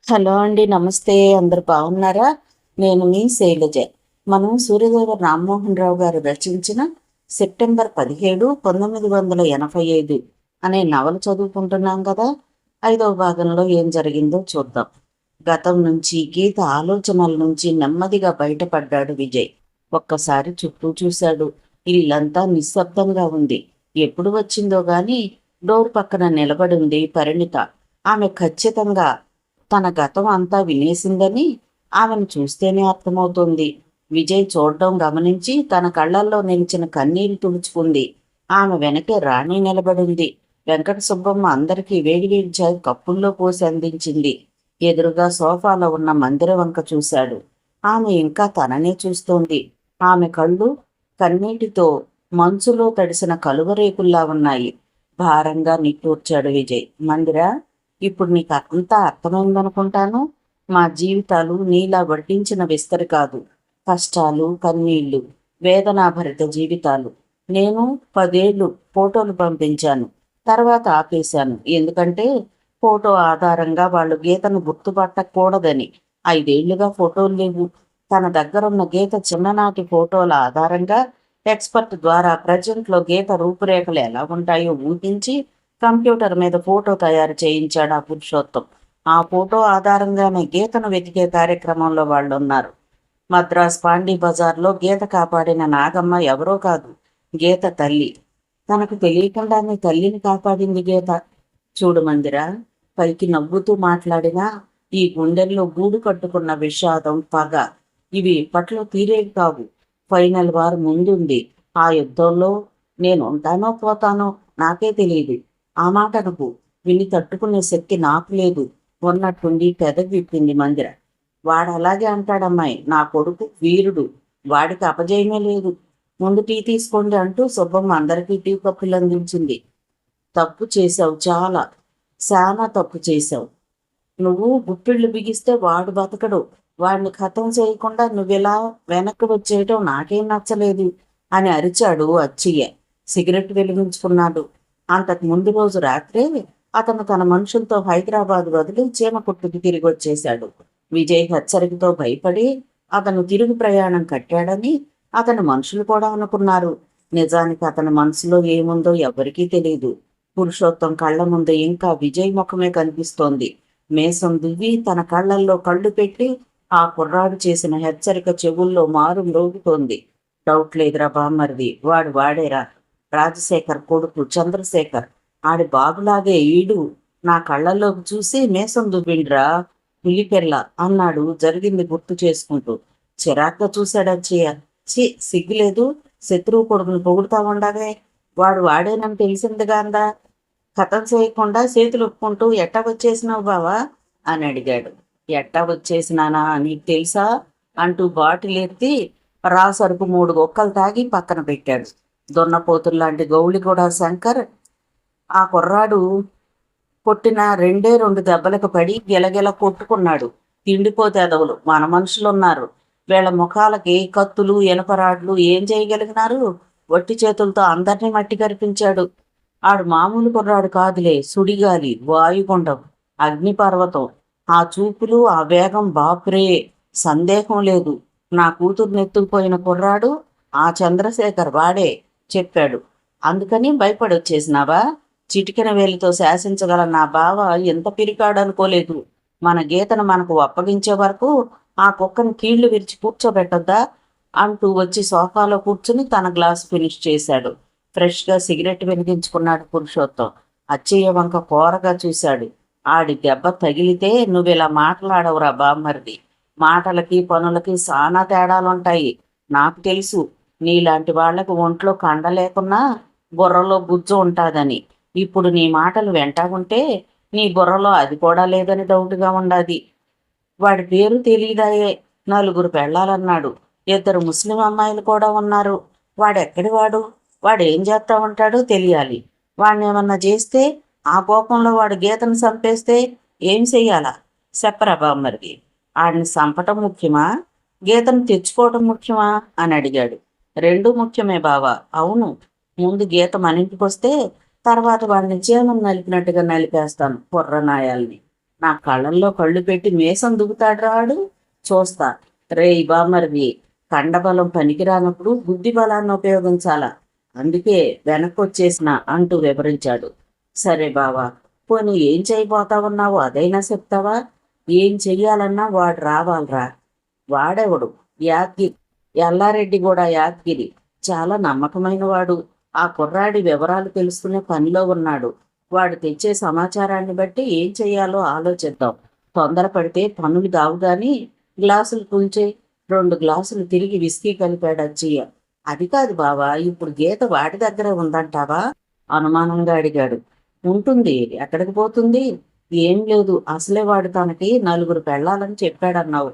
Hello అండి, నమస్తే. అందరు బాగున్నారా? నేను మీ శైలజ. మనం సూర్యదేవ రామ్మోహన్ రావు గారు రచించిన సెప్టెంబర్ 17, 1985 అనే నవల చదువుకుంటున్నాం కదా. 5వ భాగంలో ఏం జరిగిందో చూద్దాం. గతం నుంచి, గీత ఆలోచనల నుంచి నెమ్మదిగా బయటపడ్డాడు విజయ్. ఒక్కసారి చుట్టూ చూశాడు. ఇల్లంతా నిశ్శబ్దంగా ఉంది. ఎప్పుడు వచ్చిందో గాని డోర్ పక్కన నిలబడింది పరిణిత. ఆమె ఖచ్చితంగా తన గతం అంతా వినేసిందని ఆమెను చూస్తేనే అర్థమవుతుంది. విజయ్ చూడడం గమనించి తన కళ్ళల్లో నిలిచిన కన్నీరు తుడుచుకుంది. ఆమె వెనకే రాణి నిలబడింది. వెంకట సుబ్బమ్మ అందరికీ వేడివేడి చాయ్ కప్పుల్లో పోసి అందించింది. ఎదురుగా సోఫాలో ఉన్న మందిర వంక చూశాడు. ఆమె ఇంకా తననే చూస్తోంది. ఆమె కళ్ళు కన్నీటితో మంచులో తడిసిన కలువరేకుల్లా ఉన్నాయి. భారంగా నిట్టూర్చాడు విజయ్. మందిరా, ఇప్పుడు నీకు అంతా అర్థమైందనుకుంటాను. మా జీవితాలు నీలా వడ్డించిన విస్తరి కాదు. కష్టాలు, కన్నీళ్లు, వేదనాభరిత జీవితాలు. నేను 10 ఏళ్ళు ఫోటోలు పంపించాను, తర్వాత ఆపేశాను. ఎందుకంటే ఫోటో ఆధారంగా వాళ్ళు గీతను గుర్తుపట్టకూడదని. 5 ఏళ్లుగా ఫోటోలు లేవు. తన దగ్గరున్న గీత చిన్ననాటి ఫోటోల ఆధారంగా ఎక్స్పర్ట్ ద్వారా ప్రజెంట్లో గీత రూపురేఖలు ఎలా ఉంటాయో ఊహించి కంప్యూటర్ మీద ఫోటో తయారు చేయించాడు ఆ పురుషోత్తం. ఆ ఫోటో ఆధారంగానే గీతను వెతికే కార్యక్రమంలో వాళ్ళు ఉన్నారు. మద్రాస్ పాండీ బజార్లో గీత కాపాడిన నాగమ్మ ఎవరో కాదు, గీత తల్లి. తనకు తెలియకుండానే తల్లిని కాపాడింది గీత. చూడు మందిరా, పైకి నవ్వుతూ మాట్లాడినా ఈ గుండెల్లో గూడు కట్టుకున్న విషాదం, పగ ఇవి ఇప్పట్లో తీరేవి కావు. ఫైనల్ వార్ ముందుంది. ఆ యుద్ధంలో నేను ఉంటానో పోతానో నాకే తెలియదు. ఆ మాట అనుకు. విని తట్టుకునే శక్తి నాకు లేదు. ఉన్నట్టుండి పెదవి విప్పింది మందిర. వాడు అలాగే అంటాడమ్మాయి. నా కొడుకు వీరుడు, వాడికి అపజయమే లేదు. ముందు టీ తీసుకోండి అంటూ సుబ్బమ్మ అందరికీ టీ కప్పులు అందించింది. తప్పు చేశావు, చాలా తప్పు చేశావు. నువ్వు గుప్పిళ్ళు బిగిస్తే వాడు బతకడు. వాడిని ఖతం చేయకుండా నువ్వెలా వెనక్కి వచ్చేయటం నాకేం నచ్చలేదు అని అరిచాడు అచ్చయ్య. సిగరెట్ వెలిగించుకున్నాడు. అంతకు ముందు రోజు రాత్రే అతను తన మనుషులతో హైదరాబాద్ వదిలి చీమకుట్టుకి తిరిగి వచ్చేశాడు. విజయ్ హెచ్చరికతో భయపడి అతను తిరుగు ప్రయాణం కట్టాడని అతని మనుషులు కూడా అనుకున్నారు. నిజానికి అతని మనసులో ఏముందో ఎవరికీ తెలియదు. పురుషోత్తం కళ్ళ ముందు ఇంకా విజయ్ ముఖమే కనిపిస్తోంది. మేసం దువ్వి తన కళ్ళల్లో కళ్ళు పెట్టి ఆ కుర్రాడు చేసిన హెచ్చరిక చెవుల్లో మారు మ్రోగుతోంది. డౌట్ లేదురా బామ్మరిది, వాడేరా, రాజశేఖర్ కొడుకు చంద్రశేఖర్. ఆడి బాబులాగే ఈడు నా కళ్ళల్లోకి చూసి మేసం దువ్విండ్రా పులిపెల్ల అన్నాడు జరిగింది గుర్తు చేసుకుంటూ. చిరాగ్గా చూశాడచ్చయ్య. సిగ్గులేదు, శత్రువు కొడుకుని పొగుడుతా ఉండగా వాడేనని తెలిసిందిగా అందా. కథం చేయకుండా చేతులు ఒప్పుకుంటూ ఎట్టా వచ్చేసినావు బావా అని అడిగాడు. ఎట్టా వచ్చేసినానా నీకు తెలుసా అంటూ బాటిల్ ఎత్తి రాసరుకు 3 గొక్కలు తాగి పక్కన పెట్టాడు. దొన్నపోతుల్లాంటి గౌళిగూడ శంకర్ ఆ కుర్రాడు కొట్టిన 2 దెబ్బలకు పడి గిలగిల కొట్టుకున్నాడు. తిండిపోతే అదవులు మన మనుషులున్నారు. వీళ్ళ ముఖాలకి కత్తులు, ఇనపరాడ్లు ఏం చేయగలిగినారు? వట్టి చేతులతో అందరినీ మట్టి కరిపించాడు. ఆడు మామూలు కుర్రాడు కాదులే, సుడిగాలి, వాయుగుండం, అగ్నిపర్వతం. ఆ చూపులు, ఆ వేగం, బాపురే, సందేహం లేదు. నా కూతురు ఎత్తుకుపోయిన కుర్రాడు ఆ చంద్రశేఖర్ వాడే చెప్పాడు. అందుకని భయపడొచ్చేసినావా? చిటికెన వేలితో శాసించగల నా బావ ఎంత పిరికాడనుకోలేదు. మన గీతను మనకు అప్పగించే వరకు ఆ కుక్కను కీళ్లు విరిచి కూర్చోబెట్టొద్దా అంటూ వచ్చి సోఫాలో కూర్చుని తన గ్లాసు ఫినిష్ చేశాడు. ఫ్రెష్గా సిగరెట్ వెలిగించుకున్నాడు పురుషోత్తం. అచ్చయ్య వంక కోరగా చూశాడు. ఆడి దెబ్బ తగిలితే నువ్విలా మాట్లాడవురా బామ్మరిది. మాటలకి పనులకి సానా తేడాలుంటాయి. నాకు తెలుసు. నీలాంటి వాళ్లకు ఒంట్లో కండ లేకున్నా బుర్రలో బుజ్జు ఉంటాదని. ఇప్పుడు నీ మాటలు వెంటాగుంటే నీ బుర్రలో అది కూడా లేదని డౌట్గా ఉండాది. వాడి పేరు తెలీదాయే. 4 పెళ్ళాలన్నాడు. 2 ముస్లిం అమ్మాయిలు కూడా ఉన్నారు. వాడెక్కడి వాడేం చేస్తా ఉంటాడో తెలియాలి. వాడినేమన్నా చేస్తే, ఆ కోపంలో వాడు గీతను చంపేస్తే ఏం చెయ్యాలా చెప్పరా బామ్మరికి? ఆడిని చంపటం ముఖ్యమా, గీతను తెచ్చుకోవటం ముఖ్యమా అని అడిగాడు. 2 ముఖ్యమే బావా. అవును, ముందు గీత మన ఇంటికి వస్తే తర్వాత వాడిని చీమను నలిపినట్టుగా నలిపేస్తాను కుర్రనాయాల్ని. నా కళ్ళల్లో కళ్ళు పెట్టి మేసం దుగుతాడు రాడు. చూస్తా. రేయ్ బామర్ది, కండబలం పనికిరానప్పుడు బుద్ధి బలాన్ని ఉపయోగించాలా, అందుకే వెనక్కొచ్చేసిన అంటూ వివరించాడు. సరే బావా, పోనీ ఏం చేయబోతావున్నావు అదైనా చెప్తావా? ఏం చెయ్యాలన్నా వాడు రావాలరా. వాడెవడు? యాద్గిరి. ఎల్లారెడ్డి కూడా యాద్గిరి. చాలా నమ్మకమైన వాడు. ఆ కుర్రాడి వివరాలు తెలుసుకునే పనిలో ఉన్నాడు. వాడు తెచ్చే సమాచారాన్ని బట్టి ఏం చెయ్యాలో ఆలోచిద్దాం. తొందరపడితే పనులు కావు గాని గ్లాసులు కూల్చే. 2 గ్లాసులు తిరిగి విస్కీ కలిపాడు అచ్చయ్య. అది కాదు బావా, ఇప్పుడు గీత వాడి దగ్గరే ఉందంటావా? అనుమానంగా అడిగాడు. ఉంటుంది, ఎక్కడికి పోతుంది? ఏం లేదు, అసలే వాడు తనకి 4 పెళ్ళాలని చెప్పాడన్నావు.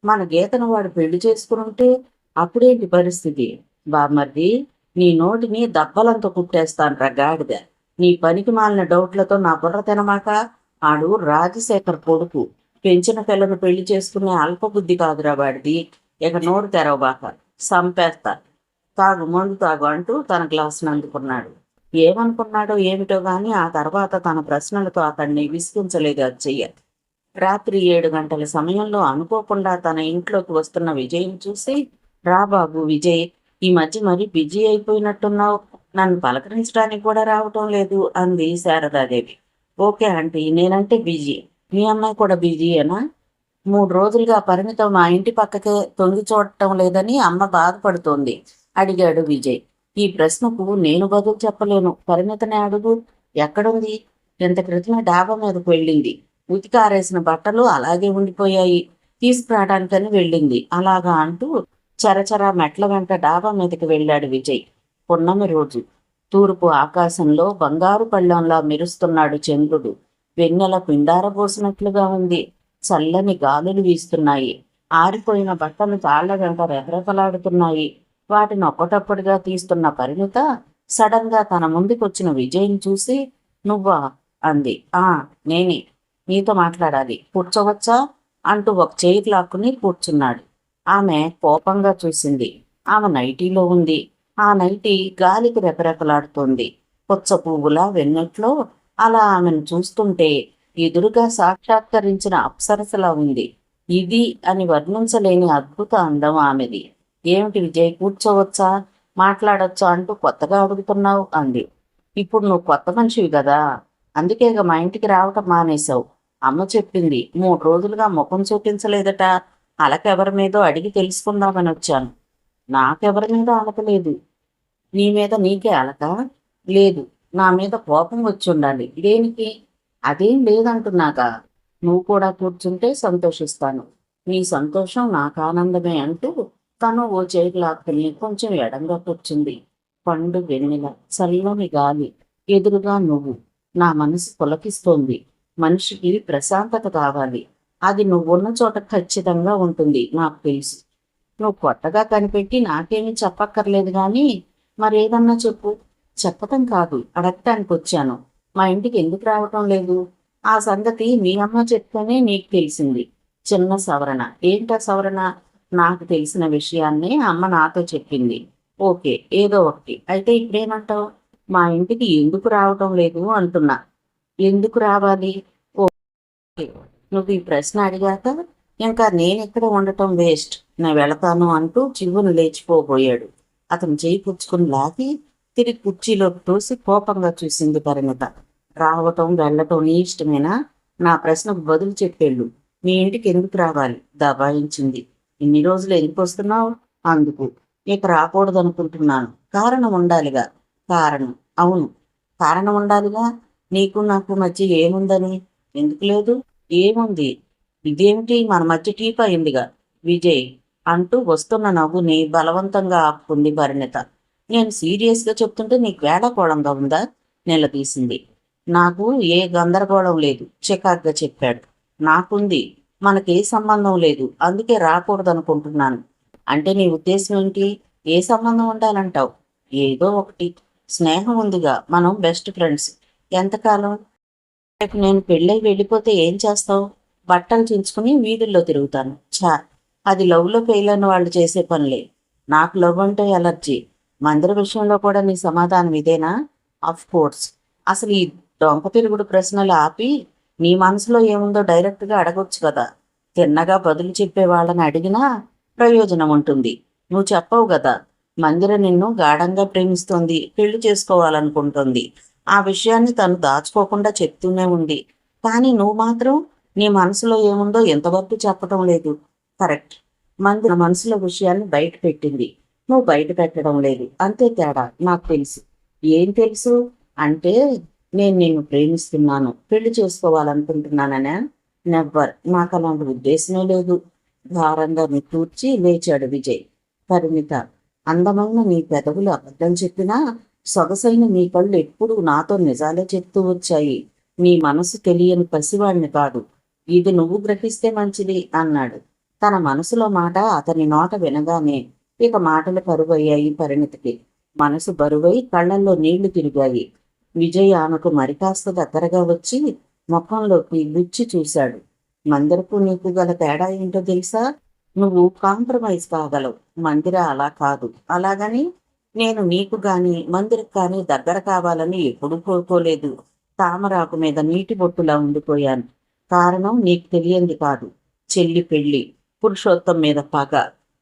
మన గీతను వాడు పెళ్లి చేసుకునుంటే అప్పుడేంటి పరిస్థితి? బామ్మర్ది, నీ నోటిని దబ్బలంత కుట్టేస్తాన్రా గాడిద. నీ పనికి మాలిన డౌట్లతో నా బుర్ర తినమాక. ఆడు రాజశేఖర్ కొడుకు. పెంచిన పిల్లను పెళ్లి చేసుకునే అల్పబుద్ధి కాదురా వాడిది. ఇక నోరు తెరవబాక, సంపేస్తా. తాగు, మందు తాగు అంటూ తన గ్లాసును అందుకున్నాడు. ఏమనుకున్నాడో ఏమిటో గాని ఆ తర్వాత తన ప్రశ్నలతో అతన్ని విసిగించలేదు అచ్చయ్య. రాత్రి 7 గంటల సమయంలో అనుకోకుండా తన ఇంట్లోకి వస్తున్న విజయ్ని చూసి, రా బాబు విజయ్, ఈ మధ్య మరీ బిజీ అయిపోయినట్టున్నావు. నన్ను పలకరించడానికి కూడా రావటం లేదు అంది శారదాదేవి. ఓకే ఆంటీ, నేనంటే బిజీ. మీ అమ్మాయి కూడా బిజీయేనా? 3 రోజులుగా పరిమిత మా ఇంటి పక్కకే తొంగి చూడటం లేదని అమ్మ బాధపడుతోంది అడిగాడు విజయ్. ఈ ప్రశ్నకు నేను బదులు చెప్పలేను. పరిమితనే అడుగు. ఎక్కడుంది? ఇంత క్రితమే డాబా మీదకు వెళ్ళింది. ఉతికారేసిన బట్టలు అలాగే ఉండిపోయాయి. తీసుకురావడానికని వెళ్ళింది అలాగా అంటూ చరచరా మెట్ల వెంట డాబా మీదకి వెళ్ళాడు విజయ్. పున్నమి రోజు. తూర్పు ఆకాశంలో బంగారు పళ్ళంలా మెరుస్తున్నాడు చంద్రుడు. వెన్నెల పిండారబోసినట్లుగా ఉంది. చల్లని గాలులు వీస్తున్నాయి. ఆరిపోయిన బట్టలు తాళ్ల వెంట రెపరెపలాడుతున్నాయి. వాటిని ఒక్కటప్పటిగా తీస్తున్న పరిమిత సడన్ గా తన ముందుకొచ్చిన విజయ్ని చూసి, నువ్వా అంది. నేనే. నీతో మాట్లాడాలి. కూర్చోవచ్చా అంటూ ఒక చైర్ లాక్కుని కూర్చున్నాడు. ఆమె కోపంగా చూసింది. ఆమె నైటీలో ఉంది. ఆ నైటీ గాలికి రెపరెపలాడుతోంది. పుచ్చ పువ్వులా వెన్నెట్లో అలా ఆమెను చూస్తుంటే ఎదురుగా సాక్షాత్కరించిన అప్సరసలా ఉంది. ఇది అని వర్ణించలేని అద్భుత అందం ఆమెది. ఏమిటి విజయ్, కూర్చోవచ్చా, మాట్లాడొచ్చా అంటూ కొత్తగా అడుగుతున్నావు అంది. ఇప్పుడు నువ్వు కొత్త మనిషివి కదా, అందుకేగా మా ఇంటికి రావటం మానేశావు. అమ్మ చెప్పింది. 3 రోజులుగా ముఖం చూపించలేదట. అలకెవరి మీదో అడిగి తెలుసుకుందామని వచ్చాను. నాకెవరి మీద అలకలేదు. నీ మీద నీకే అలక? లేదు. నా మీద కోపం వచ్చి ఉండాలి. దేనికి? అదేం లేదంటున్నాగా. నువ్వు కూడా కూర్చుంటే సంతోషిస్తాను. నీ సంతోషం నాకు ఆనందమే అంటూ తను ఓ చైర్ లాక్కుని కొంచెం ఎడంగా కూర్చుంది. పండు వెన్నెల, చల్లని గాలి, ఎదురుగా నువ్వు. నా మనసు పులకిస్తోంది. మనిషికి ప్రశాంతత కావాలి. అది నువ్వున్న చోట ఖచ్చితంగా ఉంటుంది, నాకు తెలుసు. నువ్వు కొత్తగా కనిపెట్టి నాకేమీ చెప్పక్కర్లేదు గాని మరేదన్నా చెప్పు. చెప్పటం కాదు, అడగటానికి వచ్చాను. మా ఇంటికి ఎందుకు రావటం లేదు? ఆ సంగతి మీ అమ్మ చెప్తేనే నీకు తెలిసింది. చిన్న సవరణ. ఏంటా సవరణ? నాకు తెలిసిన విషయాన్నే అమ్మ నాతో చెప్పింది. ఓకే, ఏదో ఒకటి. అయితే ఇప్పుడేమంటావు? మా ఇంటికి ఎందుకు రావటం లేదు అంటున్నా. ఎందుకు రావాలి? ఓకే, నువ్వు ఈ ప్రశ్న అడిగాక ఇంకా నేనెక్కడ ఉండటం వేస్ట్. నేను వెళతాను అంటూ చివ్వును లేచిపోబోయాడు. అతను చేయి పుచ్చుకుని లాగి తిరిగి కుర్చీలోకి తోసి కోపంగా చూసింది పరిమిత. రావటం వెళ్ళటం నీ ఇష్టమేనా? నా ప్రశ్నకు బదులు చెప్పేళ్ళు. మీ ఇంటికి ఎందుకు రావాలి? దబాయించింది. ఇన్ని రోజులు ఎందుకు వస్తున్నావు? అందుకు. ఇక రాకూడదనుకుంటున్నాను. కారణం ఉండాలిగా. కారణం? అవును, కారణం ఉండాలిగా. నీకు నాకు మధ్య ఏముందని? ఎందుకు లేదు? ఏముంది? ఇదేమిటి, మన మధ్య టీప్ అయిందిగా విజయ్ అంటూ వస్తున్న నవ్వుని బలవంతంగా ఆపుకుంది పరిణిత. నేను సీరియస్గా చెప్తుంటే నీకు వేళకోళంగా ఉందా? నిలదీసింది. నాకు ఏ గందరగోళం లేదు, చికాగ్గా చెప్పాడు. నాకుంది. మనకే సంబంధం లేదు, అందుకే రాకూడదనుకుంటున్నాను. అంటే నీ ఉద్దేశం ఏంటి? ఏ సంబంధం ఉండాలంటావు? ఏదో ఒకటి. స్నేహం ఉందిగా, మనం బెస్ట్ ఫ్రెండ్స్. ఎంతకాలం? రేపు నేను పెళ్ళై వెళ్ళిపోతే ఏం చేస్తావు? బట్టలు చించుకుని వీధుల్లో తిరుగుతాను. అది లవ్లో ఫెయిల్ అయిన వాళ్ళు చేసే పనులే. నాకు లవ్ అంటే ఎలర్జీ. మందిర విషయంలో కూడా నీ సమాధానం ఇదేనా? Of course. అసలు ఈ డొంక తిరుగుడు ప్రశ్నలు ఆపి నీ మనసులో ఏముందో డైరెక్ట్గా అడగొచ్చు కదా. తిన్నగా బదులు చెప్పే వాళ్ళని అడిగినా ప్రయోజనం ఉంటుంది. నువ్వు చెప్పవు కదా. మందిర నిన్ను గాఢంగా ప్రేమిస్తోంది, పెళ్లి చేసుకోవాలనుకుంటోంది. ఆ విషయాన్ని తను దాచుకోకుండా చెప్తూనే ఉంది. కానీ నువ్వు మాత్రం నీ మనసులో ఏముందో ఎంతవరకు చెప్పటం లేదు. కరెక్ట్. మందిర మనసులో విషయాన్ని బయట పెట్టింది, నువ్వు బయట పెట్టడం లేదు. అంతే తేడా. నాకు తెలుసు. ఏం తెలుసు అంటే, నేను నిన్ను ప్రేమిస్తున్నాను, పెళ్లి చేసుకోవాలనుకుంటున్నాననే. నెవ్వర్. నాకు అలాంటి ఉద్దేశమే లేదు. భారంగా నిట్టూర్చి లేచాడు విజయ్. పరిమిత, అందమైన నీ పెదవులు అబద్ధం చెప్పినా సొగసైన నీ కళ్ళు ఎప్పుడూ నాతో నిజాలే చెప్తూ వచ్చాయి. నీ మనసు తెలియని పసివాడిని కాదు. ఇది నువ్వు గ్రహిస్తే మంచిది అన్నాడు. తన మనసులో మాట అతని నోట వినగానే ఇక మాటలు కరువయ్యాయి పరిణితికి. మనసు బరువై కళ్ళల్లో నీళ్లు తిరిగాయి. విజయ్ ఆమెకు మరికాస్త దగ్గరగా వచ్చి ముఖంలోకి గుచ్చి చూశాడు. మందిరకు నీకు గల తేడా ఏంటో తెలుసా? నువ్వు కాంప్రమైజ్ కాగలవు, మందిర అలా కాదు. అలాగని నేను నీకు గాని మందిరకు కానీ దగ్గర కావాలని ఎప్పుడూ కోరుకోలేదు. తామరాకు మీద నీటి బొట్టులా ఉండిపోయాను. కారణం నీకు తెలియంది కాదు. చెల్లి పెళ్లి, పురుషోత్తం మీద పగ,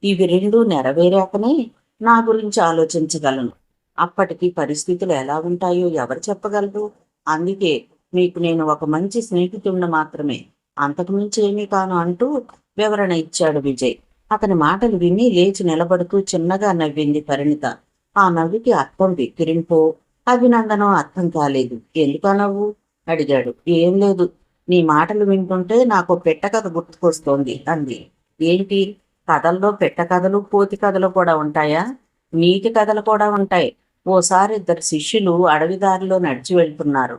ఇవి రెండూ నెరవేరాకనే నా గురించి ఆలోచించగలను. అప్పటికి పరిస్థితులు ఎలా ఉంటాయో ఎవరు చెప్పగలరు? అందుకే మీకు నేను ఒక మంచి స్నేహితుడిని మాత్రమే, అంతకుమించి ఏమీ కాను అంటూ వివరణ ఇచ్చాడు విజయ్. అతని మాటలు విని లేచి నిలబడుతూ చిన్నగా నవ్వింది పరిణిత. ఆ నవ్వికి అర్థం విక్కిరింపో అభినందనం అర్థం కాలేదు. ఎందుకా నవ్వు అడిగాడు. ఏం లేదు, నీ మాటలు వింటుంటే నాకు పెట్టకథ గుర్తుకొస్తోంది అంది. ఏంటి? కథల్లో పెట్ట కథలు, పోతి కథలు కూడా ఉంటాయా? నీతి కథలు కూడా ఉంటాయి. ఓసారి ఇద్దరు శిష్యులు అడవి దారిలో నడిచి వెళ్తున్నారు.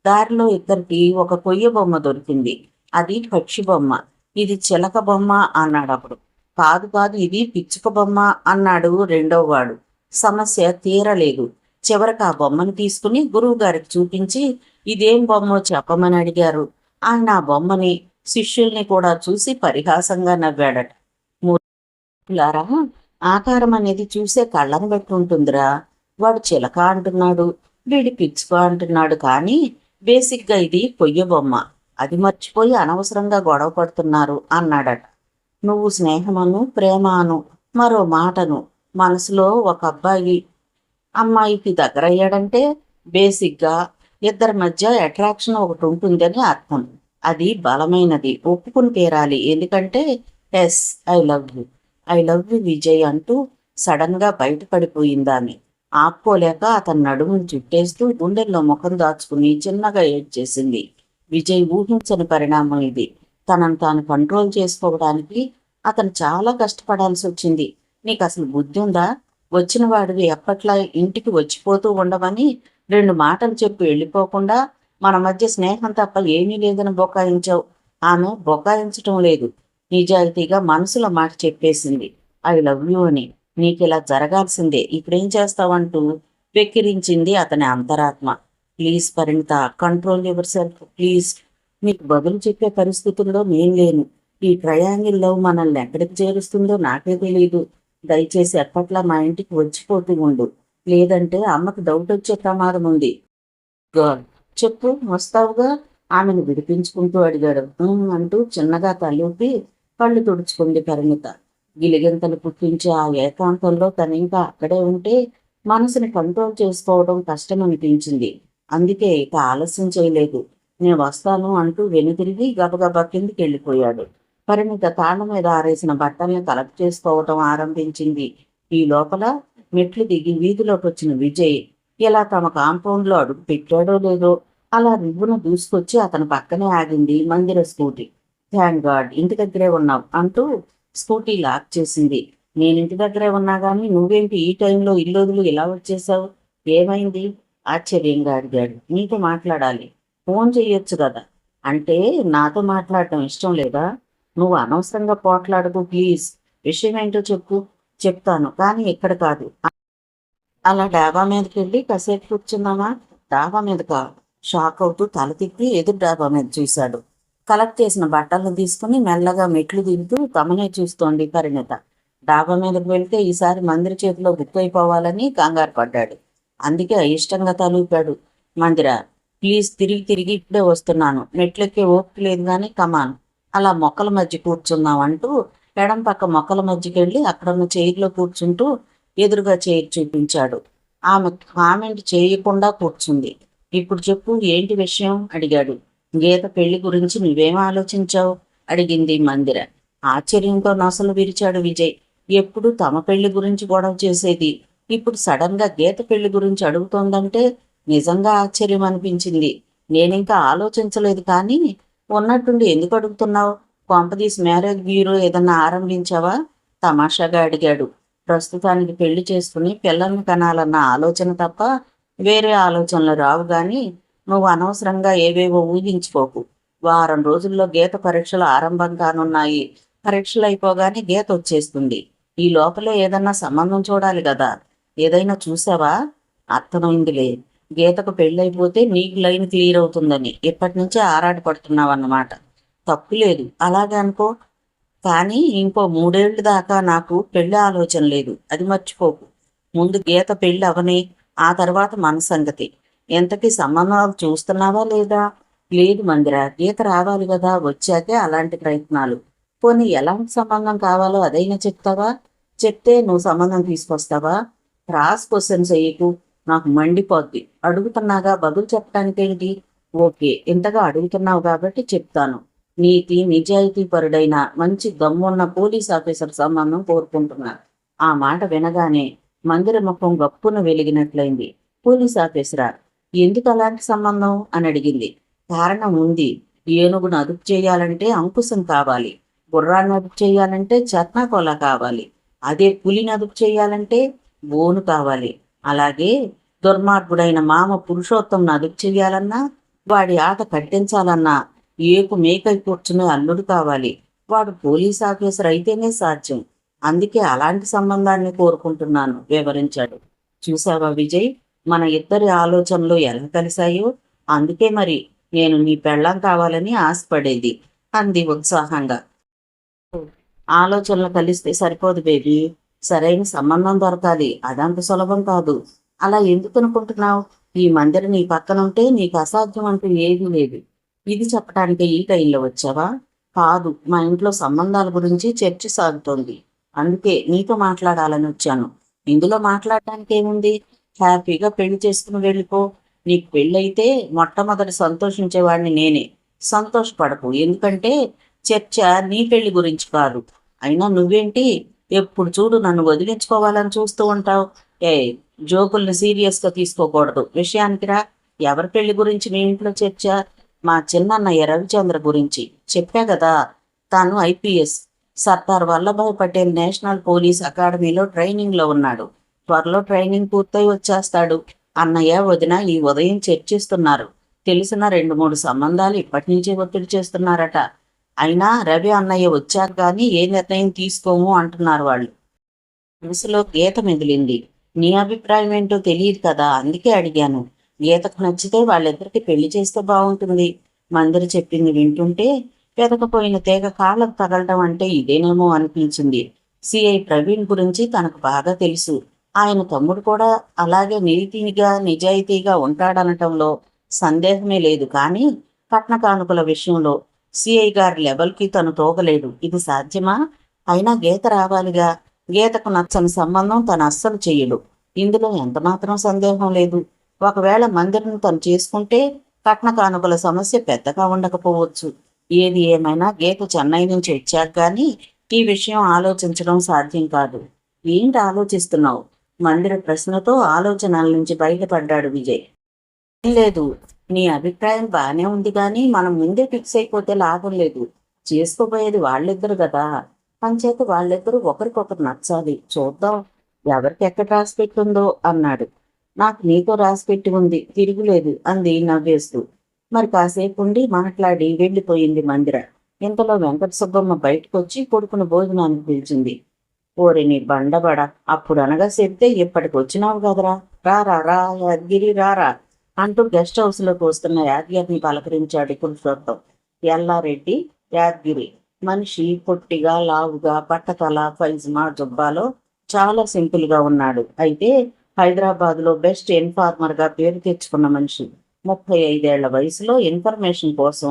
దారిలో ఇద్దరికి ఒక కొయ్య బొమ్మ దొరికింది. అది పక్షి బొమ్మ, ఇది చిలక బొమ్మ అన్నాడు అప్పుడు. కాదు కాదు, ఇది పిచ్చుక బొమ్మ అన్నాడు రెండోవాడు. సమస్య తీరలేదు. చివరికి ఆ బొమ్మను తీసుకుని గురువు గారికి చూపించి ఇదేం బొమ్మో చెప్పమని అడిగారు. ఆయన ఆ బొమ్మని, శిష్యుల్ని కూడా చూసి పరిహాసంగా నవ్వాడట. మూర్ఖులారా, ఆకారం అనేది చూసే కళ్ళను బట్టి ఉంటుందిరా. వాడు చిలక అంటున్నాడు, వీడి పిచ్చుక అంటున్నాడు, కానీ బేసిక్గా ఇది కొయ్య బొమ్మ. అది మర్చిపోయి అనవసరంగా గొడవ పడుతున్నారు అన్నాడట. నువ్వు స్నేహమను, ప్రేమ అను, మరో మాటను, మనసులో ఒక అమ్మాయికి దగ్గరయ్యాడంటే బేసిక్గా ఇద్దరి మధ్య అట్రాక్షన్ ఒకటి ఉంటుందని అర్థం. అది బలమైనది, ఒప్పుకుని తీరాలి. ఎందుకంటే yes, I love you, I love you Vijay అంటూ సడన్గా బయటపడిపోయిందామె. ఆపుకోలేక అతని నడుమును చుట్టేస్తూ గుండెల్లో ముఖం దాచుకుని చిన్నగా ఏడ్చేసింది. విజయ్ ఊహించని పరిణామం ఇది. తనను తాను కంట్రోల్ చేసుకోవడానికి అతను చాలా కష్టపడాల్సి వచ్చింది. నీకు అసలు బుద్ధి ఉందా? వచ్చిన వాడివి ఎప్పట్లా ఇంటికి వచ్చిపోతూ ఉండమని 2 మాటలు చెప్పి వెళ్ళిపోకుండా మన మధ్య స్నేహం తప్ప ఏమీ లేదని బొకాయించావు. ఆమె బొకాయించటం లేదు, నిజాయితీగా మనసులో మాట చెప్పేసింది. ఐ లవ్ యూ అని. నీకు ఇలా జరగాల్సిందే, ఇప్పుడేం చేస్తావంటూ వెక్కిరించింది అతని అంతరాత్మ. Please Parinita, control yourself please. నీకు బదులు చెప్పే పరిస్థితుల్లో నేను లేను. ఈ ట్రయాంగిల్ లవ్ మనల్ని ఎక్కడికి చేరుస్తుందో నాకే తెలియదు. దయచేసి ఎప్పట్లా మా ఇంటికి వచ్చిపోతూ ఉండు, లేదంటే అమ్మకు డౌట్ వచ్చే ప్రమాదం ఉంది. గర్ల్, చెప్పు, వస్తావుగా? ఆమెను విడిపించుకుంటూ అడిగాడు. అంటూ చిన్నగా తలూపి కళ్ళు తుడుచుకుంది పరిణిత. గిలిగింతలు పుట్టించే ఆ ఏకాంతంలో తనింకా అక్కడే ఉంటే మనసుని కంట్రోల్ చేసుకోవడం కష్టమనిపించింది. అందుకే ఇక ఆలస్యం చేయలేదు. నేను వస్తాను అంటూ వెనుతిరిగి గబగబా కిందికి వెళ్ళిపోయాడు. పరిణిత తాళ్ళ మీద ఆరేసిన బట్టల్ని కలెక్ట్ చేసుకోవటం ఆరంభించింది. ఈ లోపల మెట్లు దిగి వీధిలోకి వచ్చిన విజయ్ ఇలా తమ కాంపౌండ్లో అడుగు పెట్టాడో లేదో అలా రివ్వున దూసుకొచ్చి అతని పక్కనే ఆగింది మందిర స్కూటీ. థ్యాంక్ గాడ్, ఇంటి దగ్గరే ఉన్నావు అంటూ స్కూటీ లాక్ చేసింది. నేను ఇంటి దగ్గరే ఉన్నా గానీ నువ్వేంటి ఈ టైంలో ఇల్లు ఇలా వచ్చేసావు? ఏమైంది? ఆశ్చర్యంగా అడిగాడు. నీతో మాట్లాడాలి. ఫోన్ చెయ్యొచ్చు కదా. అంటే నాతో మాట్లాడటం ఇష్టం లేదా? నువ్వు అనవసరంగా పోట్లాడకు ప్లీజ్. విషయం ఏంటో చెప్పు. చెప్తాను, కానీ ఇక్కడ కాదు. అలా డాబా మీదకి వెళ్ళి కాసేపు కూర్చుందామా? డాబా మీదకా? షాక్ అవుతూ తల తిప్పి ఎదురు డాబా మీద చూశాడు. కలెక్ట్ చేసిన బట్టలను తీసుకుని మెల్లగా మెట్లు దిగుతూ తమనే చూస్తోంది పరిణిత. డాబా మీదకి వెళ్తే ఈసారి మందిర చేతిలో బుక్ అయిపోవాలని కంగారు పడ్డాడు. అందుకే అయిష్టంగా తలూపాడు. మందిర, ప్లీజ్, తిరిగి తిరిగి ఇప్పుడే వస్తున్నాను, మెట్లెక్కే ఓపిక లేదు కానీ కమాన్, అలా మొక్కల మధ్య కూర్చుందాం అంటూ ఎడం పక్క మొక్కల మధ్యకెళ్ళి అక్కడున్న చైర్లో కూర్చుంటూ ఎదురుగా చైర్ చూపించాడు. ఆమె కామెంట్ చేయకుండా కూర్చుంది. ఇప్పుడు చెప్పు, ఏంటి విషయం అడిగాడు. గీత పెళ్లి గురించి నువ్వేం ఆలోచించావు అడిగింది మందిర. ఆశ్చర్యంతో నొసలు విరిచాడు విజయ్. ఎప్పుడు తమ పెళ్లి గురించి గొడవ చేసేది, ఇప్పుడు సడన్ గా గీత పెళ్లి గురించి అడుగుతోందంటే నిజంగా ఆశ్చర్యం అనిపించింది. నేనింకా ఆలోచించలేదు కానీ ఉన్నట్టుండి ఎందుకు అడుగుతున్నావు? కొంపదీసి మ్యారేజ్ బ్యూరో ఏదన్నా ఆరంభించావా తమాషాగా అడిగాడు. ప్రస్తుతానికి పెళ్లి చేసుకుని పిల్లల్ని కనాలన్న ఆలోచన తప్ప వేరే ఆలోచనలు రావు గాని నువ్వు అనవసరంగా ఏవేవో ఊహించుకోకు. వారం రోజుల్లో గీత పరీక్షలు ఆరంభం కానున్నాయి. పరీక్షలు అయిపోగానే గీత వచ్చేస్తుంది. ఈ లోపలే ఏదన్నా సంబంధం చూడాలి కదా. ఏదైనా చూసావా? అర్థమైందిలే. గీతకు పెళ్ళైపోతే నీకు లైన్ క్లియర్ అవుతుందని ఇప్పటి నుంచే ఆరాటపడుతున్నావన్నమాట. తప్పులేదు, అలాగే అనుకో. కానీ ఇంకో 3 ఏళ్ల దాకా నాకు పెళ్లి ఆలోచన లేదు, అది మర్చిపోకు. ముందు గీత పెళ్ళి అవని, ఆ తర్వాత మన సంగతి. ఎంతకీ సంబంధాలు చూస్తున్నావా లేదా? లేదు మందిర, గీత రావాలి కదా, వచ్చాకే అలాంటి ప్రయత్నాలు. పోనీ ఎలాంటి సంబంధం కావాలో అదైనా చెప్తావా? చెప్తే నువ్వు సంబంధం తీసుకొస్తావా? క్రాస్ క్వశ్చన్స్ చెయ్యకు, నాకు మండిపోద్ది. అడుగుతున్నాగా, బదులు చెప్పడానికేంటి? ఓకే, ఇంతగా అడుగుతున్నావు కాబట్టి చెప్తాను. నీతి నిజాయితీ పరుడైన మంచి దమ్మున్న పోలీస్ ఆఫీసర్ సంబంధం కోరుకుంటున్నా. ఆ మాట వినగానే మందిర ముఖం గప్పున వెలిగినట్లయింది. పోలీస్ ఆఫీసరా? ఎందుకు అలాంటి సంబంధం అని అడిగింది. కారణం ఉంది. ఏనుగును అదుపు చేయాలంటే అంకుశం కావాలి, గుర్రాన్ని అదుపు చేయాలంటే చట్నాకొల కావాలి, అదే పులిని అదుపు చేయాలంటే బోను కావాలి. అలాగే దుర్మార్గుడైన మామ పురుషోత్తంను అదుపు చేయాలన్నా, వాడి ఆట కట్టించాలన్నా ఏకు మేకై కూర్చునే అల్లుడు కావాలి. వాడు పోలీస్ ఆఫీసర్ అయితేనే సాధ్యం. అందుకే అలాంటి సంబంధాన్ని కోరుకుంటున్నాను వివరించాడు. చూసావా విజయ్, మన ఇద్దరి ఆలోచనలు ఎలా కలిశాయో. అందుకే మరి నేను నీ పెళ్ళాం కావాలని ఆశపడేది అంది ఉత్సాహంగా. ఆలోచనలు కలిస్తే సరిపోదు బేబీ, సరైన సంబంధం దొరకాలి. అదంత సులభం కాదు. అలా ఎందుకు అనుకుంటున్నావు? ఈ మందిర నీ పక్కనుంటే నీకు అసాధ్యం అంటూ ఏదీ లేదు. ఇది చెప్పడానికి ఈ టైంలో వచ్చావా? కాదు, మా ఇంట్లో సంబంధాల గురించి చర్చ సాగుతోంది. అందుకే నీతో మాట్లాడాలని వచ్చాను. ఇందులో మాట్లాడడానికి ఏముంది? హ్యాపీగా పెళ్లి చేసుకుని వెళ్ళిపో. నీకు పెళ్ళైతే మొట్టమొదటి సంతోషించేవాడిని నేనే. సంతోషపడకు, ఎందుకంటే చర్చ నీ పెళ్లి గురించి కాదు. అయినా నువ్వేంటి ఎప్పుడు చూడు నన్ను వదిలించుకోవాలని చూస్తూ ఉంటావు. ఏ, జోకుల్ని సీరియస్గా తీసుకోకూడదు. విషయానికి రా. ఎవరి పెళ్లి గురించి మీ ఇంట్లో చర్చ? మా చిన్నన్నయ్య రవిచంద్ర గురించి చెప్పా కదా. తాను IPS, Sardar Vallabhbhai Patel national police అకాడమీలో ట్రైనింగ్లో ఉన్నాడు. త్వరలో ట్రైనింగ్ పూర్తయి వచ్చేస్తాడు. అన్నయ్య వదిన ఈ ఉదయం చర్చిస్తున్నారు. తెలిసిన 2-3 సంబంధాలు ఇప్పటి నుంచే ఒత్తిడి చేస్తున్నారట. అయినా రవి అన్నయ్య వచ్చాక కానీ ఏ నిర్ణయం తీసుకోము అంటున్నారు వాళ్ళు. మనసులో గీత మెదిలింది. నీ అభిప్రాయం ఏంటో తెలియదు కదా, అందుకే అడిగాను. గీతకు నచ్చితే వాళ్ళిద్దరికి పెళ్లి చేస్తే బాగుంటుంది. మందిర చెప్పింది వింటుంటే వెతకపోయిన తీగ కాళ్ళకు తగలడం అంటే ఇదేనేమో అనిపించింది. సిఐ ప్రవీణ్ గురించి తనకు బాగా తెలుసు. ఆయన తమ్ముడు కూడా అలాగే నీతిగా నిజాయితీగా ఉంటాడనటంలో సందేహమే లేదు. కానీ కట్న కానుకల విషయంలో సిఐ గారి లెవెల్కి తను తోగలేడు. ఇది సాధ్యమా? అయినా గీత రావాలిగా. గీతకు నచ్చని సంబంధం తను అస్సలు చెయ్యడు. ఇందులో ఎంతమాత్రం సందేహం లేదు. ఒకవేళ మందిరం తను చేసుకుంటే కట్న కానుకల సమస్య పెద్దగా ఉండకపోవచ్చు. ఏది ఏమైనా గీత చెన్నై నుంచి వచ్చాక కానీ ఈ విషయం ఆలోచించడం సాధ్యం కాదు. ఏంటి ఆలోచిస్తున్నావు? మందిర ప్రశ్నతో ఆలోచనల నుంచి బయటపడ్డాడు విజయ్. ఏం లేదు, నీ అభిప్రాయం బాగానే ఉంది కానీ మనం ముందే ఫిక్స్ అయిపోతే లాభం లేదు. చేసుకోబోయేది వాళ్ళిద్దరు కదా. అంచేత వాళ్ళిద్దరూ ఒకరికొకరు నచ్చాలి. చూద్దాం ఎవరికి ఎక్కడ రాసి పెట్టుందో అన్నాడు. నాకు నీతో రాసిపెట్టి ఉంది, తిరుగులేదు అంది నవ్వేస్తూ. మరి కాసేపు ఉండి మాట్లాడి వెళ్ళిపోయింది మందిర. ఇంతలో వెంకట సుబ్బమ్మ బయటకొచ్చి కొడుకును భోజనానికి పిలిచింది. ఓరి నీ బండబడ, అప్పుడు అనగా చెప్తే ఇప్పటికి వచ్చినావు కదరా, రారా రా యాదగిరి రారా అంటూ గెస్ట్ హౌస్లోకి వస్తున్న యాదగిరిని పలకరించాడు పురుషోత్తం. ఎల్లారెడ్డి యాదగిరి మనిషి పొట్టిగా లావుగా పట్టతల ఫైజ్మా జుబ్బాలో చాలా సింపుల్గా ఉన్నాడు. అయితే హైదరాబాద్లో బెస్ట్ ఇన్ఫార్మర్గా పేరు తెచ్చుకున్న మనిషి. 35 ఏళ్ల వయసులో ఇన్ఫర్మేషన్ కోసం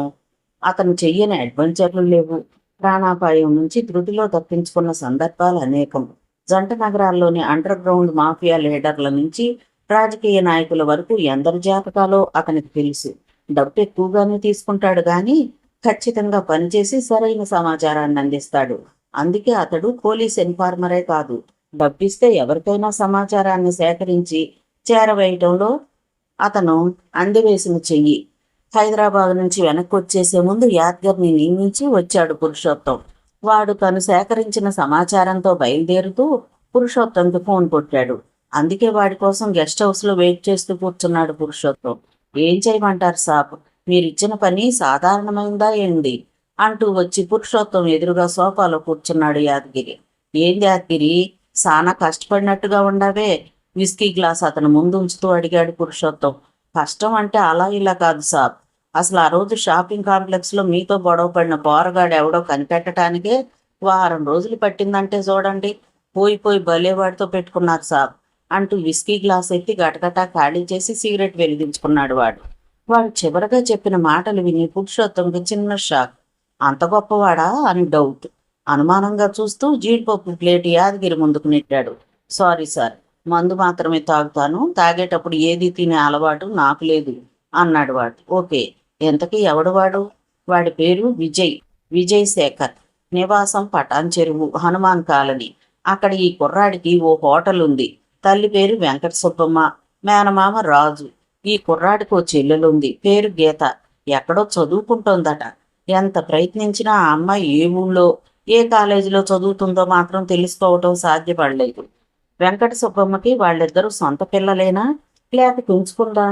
అతను చెయ్యని అడ్వెంచర్లు లేవు. ప్రాణాపాయం నుంచి ధృతిలో తప్పించుకున్న సందర్భాలు అనేకం. జంట నగరాల్లోని అండర్ గ్రౌండ్ మాఫియా లీడర్ల నుంచి రాజకీయ నాయకుల వరకు ఎందరి జాతకాలో అతనికి తెలుసు. డబ్బు ఎక్కువగానే తీసుకుంటాడు గాని ఖచ్చితంగా పనిచేసి సరైన సమాచారాన్ని అందిస్తాడు. అందుకే అతడు పోలీస్ ఇన్ఫార్మరే కాదు, డబ్బిస్తే ఎవరికైనా సమాచారాన్ని సేకరించి చేరవేయటంలో అతను అందివేసిన చెయ్యి. హైదరాబాద్ నుంచి వెనక్కి వచ్చేసే ముందు యాద్గర్ని నియమించి వచ్చాడు పురుషోత్తం. వాడు తను సేకరించిన సమాచారంతో బయలుదేరుతూ పురుషోత్తంకి ఫోన్ కొట్టాడు. అందుకే వాడి కోసం గెస్ట్ హౌస్లో వెయిట్ చేస్తూ కూర్చున్నాడు పురుషోత్తం. ఏం చేయమంటారు సాబ్, మీరిచ్చిన పని సాధారణమైందా ఏంది అంటూ వచ్చి పురుషోత్తం ఎదురుగా సోఫాలో కూర్చున్నాడు యాదగిరి. ఏంది యాదగిరి, సానా కష్టపడినట్టుగా ఉండవే? విస్కీ గ్లాస్ అతను ముందు ఉంచుతూ అడిగాడు పురుషోత్తం. కష్టం అంటే అలా ఇలా కాదు సాబ్, అసలు ఆ రోజు షాపింగ్ కాంప్లెక్స్లో మీతో గొడవ పడిన పోరగాడు ఎవడో కనిపెట్టడానికే వారం రోజులు పట్టిందంటే చూడండి. పోయి భలేవాడితో పెట్టుకున్నారు సాబ్ అంటూ విస్కీ గ్లాస్ ఎత్తి గటగటా ఖాళీ చేసి సిగరెట్ వెలిగించుకున్నాడు వాడు. వాడు చివరగా చెప్పిన మాటలు విని పురుషోత్తంకి చిన్న షాక్. అంత గొప్పవాడా అని డౌట్. అనుమానంగా చూస్తూ జీడిపప్పు ప్లేట్ యాదగిరి ముందుకు నెట్టాడు. సారీ సార్, మందు మాత్రమే తాగుతాను, తాగేటప్పుడు ఏది తినే అలవాటు నాకు లేదు అన్నాడు వాడు. ఓకే, ఎంతకీ ఎవడు వాడు? వాడి పేరు విజయ్ శేఖర్. నివాసం పటాన్ చెరువు, హనుమాన్ కాలనీ. అక్కడ ఈ కుర్రాడికి ఓ హోటల్ ఉంది. తల్లి పేరు వెంకట సుబ్బమ్మ, మేనమామ రాజు. ఈ కుర్రాడికి ఓ చెల్లెలుంది, పేరు గీత. ఎక్కడో చదువుకుంటోందట. ఎంత ప్రయత్నించినా ఆ అమ్మాయి ఏ ఊళ్ళో ఏ కాలేజీలో చదువుతుందో మాత్రం తెలుసుకోవటం సాధ్యపడలేదు. వెంకట సుబ్బమ్మకి వాళ్ళిద్దరూ సొంత పిల్లలేనా లేక పెంచుకుందా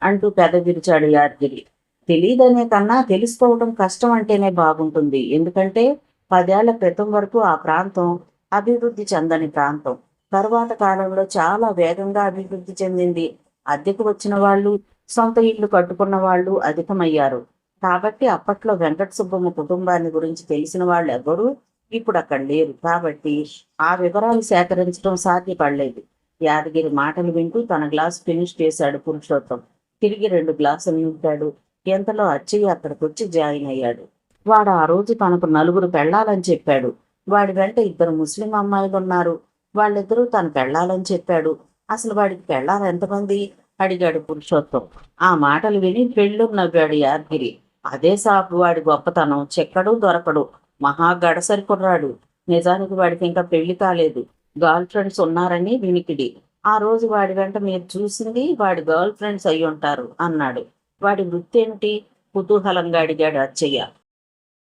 అంటూ విరిచాడు యాదగిరి. తెలియదనే కన్నా తెలుసుకోవడం కష్టం అంటేనే బాగుంటుంది. ఎందుకంటే 10 ఏళ్ల క్రితం వరకు ఆ ప్రాంతం అభివృద్ధి చెందని ప్రాంతం. తరువాత కాలంలో చాలా వేగంగా అభివృద్ధి చెందింది. అద్దెకు వచ్చిన వాళ్ళు, సొంత ఇల్లు కట్టుకున్న వాళ్ళు అధికమయ్యారు. కాబట్టి అప్పట్లో వెంకట సుబ్బమ్మ కుటుంబాన్ని గురించి తెలిసిన వాళ్ళు ఎవరూ ఇప్పుడు అక్కడ లేరు. కాబట్టి ఆ వివరాలు సేకరించడం సాధ్యపడలేదు. యాదగిరి మాటలు వింటూ తన గ్లాసు ఫినిష్ చేశాడు పురుషోత్తం. తిరిగి 2 గ్లాసులు నింపాడు. ఎంతలో అచ్చయ్య అక్కడికొచ్చి జాయిన్ అయ్యాడు. వాడు ఆ రోజు తనకు 4 పెళ్ళాలని చెప్పాడు. వాడి వెంట 2 ముస్లిం అమ్మాయిలు ఉన్నారు. వాళ్ళిద్దరూ తను పెళ్ళాలని చెప్పాడు. అసలు వాడికి పెళ్ళాలు ఎంతమంది అడిగాడు పురుషోత్తం. ఆ మాటలు విని పెళ్ళు నవ్వాడు యాదగిరి. అదే సాబ్ వాడి గొప్పతనం, చెక్కడు దొరకడు, మహా గడసరి కుర్రాడు. నిజానికి వాడికి ఇంకా పెళ్లి కాలేదు. గర్ల్ ఫ్రెండ్స్ ఉన్నారని వినికిడి. ఆ రోజు వాడి వెంట మీరు చూసింది వాడి గర్ల్ ఫ్రెండ్స్ అయి ఉంటారు అన్నాడు. వాడి వృత్తి ఏమిటి కుతూహలంగా అడిగాడు అచ్చయ్య.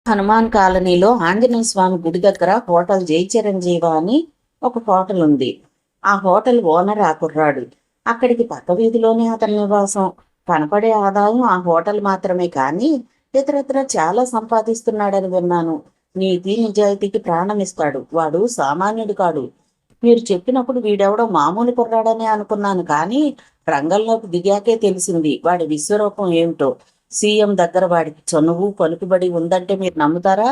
హనుమాన్ కాలనీలో ఆంజనేయ స్వామి గుడి దగ్గర హోటల్ జై చిరంజీవ అని ఒక హోటల్ ఉంది. ఆ హోటల్ ఓనర్ ఆ కుర్రాడు. అక్కడికి పక్క వీధిలోనే అతని నివాసం. కనపడే ఆదాయం ఆ హోటల్ మాత్రమే కానీ ఇతరత్ర చాలా సంపాదిస్తున్నాడని విన్నాను. నీతి నిజాయితీకి ప్రాణం ఇస్తాడు. వాడు సామాన్యుడు కాడు. మీరు చెప్పినప్పుడు వీడెవడో మామూలు కుర్రాడనే అనుకున్నాను, కానీ రంగంలోకి దిగాకే తెలిసింది వాడి విశ్వరూపం ఏమిటో. సీఎం దగ్గర వాడికి చనువు పలుకుబడి ఉందంటే మీరు నమ్ముతారా?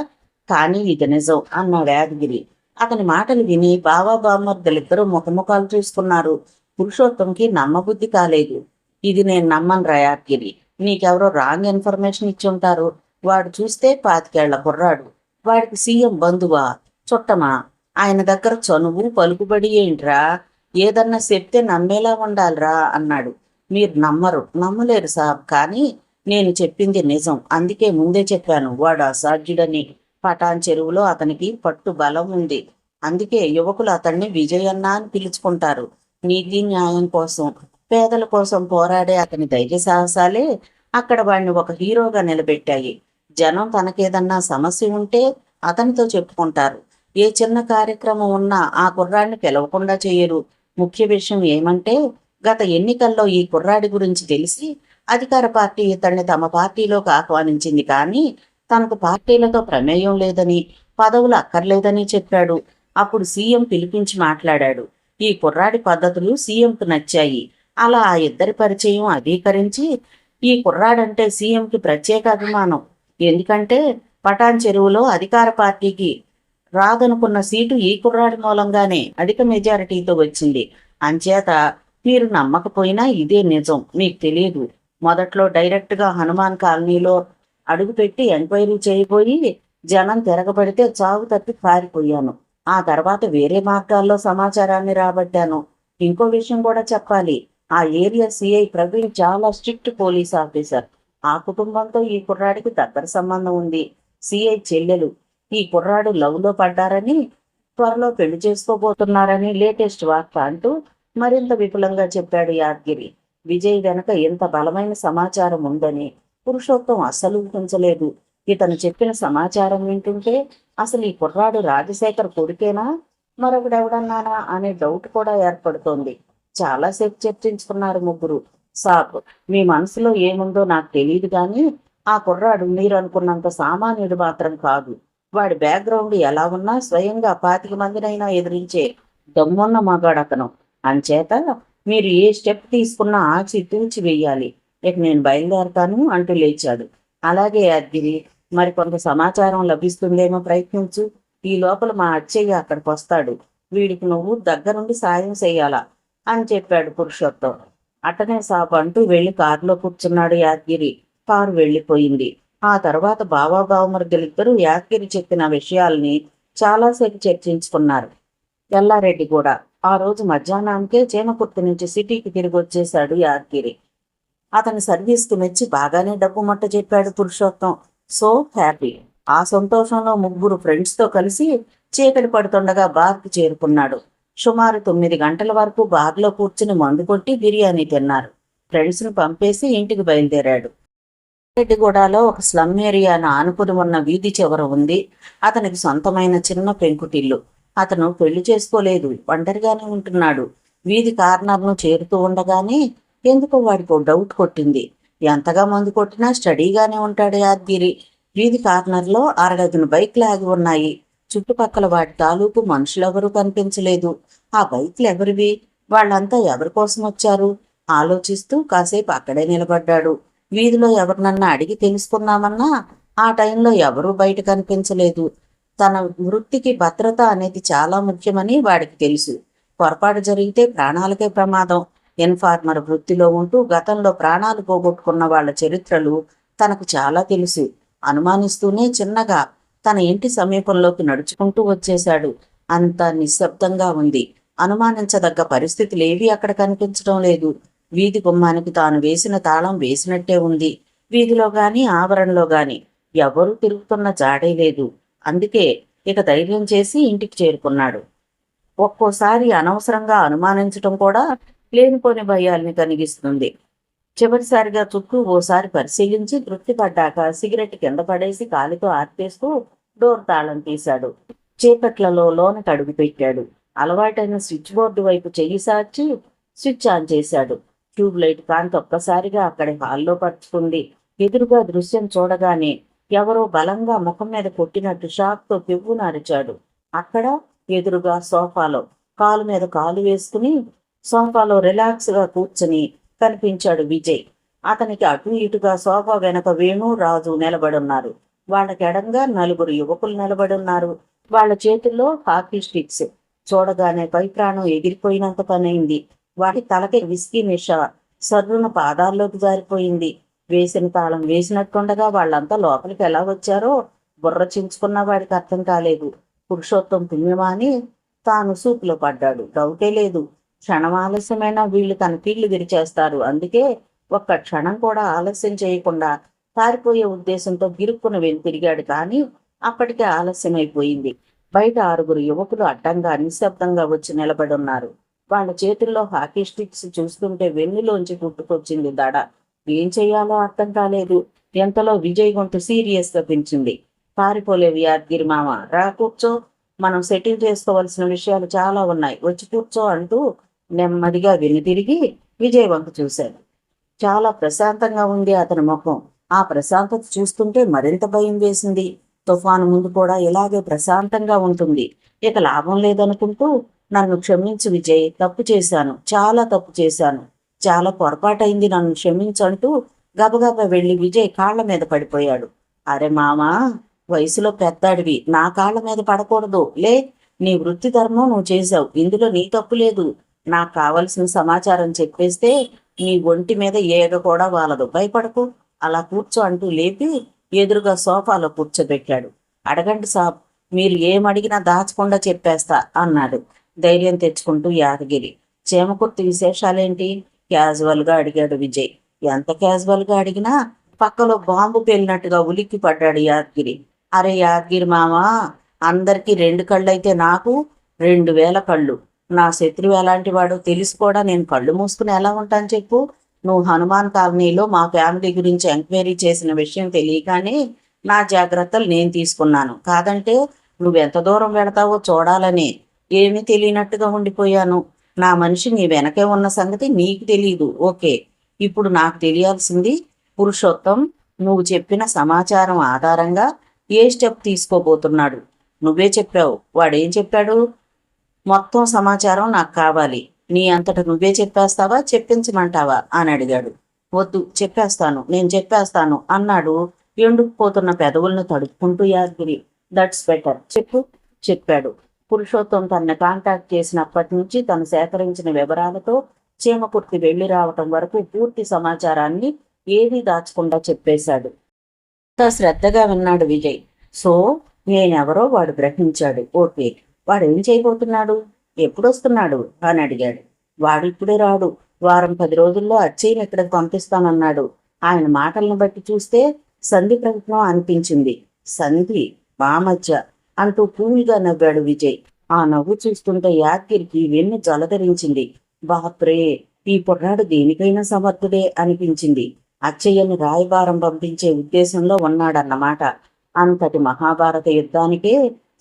కానీ ఇది నిజం అన్నాడు యాదగిరి. అతని మాటలు విని బావా బామ్మర్దలిద్దరూ ముఖముఖాలు చూసుకున్నారు. పురుషోత్తంకి నమ్మబుద్ధి కాలేదు. ఇది నేను నమ్మను యాదగిరి, నీకెవరో రాంగ్ ఇన్ఫర్మేషన్ ఇచ్చి ఉంటారు. వాడు చూస్తే 25 ఏళ్ల కుర్రాడు. వాడికి సీఎం బంధువా చుట్టమా? ఆయన దగ్గర చనువు పలుకుబడి ఏంట్రా? ఏదన్నా చెప్తే నమ్మేలా ఉండాలిరా అన్నాడు. మీరు నమ్మలేరు సాబ్, కానీ నేను చెప్పింది నిజం. అందుకే ముందే చెప్పాను వాడు అసాధ్యుడని. పటాన్ చెరువులో అతనికి పట్టు బలం ఉంది. అందుకే యువకులు అతన్ని విజయన్న అని పిలుచుకుంటారు. నీతి న్యాయం కోసం, పేదల కోసం పోరాడే అతని ధైర్య సాహసాలే అక్కడ వాడిని ఒక హీరోగా నిలబెట్టాయి. జనం తనకేదన్నా సమస్య ఉంటే అతనితో చెప్పుకుంటారు. ఏ చిన్న కార్యక్రమం ఉన్నా ఆ కుర్రాడిని పిలవకుండా చేయరు. ముఖ్య విషయం ఏమంటే గత ఎన్నికల్లో ఈ కుర్రాడి గురించి తెలిసి అధికార పార్టీ ఇతన్ని తమ పార్టీలోకి ఆహ్వానించింది, కానీ తనకు పార్టీలతో ప్రమేయం లేదని, పదవులు అక్కర్లేదని చెప్పాడు. అప్పుడు సీఎం పిలిపించి మాట్లాడాడు. ఈ కుర్రాడి పద్ధతులు సీఎంకు నచ్చాయి. అలా ఆ ఇద్దరి పరిచయం అధీకరించి ఈ కుర్రాడంటే సీఎంకి ప్రత్యేక అభిమానం. ఎందుకంటే పటాన్ చెరువులో అధికార పార్టీకి రాదనుకున్న సీటు ఈ కుర్రాడి మూలంగానే అధిక మెజారిటీతో వచ్చింది. అంచేత మీరు నమ్మకపోయినా ఇదే నిజం. మీకు తెలియదు, మొదట్లో డైరెక్ట్గా హనుమాన్ కాలనీలో అడుగుపెట్టి ఎంక్వైరీ చేయబోయి జనం తిరగబడితే చావు తప్పి పారిపోయాను. ఆ తర్వాత వేరే మార్గాల్లో సమాచారాన్ని రాబట్టాను. ఇంకో విషయం కూడా చెప్పాలి. ఆ ఏరియా సిఐ ప్రవీణ్ చాలా స్ట్రిక్ట్ పోలీస్ ఆఫీసర్. ఆ కుటుంబంతో ఈ కుర్రాడికి దగ్గర సంబంధం ఉంది. సిఐ చెల్లెలు. ఈ కుర్రాడు లవ్లో పడ్డారని, త్వరలో పెళ్లి చేసుకోబోతున్నారని లేటెస్ట్ వార్త అంటూ మరింత విపులంగా చెప్పాడు యాదగిరి. విజయ్ వెనక ఎంత బలమైన సమాచారం ఉందని పురుషోత్తం అస్సలు ఊహించలేదు. ఇతను చెప్పిన సమాచారం వింటుంటే అసలు ఈ కుర్రాడు రాజశేఖర్ కొడుకేనా, మరొకడెవడన్నానా అనే డౌట్ కూడా ఏర్పడుతోంది. చాలాసేపు చర్చించుకున్నారు ముగ్గురు. సాబ్, మీ మనసులో ఏముందో నాకు తెలియదు కానీ ఆ కుర్రాడు మీరు అనుకున్నంత సామాన్యుడు మాత్రం కాదు. వాడి బ్యాక్గ్రౌండ్ ఎలా ఉన్నా స్వయంగా 25 మందినైనా ఎదిరించే దమ్మున్న మగాడతను. అంచేత మీరు ఏ స్టెప్ తీసుకున్నా ఆచి తూచి వెయ్యాలి. ఇక నేను బయలుదేరతాను అంటూ లేచాడు. అలాగే యాదగిరి, మరికొంత సమాచారం లభిస్తుందేమో ప్రయత్నించు. ఈ లోపల మా అచ్చయ్య అక్కడికి వస్తాడు. వీడికి నువ్వు దగ్గరుండి సాయం చెయ్యాలా అని చెప్పాడు పురుషోత్తం. అట్టనే సాబ్ అంటూ వెళ్లి కారులో కూర్చున్నాడు యాదగిరి. కారు వెళ్ళిపోయింది. ఆ తర్వాత బావమరుదులిద్దరూ యాదగిరి చెప్పిన విషయాల్ని చాలాసేపు చర్చించుకున్నారు. ఎల్లారెడ్డి కూడా ఆ రోజు మధ్యాహ్నానికే చేమకుర్తి నుంచి సిటీకి తిరిగి వచ్చేశాడు యాదగిరి. అతని సర్వీస్కి మెచ్చి బాగానే డబ్బు మట్ట చెప్పాడు పురుషోత్తం. So happy. ఆ సంతోషంలో ముగ్గురు ఫ్రెండ్స్తో కలిసి చీకటి పడుతుండగా బార్కి చేరుకున్నాడు. సుమారు 9 గంటల వరకు బార్లో కూర్చుని మందు కొట్టి బిర్యానీ తిన్నారు. ఫ్రెండ్స్ను పంపేసి ఇంటికి బయలుదేరాడు. రెడ్డిగూడలో ఒక స్లమ్ ఏరియాను ఆనుకుని ఉన్న వీధి చివర ఉంది అతనికి సొంతమైన చిన్న పెంకుటిల్లు. అతను పెళ్లి చేసుకోలేదు, ఒంటరిగానే ఉంటున్నాడు. వీధి కార్నర్ను చేరుతూ ఉండగానే ఎందుకో వాడికి డౌట్ కొట్టింది. ఎంతగా మందు కొట్టినా స్టడీగానే ఉంటాడు యాదగిరి. వీధి కార్నర్లో 6 బైక్లు ఆగి ఉన్నాయి. చుట్టుపక్కల వాటి తాలూకు మనుషులెవరూ కనిపించలేదు. ఆ బైక్లు ఎవరివి? వాళ్ళంతా ఎవరి కోసం వచ్చారు? ఆలోచిస్తూ కాసేపు అక్కడే నిలబడ్డాడు. వీధిలో ఎవరినన్నా అడిగి తెలుసుకున్నామన్నా ఆ టైంలో ఎవరూ బయట కనిపించలేదు. తన వృత్తికి భద్రత అనేది చాలా ముఖ్యమని వాడికి తెలుసు. పొరపాటు జరిగితే ప్రాణాలకే ప్రమాదం. ఇన్ఫార్మర్ వృత్తిలో ఉంటూ గతంలో ప్రాణాలు పోగొట్టుకున్న వాళ్ళ చరిత్రలు తనకు చాలా తెలుసు. అనుమానిస్తూనే చిన్నగా తన ఇంటి సమీపంలోకి నడుచుకుంటూ వచ్చేశాడు. అంత నిశ్శబ్దంగా ఉంది. అనుమానించదగ్గ పరిస్థితులు ఏవీ అక్కడ కనిపించడం లేదు. వీధి గుమ్మానికి తాను వేసిన తాళం వేసినట్టే ఉంది. వీధిలో గాని ఆవరణలో గాని ఎవరూ తిరుగుతున్న జాడే లేదు. అందుకే ఇక ధైర్యం చేసి ఇంటికి చేరుకున్నాడు. ఒక్కోసారి అనవసరంగా అనుమానించటం కూడా లేనిపోని భయాల్ని కలిగిస్తుంది. చివరిసారిగా చుట్టూ ఓసారి పరిశీలించి తృప్తి పడ్డాక సిగరెట్ కింద పడేసి కాలితో ఆర్పేస్తూ డోర్ తాళం తీశాడు. చీకట్లలో లోనకి అడుగు పెట్టాడు. అలవాటైన స్విచ్ బోర్డు వైపు చెయ్యి సార్చి స్విచ్ ఆన్ చేశాడు. ట్యూబ్ లైట్ కాంతి ఒక్కసారిగా అక్కడి హాల్లో పరుచుకుంది. ఎదురుగా దృశ్యం చూడగానే ఎవరో బలంగా ముఖం మీద కొట్టినట్టు షాక్తో పెవ్వున అరిచాడు. అక్కడ ఎదురుగా సోఫాలో కాలు మీద కాలు వేసుకుని సోఫాలో రిలాక్స్గా కూర్చుని కనిపించాడు విజయ్. అతనికి అటు ఇటుగా సోఫా వెనక వేణు, రాజు నిలబడున్నారు. వాళ్ళకి ఎడంగా 4 యువకులు నిలబడున్నారు. వాళ్ళ చేతుల్లో హాకీ స్టిక్స్. చూడగానే పై ప్రాణం ఎగిరిపోయినంత పనైంది. వాటి తలకి విస్కీ నిషా సర్రున పాదాల్లోకి జారిపోయింది. వేసిన తాళం వేసినట్టుండగా వాళ్ళంతా లోపలికి ఎలా వచ్చారో బుర్ర చించుకున్న వాడికి అర్థం కాలేదు. పురుషోత్తం పుణ్యమాని తాను సూపులో పడ్డాడు. డౌటే లేదు. క్షణం ఆలస్యమైనా వీళ్ళు తన కీళ్లు విరిచేస్తారు. అందుకే ఒక్క క్షణం కూడా ఆలస్యం చేయకుండా పారిపోయే ఉద్దేశంతో గిరుక్కున తిరిగాడు. కానీ అప్పటికే ఆలస్యమైపోయింది. బయట 6 యువకులు అడ్డంగా నిశ్శబ్దంగా వచ్చి నిలబడున్నారు. వాళ్ళ చేతుల్లో హాకీ స్టిక్స్ చూస్తుంటే వెన్నులోంచి పుట్టుకొచ్చింది దడ. ఏం చెయ్యాలో అర్థం కాలేదు. ఎంతలో విజయ్ గొంతు సీరియస్గా పెంచింది. పారిపోలేవు యాదగిరి మామ, రా కూర్చో. మనం సెటిల్ చేసుకోవాల్సిన విషయాలు చాలా ఉన్నాయి, వచ్చి కూర్చో అంటూ నెమ్మదిగా వెనుతిరిగి విజయ్ వంక చూశాడు. చాలా ప్రశాంతంగా ఉంది అతని ముఖం. ఆ ప్రశాంతత చూస్తుంటే మరింత భయం వేసింది. తుఫాను ముందు కూడా ఇలాగే ప్రశాంతంగా ఉంటుంది. ఇక లాభం లేదనుకుంటూ, నన్ను క్షమించు విజయ్, తప్పు చేశాను, చాలా తప్పు చేశాను, చాలా పొరపాటైంది, నన్ను క్షమించంటూ గబగబా వెళ్ళి విజయ్ కాళ్ల మీద పడిపోయాడు. అరే మామా, వయసులో పెద్దాడివి, నా కాళ్ల మీద పడకూడదు. లే, నీ వృత్తి ధర్మం నువ్వు చేశావు, ఇందులో నీ తప్పు లేదు. నాకు కావలసిన సమాచారం చెప్పేస్తే నీ ఒంటి మీద ఏగ కూడా వాలదు, భయపడకు, అలా కూర్చో అంటూ లేపి ఎదురుగా సోఫాలో కూర్చోబెట్టాడు. అడగండి సాబ్, మీరు ఏమడిగినా దాచకుండా చెప్పేస్తా అన్నాడు ధైర్యం తెచ్చుకుంటూ యాదగిరి. చేమకుర్తి విశేషాలేంటి క్యాజువల్గా అడిగాడు విజయ్. ఎంత క్యాజువల్గా అడిగినా పక్కలో బాంబు పేలినట్టుగా ఉలిక్కి పడ్డాడు యాదగిరి. అరే యాదగిరి మామా, అందరికీ 2 కళ్ళైతే నాకు 2000 కళ్ళు. నా శత్రువు ఎలాంటి వాడో తెలిసి కూడా నేను కళ్ళు మూసుకుని ఎలా ఉంటాను చెప్పు. నువ్వు హనుమాన్ కాలనీలో మా ఫ్యామిలీ గురించి ఎంక్వైరీ చేసిన విషయం తెలియగానే నా జాగ్రత్తలు నేను తీసుకున్నాను. కాదంటే నువ్వెంత దూరం వెళతావో చూడాలని ఏమీ తెలియనట్టుగా ఉండిపోయాను. నా మనిషి నీ వెనకే ఉన్న సంగతి నీకు తెలియదు. ఓకే, ఇప్పుడు నాకు తెలియాల్సింది పురుషోత్తం నువ్వు చెప్పిన సమాచారం ఆధారంగా ఏ స్టెప్ తీసుకోబోతున్నాడు. నువ్వే చెప్పావు. వాడేం చెప్పాడు? మొత్తం సమాచారం నాకు కావాలి. నీ అంతట నువ్వే చెప్పేస్తావా, చెప్పించమంటావా అని అడిగాడు. వద్దు, నేను చెప్పేస్తాను అన్నాడు ఎండుకుపోతున్న పెదవులను తడుపుకుంటూ యాదగిరి. దట్స్ బెటర్, చెప్పాడు. పురుషోత్తం తనని కాంటాక్ట్ చేసినప్పటి నుంచి తను సేకరించిన వివరాలతో చీమకుర్తి వెళ్లి రావటం వరకు పూర్తి సమాచారాన్ని ఏదీ దాచకుండా చెప్పేశాడు. శ్రద్ధగా విన్నాడు విజయ్. సో నేనెవరో వాడు గ్రహించాడు. ఓకే, వాడేం చేయబోతున్నాడు, ఎప్పుడొస్తున్నాడు అని అడిగాడు. వాడిప్పుడే రాడు, వారం 10 రోజుల్లో అచ్చయ్యని ఇక్కడికి పంపిస్తానన్నాడు. ఆయన మాటలను బట్టి చూస్తే సంధి ప్రయత్నం అనిపించింది. సంధి మా మధ్య అంటూ కూల్గా నవ్వాడు విజయ్. ఆ నవ్వు చూస్తుంటే యాదగిరికి వెన్ను జలధరించింది. బాప్రే, ఈ పొర్రాడు దేనికైనా సమర్థుడే అనిపించింది. అచ్చయ్యని రాయబారం పంపించే ఉద్దేశంలో ఉన్నాడన్నమాట. అంతటి మహాభారత యుద్ధానికే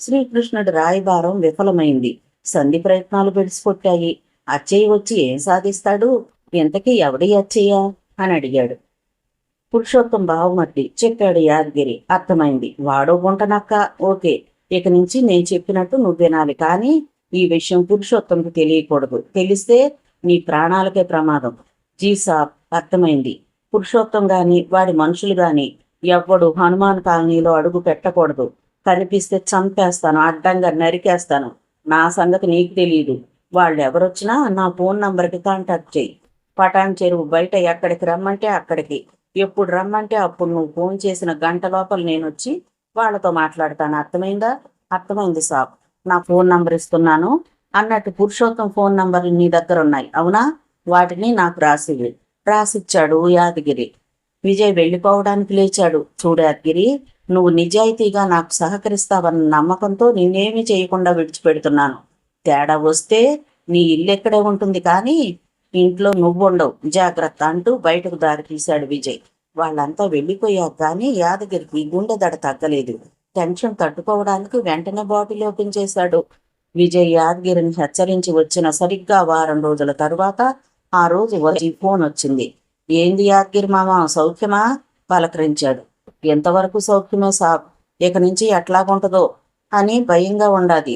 శ్రీకృష్ణుడి రాయబారం విఫలమైంది. సంధి ప్రయత్నాలు పెడిసికొట్టాయి. అచ్చయ్య వచ్చి ఏం సాధిస్తాడు? ఇంతకీ ఎవడి అచ్చయ్య అని అడిగాడు. పురుషోత్తం బావమర్ది, చెప్పాడు యాదగిరి. అర్థమైంది, వాడో గుంటనక్క. ఓకే, ఇక నుంచి నేను చెప్పినట్టు నువ్వు వినాలి, కానీ ఈ విషయం పురుషోత్తంకు తెలియకూడదు. తెలిస్తే నీ ప్రాణాలకే ప్రమాదం. జీ సాబ్, అర్థమైంది. పురుషోత్తం గాని వాడి మనుషులు గాని ఎవ్వడు హనుమాన్ కాలనీలో అడుగు పెట్టకూడదు. కనిపిస్తే చంపేస్తాను, అడ్డంగా నరికేస్తాను. నా సంగతి నీకు తెలియదు. వాళ్ళు ఎవరొచ్చినా నా ఫోన్ నంబర్కి కాంటాక్ట్ చేయి. పటాన్ చెరువు బయట ఎక్కడికి రమ్మంటే అక్కడికి, ఎప్పుడు రమ్మంటే అప్పుడు నువ్వు ఫోన్ చేసిన గంట లోపల నేను వచ్చి వాళ్ళతో మాట్లాడతాను. అర్థమైందా? అర్థమైంది సాబ్. నా ఫోన్ నంబర్ ఇస్తున్నాను. అన్నట్టు పురుషోత్తం ఫోన్ నంబర్లు నీ దగ్గర ఉన్నాయి, అవునా? వాటిని నాకు రాసిచ్చాడు యాదగిరి. విజయ్ వెళ్ళిపోవడానికి లేచాడు. చూడు యాదగిరి, నువ్వు నిజాయితీగా నాకు సహకరిస్తావన్న నమ్మకంతో నిన్నేమీ చేయకుండా విడిచిపెడుతున్నాను. తేడా వస్తే నీ ఇల్లు ఎక్కడే ఉంటుంది, కానీ ఇంట్లో నువ్వుండవు, జాగ్రత్త అంటూ బయటకు దారి తీశాడు విజయ్. వాళ్ళంతా వెళ్ళిపోయాక కానీ యాదగిరికి గుండె దడ తగ్గలేదు. టెన్షన్ తట్టుకోవడానికి వెంటనే బాటిల్ ఓపెన్ చేశాడు. విజయ్ యాదగిరిని హెచ్చరించి వచ్చిన సరిగ్గా వారం రోజుల తరువాత ఆ రోజు వచ్చి ఫోన్ వచ్చింది. ఏంది యాదగిరి మామ, సౌఖ్యమా? పలకరించాడు. ఎంతవరకు సౌఖ్యమే సాబ్, ఇక నుంచి ఎట్లాగుంటుందో అని భయంగా ఉండాది.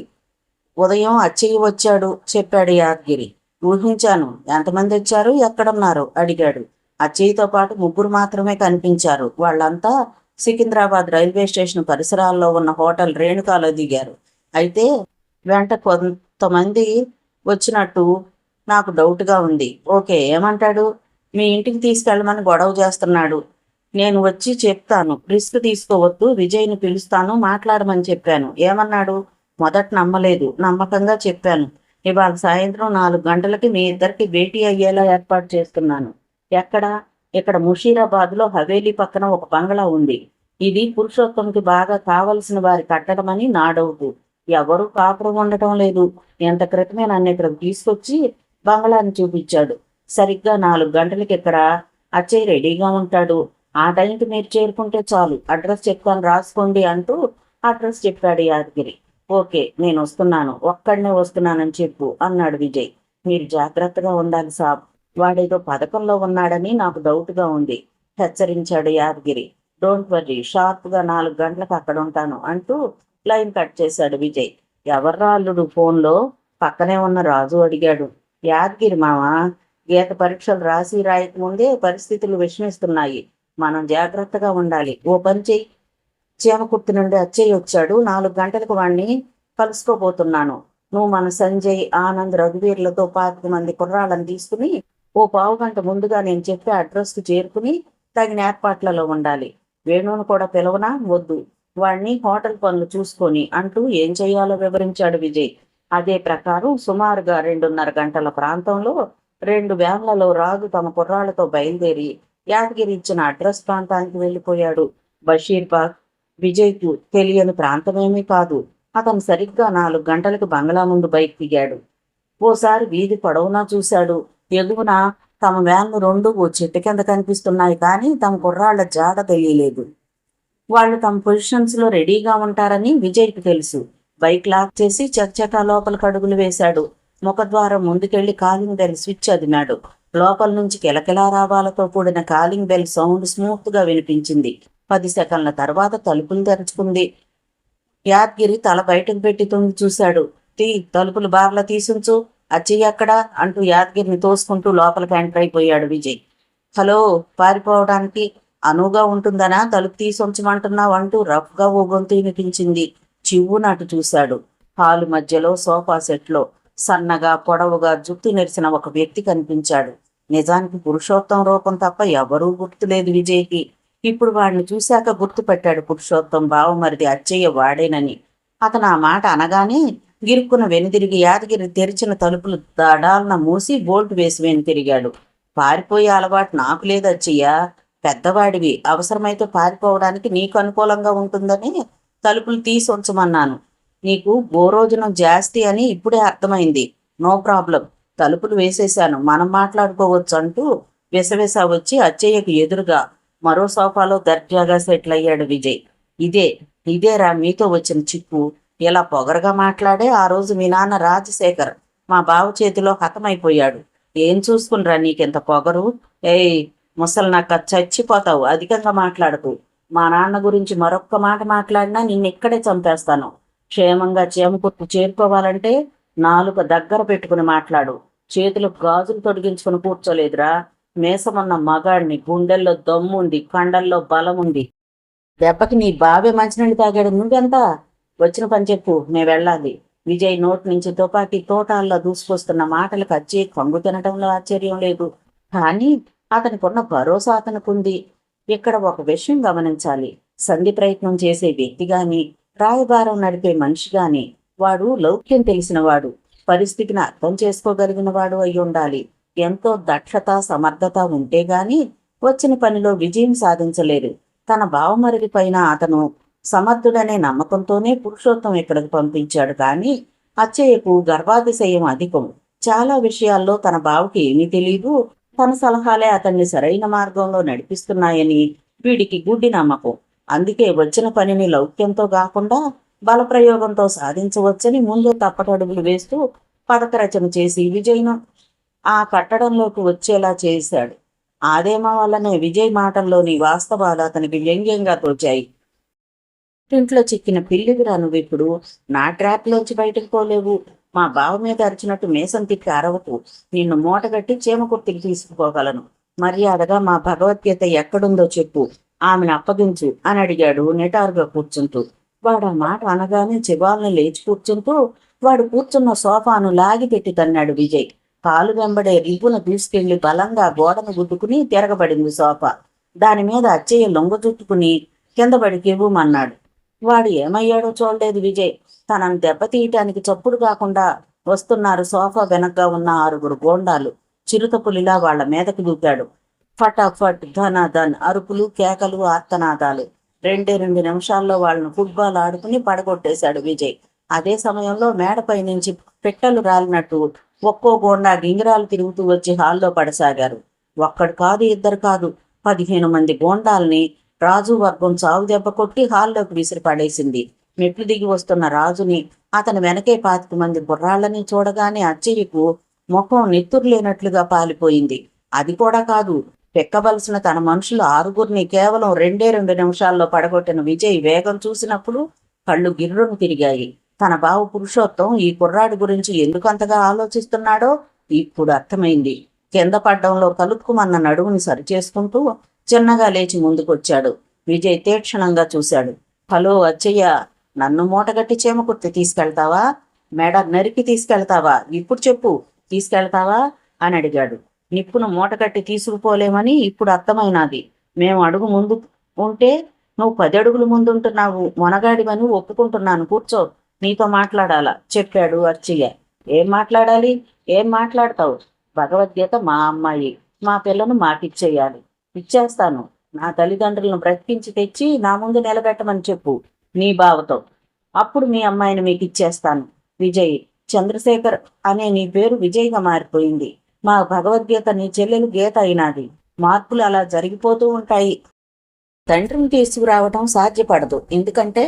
ఉదయం అచ్చయ్య వచ్చాడు చెప్పాడు యాదగిరి. ఊహించాను. ఎంతమంది వచ్చారు, ఎక్కడున్నారు అడిగాడు. అచ్చయ్యతో పాటు 3 మాత్రమే కనిపించారు. వాళ్ళంతా సికింద్రాబాద్ రైల్వే స్టేషన్ పరిసరాల్లో ఉన్న హోటల్ రేణుకాలో దిగారు. అయితే వెంట కొంతమంది వచ్చినట్టు నాకు డౌట్గా ఉంది. ఓకే, ఏమంటాడు? మీ ఇంటికి తీసుకెళ్ళమని గొడవ చేస్తున్నాడు. నేను వచ్చి చెప్తాను, రిస్క్ తీసుకోవద్దు, విజయ్ని పిలుస్తాను, మాట్లాడమని చెప్పాను. ఏమన్నాడు? మొదట నమ్మలేదు, నమ్మకంగా చెప్పాను. ఇవాళ సాయంత్రం 4 గంటలకి మీ ఇద్దరికి భేటీ అయ్యేలా ఏర్పాటు చేస్తున్నాను. ఎక్కడ? ఇక్కడ ముషీరాబాద్లో హవేలీ పక్కన ఒక బంగళా ఉంది. ఇది పురుషోత్తంకి బాగా కావలసిన వారి కట్టడమని నా డౌటు. ఎవరూ కాపురం ఉండటం లేదు. ఎంత క్రితమే నన్ను ఇక్కడికి తీసుకొచ్చి బంగళాన్ని చూపించాడు. సరిగ్గా 4 గంటలకి ఇక్కడ అచ్చయ్య రెడీగా ఉంటాడు. ఆ టైంకి మీరు చేరుకుంటే చాలు. అడ్రస్ చెప్తాను, రాసుకోండి అంటూ అడ్రస్ చెప్పాడు యాదగిరి. ఓకే, నేను వస్తున్నాను, ఒక్కడనే వస్తున్నానని చెప్పు అన్నాడు విజయ్. మీరు జాగ్రత్తగా ఉండాలి సాబ్, వాడేదో పథకంలో ఉన్నాడని నాకు డౌట్గా ఉంది హెచ్చరించాడు యాదగిరి. డోంట్ వర్రీ, షార్ప్గా 4 గంటలకు అక్కడ ఉంటాను అంటూ లైన్ కట్ చేశాడు విజయ్. ఎవర్రా అల్లుడు ఫోన్లో? పక్కనే ఉన్న రాజు అడిగాడు. యాదగిరి మామ, గీత పరీక్షలు రాయకముందే పరిస్థితులు విషమిస్తున్నాయి. మనం జాగ్రత్తగా ఉండాలి. ఓ పని చెయ్యి, చీమకుర్తి నుండి అచ్చయ్య వచ్చాడు. 4 గంటలకు వాణ్ణి కలుసుకోబోతున్నాను. నువ్వు మన సంజయ్, ఆనంద్, రఘువీర్లతో 25 మంది కుర్రాళ్ళని తీసుకుని ఓ పావుగంట ముందుగా నేను చెప్పే అడ్రస్కు చేరుకుని తగిన ఏర్పాట్లలో ఉండాలి. వేణువును కూడా పిలవనా? వద్దు. వాణ్ణి హోటల్ పనులు చూసుకొని అంటూ ఏం చెయ్యాలో వివరించాడు విజయ్. అదే ప్రకారం సుమారుగా 2:30 గంటల ప్రాంతంలో 2 వ్యాన్లలో రాజు తమ కుర్రాళ్లతో బయలుదేరి యాదగిరి ఇచ్చిన అడ్రస్ ప్రాంతానికి వెళ్ళిపోయాడు. బషీర్బాగ్ విజయ్కు తెలియని ప్రాంతమేమీ కాదు. అతను సరిగ్గా 4 గంటలకు బంగ్లా ముందు బైక్ దిగాడు. ఓసారి వీధి పొడవునా చూశాడు. ఎగువన తమ వ్యాన్లు 2 ఓ చెట్టు కింద కనిపిస్తున్నాయి, కానీ తమ కుర్రాళ్ల జాడ తెలియలేదు. వాళ్ళు తమ పొజిషన్స్ లో రెడీగా ఉంటారని విజయ్కి తెలుసు. బైక్ లాక్ చేసి చకచకా లోపలికి అడుగులు వేశాడు. ముఖద్వారం ముందుకెళ్లి కాలింగ్ బెల్ స్విచ్ అదిమాడు. లోపల నుంచి కిలకిలా రావాలతో కూడిన కాలింగ్ బెల్ సౌండ్ స్మూత్ గా వినిపించింది. 10 సెకండ్ల తర్వాత తలుపులు తెరుచుకుంది. యాద్గిరి తల బయటకు పెట్టి తొంగి చూశాడు. తలుపులు బార్లా తీసుంచు, అచ్చయ్య ఎక్కడా అంటూ యాదగిరిని తోసుకుంటూ లోపలికి ఎంటర్ అయిపోయాడు విజయ్. హలో, పారిపోవడానికి అనువుగా ఉంటుందనా తలుపు తీసుంచమంటున్నావు అంటూ రఫ్గా ఓ గొంతు వినిపించింది. చివ్వు నాటు చూశాడు. హాలు మధ్యలో సోఫా సెట్లో సన్నగా పొడవుగా జుట్టు నెరిసిన ఒక వ్యక్తి కనిపించాడు. నిజానికి పురుషోత్తం రూపం తప్ప ఎవరూ గుర్తులేదు విజయ్కి. ఇప్పుడు వాడిని చూశాక గుర్తుపెట్టాడు పురుషోత్తం బావమరిది అచ్చయ్య వాడేనని. అతను ఆ మాట అనగానే గిరుక్కున వెనుదిరిగి యాదగిరి తెరిచిన తలుపులు దడాలన మూసి బోల్ట్ వేసి వెనుతిరిగాడు. పారిపోయే అలవాటు నాకు లేదు అచ్చయ్య. పెద్దవాడివి, అవసరమైతే పారిపోవడానికి నీకు అనుకూలంగా ఉంటుందని తలుపులు తీసి ఉంచమన్నాను. నీకు గోరోజనం జాస్తి అని ఇప్పుడే అర్థమైంది. నో ప్రాబ్లం, తలుపులు వేసేశాను, మనం మాట్లాడుకోవచ్చు అంటూ విసవిస వచ్చి అచ్చయ్యకు ఎదురుగా మరో సోఫాలో దర్జాగా సెటిల్ అయ్యాడు విజయ్. ఇదేరా మీతో వచ్చిన చిక్కు. ఇలా పొగరగా మాట్లాడే ఆ రోజు మీ నాన్న రాజశేఖర్ మా బావ చేతిలో హతమైపోయాడు. ఏం చూసుకునిరా నీకెంత పొగరు? ఏయ్ ముసలి నక్క, చచ్చిపోతావు, అధికంగా మాట్లాడకు. మా నాన్న గురించి మరొక్క మాట మాట్లాడినా నిన్నిక్కడే చంపేస్తాను. క్షేమంగా చేమకుర్తి చేరుకోవాలంటే నాలుక దగ్గర పెట్టుకుని మాట్లాడు. చేతులకు గాజులు తొడిగించుకుని కూర్చోలేదురా. మేసమన్న మగాడిని, గుండెల్లో దమ్ముంది, కండల్లో బలముంది. దెబ్బకి నీ బావే మంచినీళ్ళు తాగాడు, నువ్వెంత? వచ్చిన పని చెప్పు, నేను వెళ్ళాలి. విజయ్ నోటి నుంచి తుపాకీ తోటాల్లో దూసుకొస్తున్న మాటలకు అచ్చే కంగు తినటంలో ఆశ్చర్యం లేదు. కానీ అతనికున్న భరోసా అతనుకుంది. ఇక్కడ ఒక విషయం గమనించాలి. సంధి ప్రయత్నం చేసే వ్యక్తి గాని, రాయబారం నడిపే మనిషి గాని వాడు లౌక్యం తెలిసినవాడు, పరిస్థితిని అర్థం చేసుకోగలిగిన వాడు అయి ఉండాలి. ఎంతో దక్షత సమర్థత ఉంటే గాని వచ్చిన పనిలో విజయం సాధించలేరు. తన బావమరిది పైన అతను సమర్థుడనే నమ్మకంతోనే పురుషోత్తం ఇక్కడికి పంపించాడు. కానీ అచ్చయ్యకు గర్భాతిశయం అధికం. చాలా విషయాల్లో తన బావకి ఏమీ తెలియదు. తన సలహాలే అతన్ని సరైన మార్గంలో నడిపిస్తున్నాయని వీడికి గుడ్డి నమ్మకం. అందుకే వచ్చిన పనిని లౌక్యంతో కాకుండా బలప్రయోగంతో సాధించవచ్చని ముందు తప్పటడుగులు వేస్తూ పథకరచన చేసి విజయ్ను ఆ కట్టడంలోకి వచ్చేలా చేశాడు. ఆదేమా వల్లనే విజయ్ మాటల్లోని వాస్తవాలు అతనికి వ్యంగ్యంగా తోచాయి. ఇంట్లో చిక్కిన పిల్లివిరా నువ్విప్పుడు. నా ట్రాప్లోంచి బయటకు పోలేవు. మా బావ మీద అరిచినట్టు మేసం తిప్పి అరవకు. నిన్ను మూటగట్టి చీమకుర్తికి తీసుకుపోగలను. మర్యాదగా మా భగవద్గీత ఎక్కడుందో చెప్పు, ఆమెను అప్పగించు అని అడిగాడు నిటారుగా కూర్చుంటూ. వాడు ఆ మాట అనగానే చివాలను లేచి కూర్చుంటూ వాడు కూర్చున్న సోఫాను లాగిపెట్టి తన్నాడు విజయ్. కాలు వెంబడే రిపును తీసుకెళ్లి బలంగా గోడను గుద్దుకుని తిరగబడింది సోఫా. దాని మీద అచ్చయ్య లొంగ చుట్టుకుని కిందపడి కెవ్వుమన్నాడు. వాడు ఏమయ్యాడో చూడలేదు విజయ్. తనను దెబ్బతీయటానికి చప్పుడు కాకుండా వస్తున్నారు సోఫా వెనక్గా ఉన్న 6 గోండాలు. చిరుతపులిలా వాళ్ల మీదకి దూకాడు. ఫటాఫట్ ధనాధన్ అరుపులు, కేకలు, ఆర్తనాదాలు. 2 నిమిషాల్లో వాళ్ళను ఫుట్బాల్ ఆడుకుని పడగొట్టేశాడు విజయ్. అదే సమయంలో మేడపై నుంచి పెట్టెలు రాలినట్టు ఒక్కో గోండా గింగిరాలు తిరుగుతూ వచ్చి హాల్లో పడసాగారు. ఒక్కడు కాదు, ఇద్దరు కాదు, 15 మంది గోండాల్ని రాజు వర్గం చావు దెబ్బ కొట్టి హాల్లోకి విసిరి పడేసింది. మెట్లు దిగి వస్తున్న రాజుని, అతని వెనకే 25 మంది బుర్రాళ్ళని చూడగానే అచ్చయ్యకు ముఖం నెత్తురు లేనట్లుగా పాలిపోయింది. అది కూడా కాదు, పెక్కవలసిన తన మనుషులు 6 కేవలం 2 నిమిషాల్లో పడగొట్టిన విజయ్ వేగం చూసినప్పుడు కళ్ళు గిర్రును తిరిగాయి. తన బావ పురుషోత్తం ఈ కుర్రాడి గురించి ఎందుకంతగా ఆలోచిస్తున్నాడో ఇప్పుడు అర్థమైంది. కింద పడ్డంలో కలుక్కుమన్న నడుముని సరిచేసుకుంటూ చిన్నగా లేచి ముందుకొచ్చాడు. విజయ్ తీక్షణంగా చూశాడు. హలో అచ్చయ్య, నన్ను మూటగట్టి చీమకుర్తి తీసుకెళ్తావా? మెడ నరికి తీసుకెళ్తావా? ఇప్పుడు చెప్పు, తీసుకెళ్తావా అని అడిగాడు. నిప్పును మూటకట్టి తీసుకుపోలేమని ఇప్పుడు అర్థమైనది. మేము అడుగు ముందు ఉంటే నువ్వు 10 అడుగులు ముందుంటున్నావు. మొనగాడివని ఒప్పుకుంటున్నాను. కూర్చో, నీతో మాట్లాడాలా చెప్పాడు అచ్చయ్య. ఏం మాట్లాడాలి? ఏం మాట్లాడతావు? భగవద్గీత మా అమ్మాయి, మా పిల్లను మాకిచ్చేయాలి. ఇచ్చేస్తాను. నా తల్లిదండ్రులను బ్రతికించి తెచ్చి నా ముందు నిలబెట్టమని చెప్పు నీ బావతో. అప్పుడు మీ అమ్మాయిని మీకు ఇచ్చేస్తాను. విజయ్, చంద్రశేఖర్ అనే నీ పేరు విజయ్గా మారిపోయింది. మా భగవద్గీత నీ చెల్లెలు గీత అయినాది. మార్పులు అలా జరిగిపోతూ ఉంటాయి. తండ్రిని తీసుకురావటం సాధ్యపడదు, ఎందుకంటే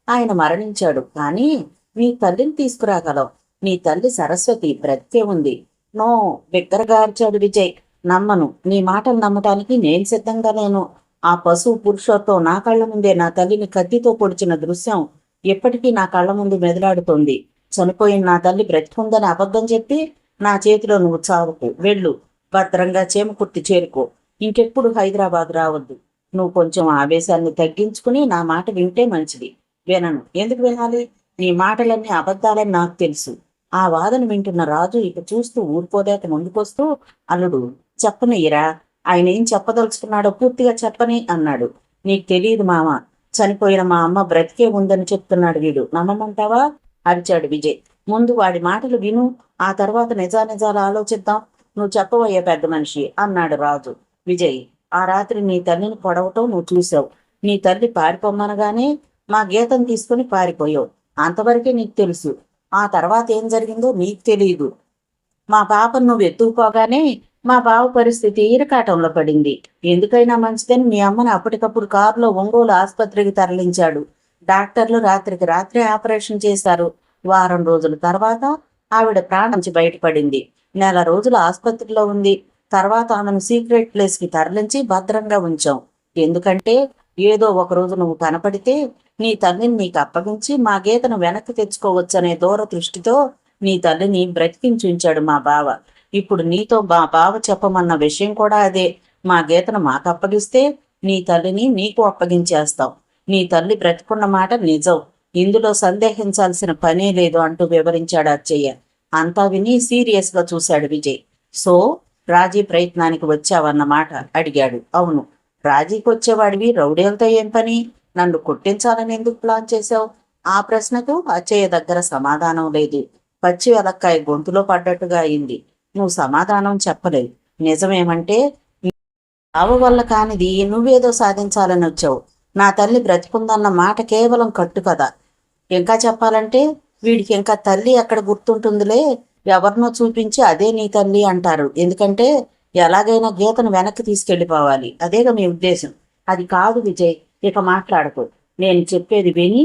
ఆయన మరణించాడు. కానీ నీ తల్లిని తీసుకురాగలవు. నీ తల్లి సరస్వతి బ్రతికే ఉంది. నో, బిగ్గరగా అరిచాడు విజయ్. నమ్మను. నీ మాటలు నమ్మటానికి నేను సిద్ధంగా లేను. ఆ పశువు పురుషోత్తం నా కళ్ళ ముందే నా తల్లిని కత్తితో పొడిచిన దృశ్యం ఎప్పటికీ నా కళ్ళ ముందు మెదలాడుతోంది. చనిపోయిన నా తల్లి బ్రతికుందని అబద్ధం చెప్పి నా చేతిలో నువ్వు చావుకు. వెళ్ళు, భద్రంగా చేమకుర్తి చేరుకో. ఇంకెప్పుడు హైదరాబాద్ రావద్దు. నువ్వు కొంచెం ఆవేశాన్ని తగ్గించుకుని నా మాట వింటే మంచిది. వినను. ఎందుకు వినాలి? నీ మాటలన్నీ అబద్ధాలని నాకు తెలుసు. ఆ వాదన వింటున్న రాజు ఇక చూస్తూ ఊరుకోలేక ముందుకొస్తూ, అల్లుడు చెప్పనయ్యరా, ఆయన ఏం చెప్పదలుచుకున్నాడో పూర్తిగా చెప్పని అన్నాడు. నీకు తెలియదు మామ, చనిపోయిన మా అమ్మ బ్రతికే ఉందని చెప్తున్నాడు వీడు. నమ్మమంటావా? అరిచాడు విజయ్. ముందు వాడి మాటలు విను, ఆ తర్వాత నిజానిజాలు ఆలోచిద్దాం. నువ్వు చెప్పవయ్యే పెద్ద మనిషి అన్నాడు రాజు. విజయ్, ఆ రాత్రి నీ తల్లిని పొడవటం నువ్వు చూసావు. నీ తల్లి పారిపోమ్మనగానే మా గీతను తీసుకుని పారిపోయావు. అంతవరకే నీకు తెలుసు. ఆ తర్వాత ఏం జరిగిందో నీకు తెలియదు. మా పాపను నువ్వు ఎత్తుకుపోగానే మా బావ పరిస్థితి ఇరకాటంలో పడింది. ఎందుకైనా మంచిదని మీ అమ్మని అప్పటికప్పుడు కారులో ఒంగోలు ఆసుపత్రికి తరలించాడు. డాక్టర్లు రాత్రికి రాత్రే ఆపరేషన్ చేశారు. వారం రోజుల తర్వాత ఆవిడ ప్రాణం నుంచి బయటపడింది. నెల రోజులు ఆసుపత్రిలో ఉంది. తర్వాత ఆమెను సీక్రెట్ ప్లేస్కి తరలించి భద్రంగా ఉంచాం. ఎందుకంటే ఏదో ఒకరోజు నువ్వు కనపడితే నీ తల్లిని నీకు అప్పగించి మా గీతను వెనక్కి తెచ్చుకోవచ్చనే దూరదృష్టితో నీ తల్లిని బ్రతికించుంచాడు మా బావ. ఇప్పుడు నీతో మా బావ చెప్పమన్న విషయం కూడా అదే. మా గీతను మాకు అప్పగిస్తే నీ తల్లిని నీకు అప్పగించేస్తాం. నీ తల్లి బ్రతికున్న మాట నిజం, ఇందులో సందేహించాల్సిన పనే లేదు అంటూ వివరించాడు అచ్చయ్య. అంతా విని సీరియస్గా చూశాడు విజయ్. సో రాజీ ప్రయత్నానికి వచ్చావన్నమాట అడిగాడు. అవును. రాజీకి వచ్చేవాడివి రౌడీలతో ఏం పని? నన్ను కొట్టించాలని ఎందుకు ప్లాన్ చేశావు? ఆ ప్రశ్నకు అచ్చయ్య దగ్గర సమాధానం లేదు. పచ్చి వెలక్కాయ గొంతులో పడ్డట్టుగా అయింది. నువ్వు సమాధానం చెప్పలేదు. నిజమేమంటే బావ వల్ల కానిది నువ్వేదో సాధించాలని వచ్చావు. నా తల్లి బ్రతికుందన్న మాట కేవలం కట్టు కదా. ఇంకా చెప్పాలంటే వీడికి ఇంకా తల్లి ఎక్కడ గుర్తుంటుందిలే, ఎవరినో చూపించి అదే నీ తల్లి అంటారు. ఎందుకంటే ఎలాగైనా గీతను వెనక్కి తీసుకెళ్ళిపోవాలి. అదేగా మీ ఉద్దేశం. అది కాదు విజయ్, ఇక మాట్లాడకు. నేను చెప్పేది విని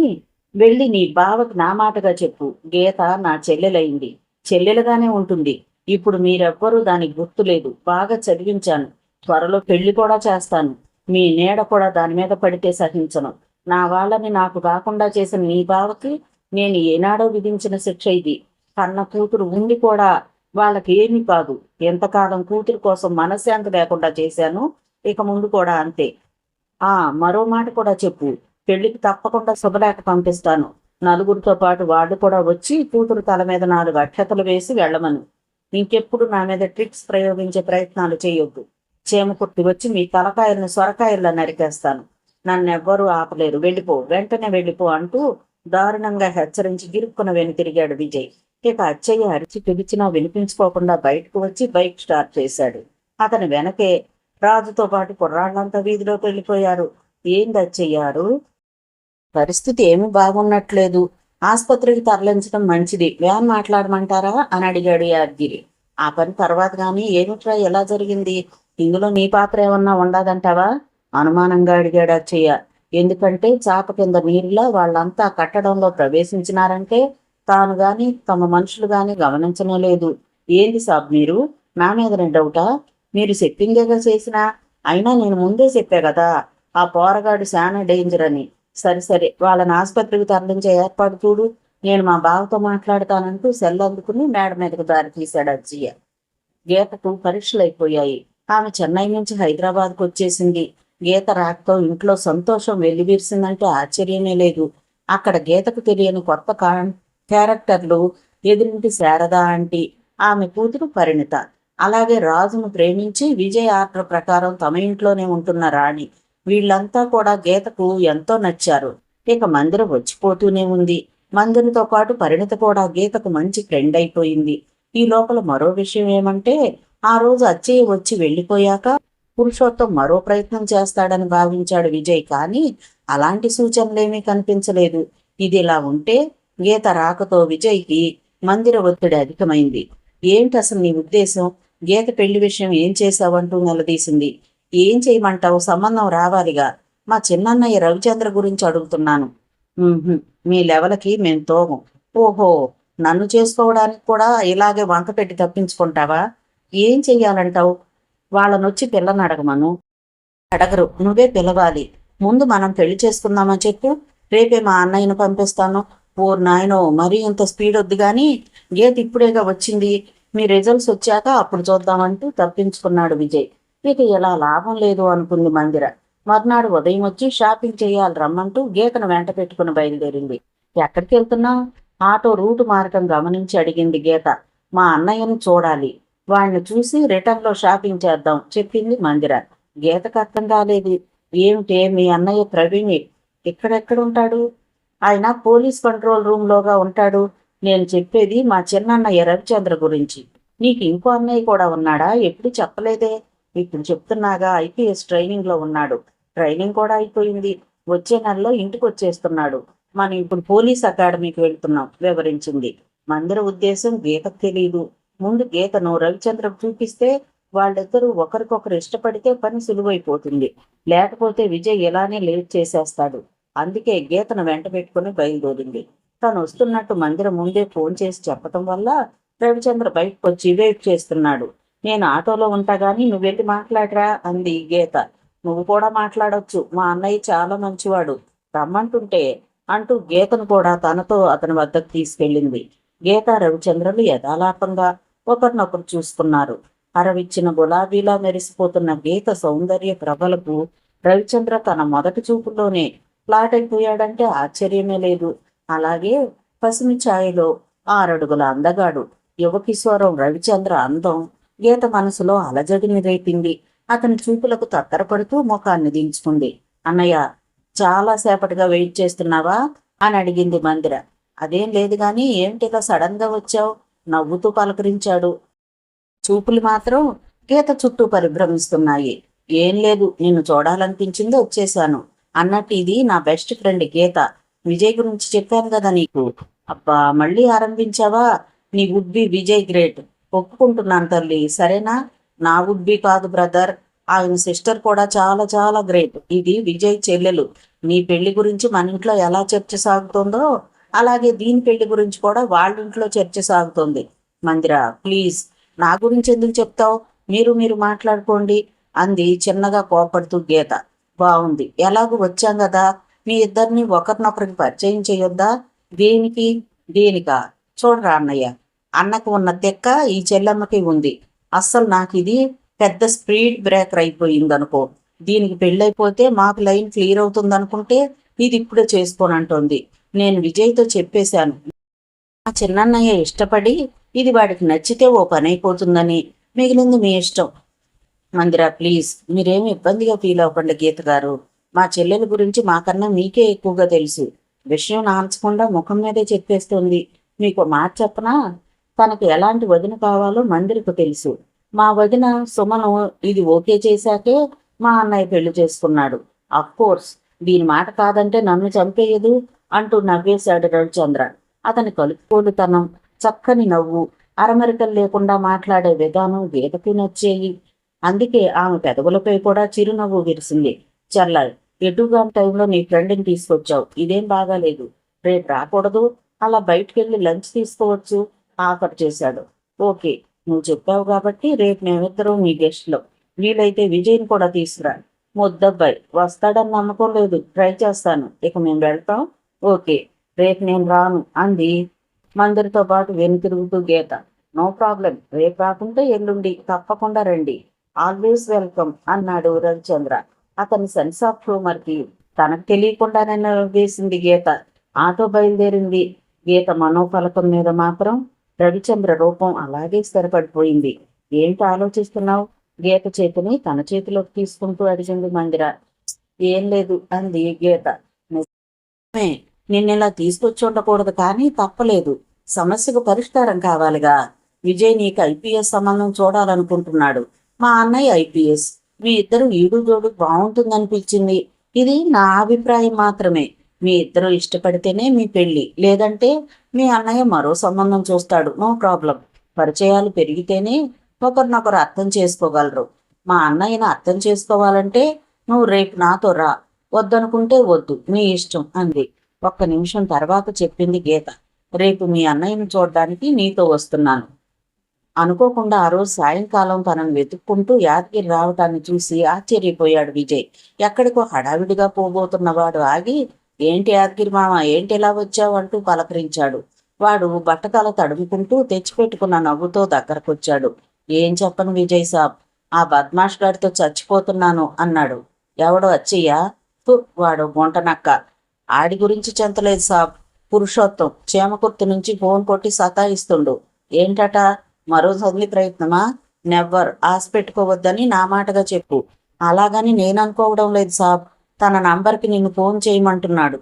వెళ్ళి నీ బావకి నా మాటగా చెప్పు. గీత నా చెల్లెలైంది, చెల్లెలుగానే ఉంటుంది. ఇప్పుడు మీరెవ్వరూ దానికి గుర్తులేదు. బాగా చదివించాను. త్వరలో పెళ్లి కూడా చేస్తాను. మీ నీడ కూడా దాని మీద పడితే సహించను. నా వాళ్ళని నాకు కాకుండా చేసిన నీ బావకి నేను ఏనాడో విధించిన శిక్ష ఇది. కన్న కూతురు ఉండి కూడా వాళ్ళకి ఏమీ కాదు. ఎంతకాలం కూతురు కోసం మనశ్శాంతి లేకుండా చేశాను, ఇక ముందు కూడా అంతే. మరో మాట కూడా చెప్పు. పెళ్లికి తప్పకుండా శుభలేఖ పంపిస్తాను. నలుగురితో పాటు వాళ్ళు కూడా వచ్చి కూతురు తల మీద 4 అక్షతలు వేసి వెళ్ళమను. ఇంకెప్పుడు నా మీద ట్రిక్స్ ప్రయోగించే ప్రయత్నాలు చేయొద్దు. చేమకుర్తి వచ్చి మీ తలకాయలను సొరకాయల్లో నరికేస్తాను. నన్నెవ్వరూ ఆపలేరు. వెళ్ళిపో, వెంటనే వెళ్ళిపో అంటూ దారుణంగా హెచ్చరించి గిరుక్కున వెనుతిరిగాడు విజయ్. ఇక అచ్చయ్య అరిచి పిలిచినా వినిపించుకోకుండా బయటకు వచ్చి బైక్ స్టార్ట్ చేశాడు. అతని వెనకే రాజుతో పాటు కుర్రాళ్ళంతా వీధిలోకి వెళ్ళిపోయారు. ఏంది అచ్చయ్యారు? పరిస్థితి ఏమీ బాగున్నట్లేదు. ఆసుపత్రికి తరలించడం మంచిది. వ్యాన్ మాట్లాడమంటారా అని అడిగాడు యాదగిరి. ఆ పని తర్వాత కానీ ఏమిట్రా, ఎలా జరిగింది? ఇందులో నీ పాత్ర ఏమన్నా ఉండదంటావా? అనుమానంగా అడిగాడు అచ్చయ్య. ఎందుకంటే చాప కింద నీరులా వాళ్ళంతా కట్టడంలో ప్రవేశించినారంటే తాను గాని తమ మనుషులు గాని గమనించనే లేదు. ఏంది సాబ్ మీరు? నా మీదనే డౌటా? మీరు సెట్టింగేగా చేసినా? అయినా నేను ముందే చెప్పా కదా, ఆ పోరగాడు చాలా డేంజర్ అని. సరే వాళ్ళని ఆసుపత్రికి తరలించే ఏర్పాటు చూడు. నేను మా బావతో మాట్లాడతానంటూ సెల్ అందుకుని మేడ మీదకు దారి తీశాడు అజ్జయ్య. గీతకు పరీక్షలు అయిపోయాయి. ఆమె చెన్నై నుంచి హైదరాబాద్కు వచ్చేసింది. గీత రాకతో ఇంట్లో సంతోషం వెల్లివిరిసిందంటే ఆశ్చర్యమే లేదు. అక్కడ గీతకు తెలియని కొత్త క్యారెక్టర్లు. ఎదురింటి శారద ఆంటీ, ఆమె కూతురు పరిణిత, అలాగే రాజును ప్రేమించి విజయ్ ఆర్డర్ ప్రకారం తమ ఇంట్లోనే ఉంటున్న రాణి. వీళ్ళంతా కూడా గీతకు ఎంతో నచ్చారు. ఇక మందిరం వచ్చిపోతూనే ఉంది. మందిరంతో పాటు పరిణిత కూడా గీతకు మంచి ఫ్రెండ్ అయిపోయింది. ఈ లోపల మరో విషయం ఏమంటే, ఆ రోజు అచ్చయ్య వచ్చి వెళ్ళిపోయాక పురుషోత్తం మరో ప్రయత్నం చేస్తాడని భావించాడు విజయ్. కానీ అలాంటి సూచనలేమీ కనిపించలేదు. ఇదిలా ఉంటే గీత రాకతో విజయ్కి మందిర ఒత్తిడి అధికమైంది. ఏంటి అసలు నీ ఉద్దేశం? గీత పెళ్లి విషయం ఏం చేశావంటూ నిలదీసింది. ఏం చేయమంటావు? సంబంధం రావాలిగా. మా చిన్నన్నయ్య రవిచంద్ర గురించి అడుగుతున్నాను. మీ లెవెలకి మేం తోగం. ఓహో, నన్ను చేసుకోవడానికి కూడా ఇలాగే వంక పెట్టి తప్పించుకుంటావా? ఏం చెయ్యాలంటావు? వాళ్ళనొచ్చి పిల్లని అడగమను. అడగరు, నువ్వే పిలవాలి. ముందు మనం పెళ్లి చేసుకుందామని చెప్పు. రేపే మా అన్నయ్యను పంపిస్తాను. ఓ నాయనో, మరీ ఇంత స్పీడ్ వద్దు గాని, గీత ఇప్పుడేగా వచ్చింది. మీ రిజల్ట్స్ వచ్చాక అప్పుడు చూద్దామంటూ తప్పించుకున్నాడు విజయ్. ఇక ఇలా లాభం లేదు అనుకుంది మందిర. మర్నాడు ఉదయం వచ్చి షాపింగ్ చేయాలి రమ్మంటూ గీతను వెంట పెట్టుకుని బయలుదేరింది. ఎక్కడికి వెళ్తున్నావు? ఆటో రూటు మార్గం గమనించి అడిగింది గీత. మా అన్నయ్యను చూడాలి. వాడిని చూసి రిటర్న్లో షాపింగ్ చేద్దాం చెప్పింది మందిర. గీతకు అర్థం కాలేదు. ఏమిటే, మీ అన్నయ్య ప్రవీణ్ ఇక్కడెక్కడుంటాడు? ఆయన పోలీస్ కంట్రోల్ రూమ్లోగా ఉంటాడు. నేను చెప్పేది మా చిన్నన్నయ్య రవిచంద్ర గురించి. నీకు ఇంకో అన్నయ్య కూడా ఉన్నాడా? ఎప్పుడు చెప్పలేదే. ఇప్పుడు చెప్తున్నాగా, ఐపీఎస్ ట్రైనింగ్లో ఉన్నాడు. ట్రైనింగ్ కూడా అయిపోయింది. వచ్చే నెలలో ఇంటికి వచ్చేస్తున్నాడు. మనం ఇప్పుడు పోలీస్ అకాడమీకి వెళ్తున్నాం వివరించింది. మందిర ఉద్దేశం గీతకు తెలియదు. ముందు గీతను రవిచంద్రకు చూపిస్తే వాళ్ళిద్దరూ ఒకరికొకరు ఇష్టపడితే పని సులువైపోతుంది. లేకపోతే విజయ్ ఇలానే లేట్ చేసేస్తాడు. అందుకే గీతను వెంట పెట్టుకుని బయలుదేరింది. తను వస్తున్నట్టు మందిర ముందే ఫోన్ చేసి చెప్పటం వల్ల రవిచంద్ర బయటకు వచ్చి వెయిట్ చేస్తున్నాడు. నేను ఆటోలో ఉంటా గానీ నువ్వు వెళ్ళి మాట్లాడరా అంది గీత. నువ్వు కూడా మాట్లాడొచ్చు, మా అన్నయ్య చాలా మంచివాడు, రమ్మంటుంటే అంటూ గీతను కూడా తనతో అతని వద్దకు తీసుకెళ్ళింది. గీత రవిచంద్రులు యథాలాపంగా ఒకరినొకరు చూసుకున్నారు. అరవిచ్చిన గులాబీలా మెరిసిపోతున్న గీత సౌందర్య ప్రభలకు రవిచంద్ర తన మొదటి చూపులోనే ఫ్లాట్ అయిపోయాడంటే ఆశ్చర్యమే లేదు. అలాగే పసిమి ఛాయలో 6 అడుగుల అందగాడు యువకిశోరం రవిచంద్ర అందం గీత మనసులో అలజడిని రేపింది. అతని చూపులకు తత్తరపడుతూ ముఖాన్ని దించుకుంది. అన్నయ్య, చాలా సేపటిగా వెయిట్ చేస్తున్నావా అని అడిగింది మందిర. అదేం లేదు గాని, ఏమిటిలా సడన్ గా వచ్చావు? నవ్వుతూ పలకరించాడు. చూపులు మాత్రం గీత చుట్టూ పరిభ్రమిస్తున్నాయి. ఏం లేదు, నిన్ను చూడాలనిపించింది, వచ్చేశాను అన్నట్టు. ఇది నా బెస్ట్ ఫ్రెండ్ గీత. విజయ్ గురించి చెప్పాను కదా నీకు. అబ్బా, మళ్ళీ ఆరంభించావా? నీ వుడ్ బి విజయ్ గ్రేట్. ఒప్పుకుంటున్నాను తల్లి, సరేనా? నా వుడ్ బి కాదు బ్రదర్, ఆయన సిస్టర్ కూడా చాలా చాలా గ్రేట్. ఇది విజయ్ చెల్లెలు. నీ పెళ్లి గురించి మన ఇంట్లో ఎలా చర్చ సాగుతుందో అలాగే దీని పెళ్లి గురించి కూడా వాళ్ళ ఇంట్లో చర్చ సాగుతుంది. మందిరా, ప్లీజ్, నా గురించి ఎందుకు చెప్తావు? మీరు మాట్లాడుకోండి అంది చిన్నగా కోపడుతూ గీత. బాగుంది, ఎలాగూ వచ్చాం కదా, మీ ఇద్దరిని ఒకరినొకరికి పరిచయం చేయొద్దా? దేనికి? దేనికా? చూడరా అన్నయ్య, అన్నకు ఉన్న తెక్క ఈ చెల్లెమ్మకి ఉంది. అస్సలు నాకు ఇది పెద్ద స్పీడ్ బ్రేకర్ అయిపోయిందనుకో. దీనికి పెళ్ళైపోతే మాకు లైన్ క్లియర్ అవుతుంది అనుకుంటే ఇది ఇప్పుడే చేసుకోనంటోంది. నేను విజయ్తో చెప్పేశాను, ఆ చిన్నన్నయ్య ఇష్టపడి ఇది వాడికి నచ్చితే ఓ పని అయిపోతుందని. మిగిలింది మీ ఇష్టం. మందిరా, ప్లీజ్, మీరేమి ఇబ్బందిగా ఫీల్ అవ్వకండి గీత గారు. మా చెల్లెల గురించి మాకన్నా మీకే ఎక్కువగా తెలుసు. విషయం నాంచకుండా ముఖం మీదే చెప్పేస్తుంది. మీకు మాట చెప్పనా? తనకు ఎలాంటి వదిన కావాలో మందిరకు తెలుసు. మా వదిన సుమను ఇది ఓకే చేశాకే మా అన్నయ్య పెళ్లి చేసుకున్నాడు. కోర్స్ దీని మాట కాదంటే నన్ను చంపేయదు అంటూ నవ్వేశాడు రవిచంద్ర. అతని కలుపుకోలుతనం, చక్కని నవ్వు, అరమరికలు లేకుండా మాట్లాడే విధానం గీతకి నచ్చేయి. అందుకే ఆమె పెదవులపై కూడా చిరునవ్వు విరిసింది. చల్లాయి, ఎటుగా టైంలో నీ ఫ్రెండ్ని తీసుకొచ్చావు, ఇదేం బాగాలేదు. రేపు రాకూడదు, అలా బయటికెళ్ళి లంచ్ తీసుకోవచ్చు ఆఫర్ చేశాడు. ఓకే, నువ్వు చెప్పావు కాబట్టి రేపు మేమిద్దరం మీ గెస్ట్లో. వీలైతే విజయ్ని కూడా తీసుకురా. ముద్దబ్బాయి వస్తాడని నమ్మకం లేదు, ట్రై చేస్తాను. ఇక మేము వెళ్తాం. ఓకే, రేపు నేను రాను అంది మందిరితో పాటు వెనుతిరుగుతూ గీత. నో ప్రాబ్లం, రేపు రాకుంటే ఎల్లుండి తప్పకుండా రండి, ఆల్వేస్ వెల్కమ్ అన్నాడు రవిచంద్ర. అతని సెన్స్ ఆఫ్ హ్యూమర్కి తనకు తెలియకుండానే వేసింది గీత. ఆటో బయలుదేరింది. గీత మనోఫలకం మీద మాత్రం రవిచంద్ర రూపం అలాగే స్థిరపడిపోయింది. ఏంటి ఆలోచిస్తున్నావు? గీత చేతిని తన చేతిలోకి తీసుకుంటూ అడిగింది మందిర. ఏం లేదు అంది గీత. నిజమే, నిన్నెలా తీసుకొచ్చి ఉండకూడదు, కానీ తప్పలేదు. సమస్యకు పరిష్కారం కావాలిగా. విజయ్ నీకు ఐపీఎస్ సంబంధం చూడాలనుకుంటున్నాడు. మా అన్నయ్య ఐపీఎస్. మీ ఇద్దరు ఈడు జోడు బాగుంటుందనిపించింది. ఇది నా అభిప్రాయం మాత్రమే. మీ ఇద్దరు ఇష్టపడితేనే మీ పెళ్లి, లేదంటే మీ అన్నయ్య మరో సంబంధం చూస్తాడు. No problem. పరిచయాలు పెరిగితేనే ఒకరినొకరు అర్థం చేసుకోగలరు. మా అన్నయ్యను అర్థం చేసుకోవాలంటే నువ్వు రేపు నాతో రా. వద్దనుకుంటే వద్దు, మీ ఇష్టం అంది. ఒక్క నిమిషం తర్వాత చెప్పింది గీత. రేపు మీ అన్నయ్యను చూడడానికి నీతో వస్తున్నాను. అనుకోకుండా ఆ రోజు సాయంకాలం తనను వెతుక్కుంటూ యాదగిరి రావటాన్ని చూసి ఆశ్చర్యపోయాడు విజయ్. ఎక్కడికో హడావిడిగా పోబోతున్నవాడు ఆగి, ఏంటి యాదగిరి మామ, ఏంటి ఎలా వచ్చావు అంటూ పలకరించాడు. వాడు బట్టతల తడుముకుంటూ తెచ్చిపెట్టుకున్న నవ్వుతో దగ్గరకొచ్చాడు. ఏం చెప్పను విజయ్ సాబ్, ఆ బద్మాష్ గారితో చచ్చిపోతున్నాను అన్నాడు. ఎవడో అచ్చయ్యా? వాడు గుంటనక్క. ఆడి గురించి చెంతలేదు సాబ్. పురుషోత్తం చీమకుర్తి నుంచి ఫోన్ కొట్టి సతాయిస్తుండు. ఏంటట? మరో చదివి ప్రయత్నమా? నెవ్వర్. ఆశ పెట్టుకోవద్దని నా మాటగా చెప్పు. అలాగని నేను అనుకోవడం లేదు సాబ్. తన నంబర్కి నిన్ను ఫోన్ చేయమంటున్నాడు.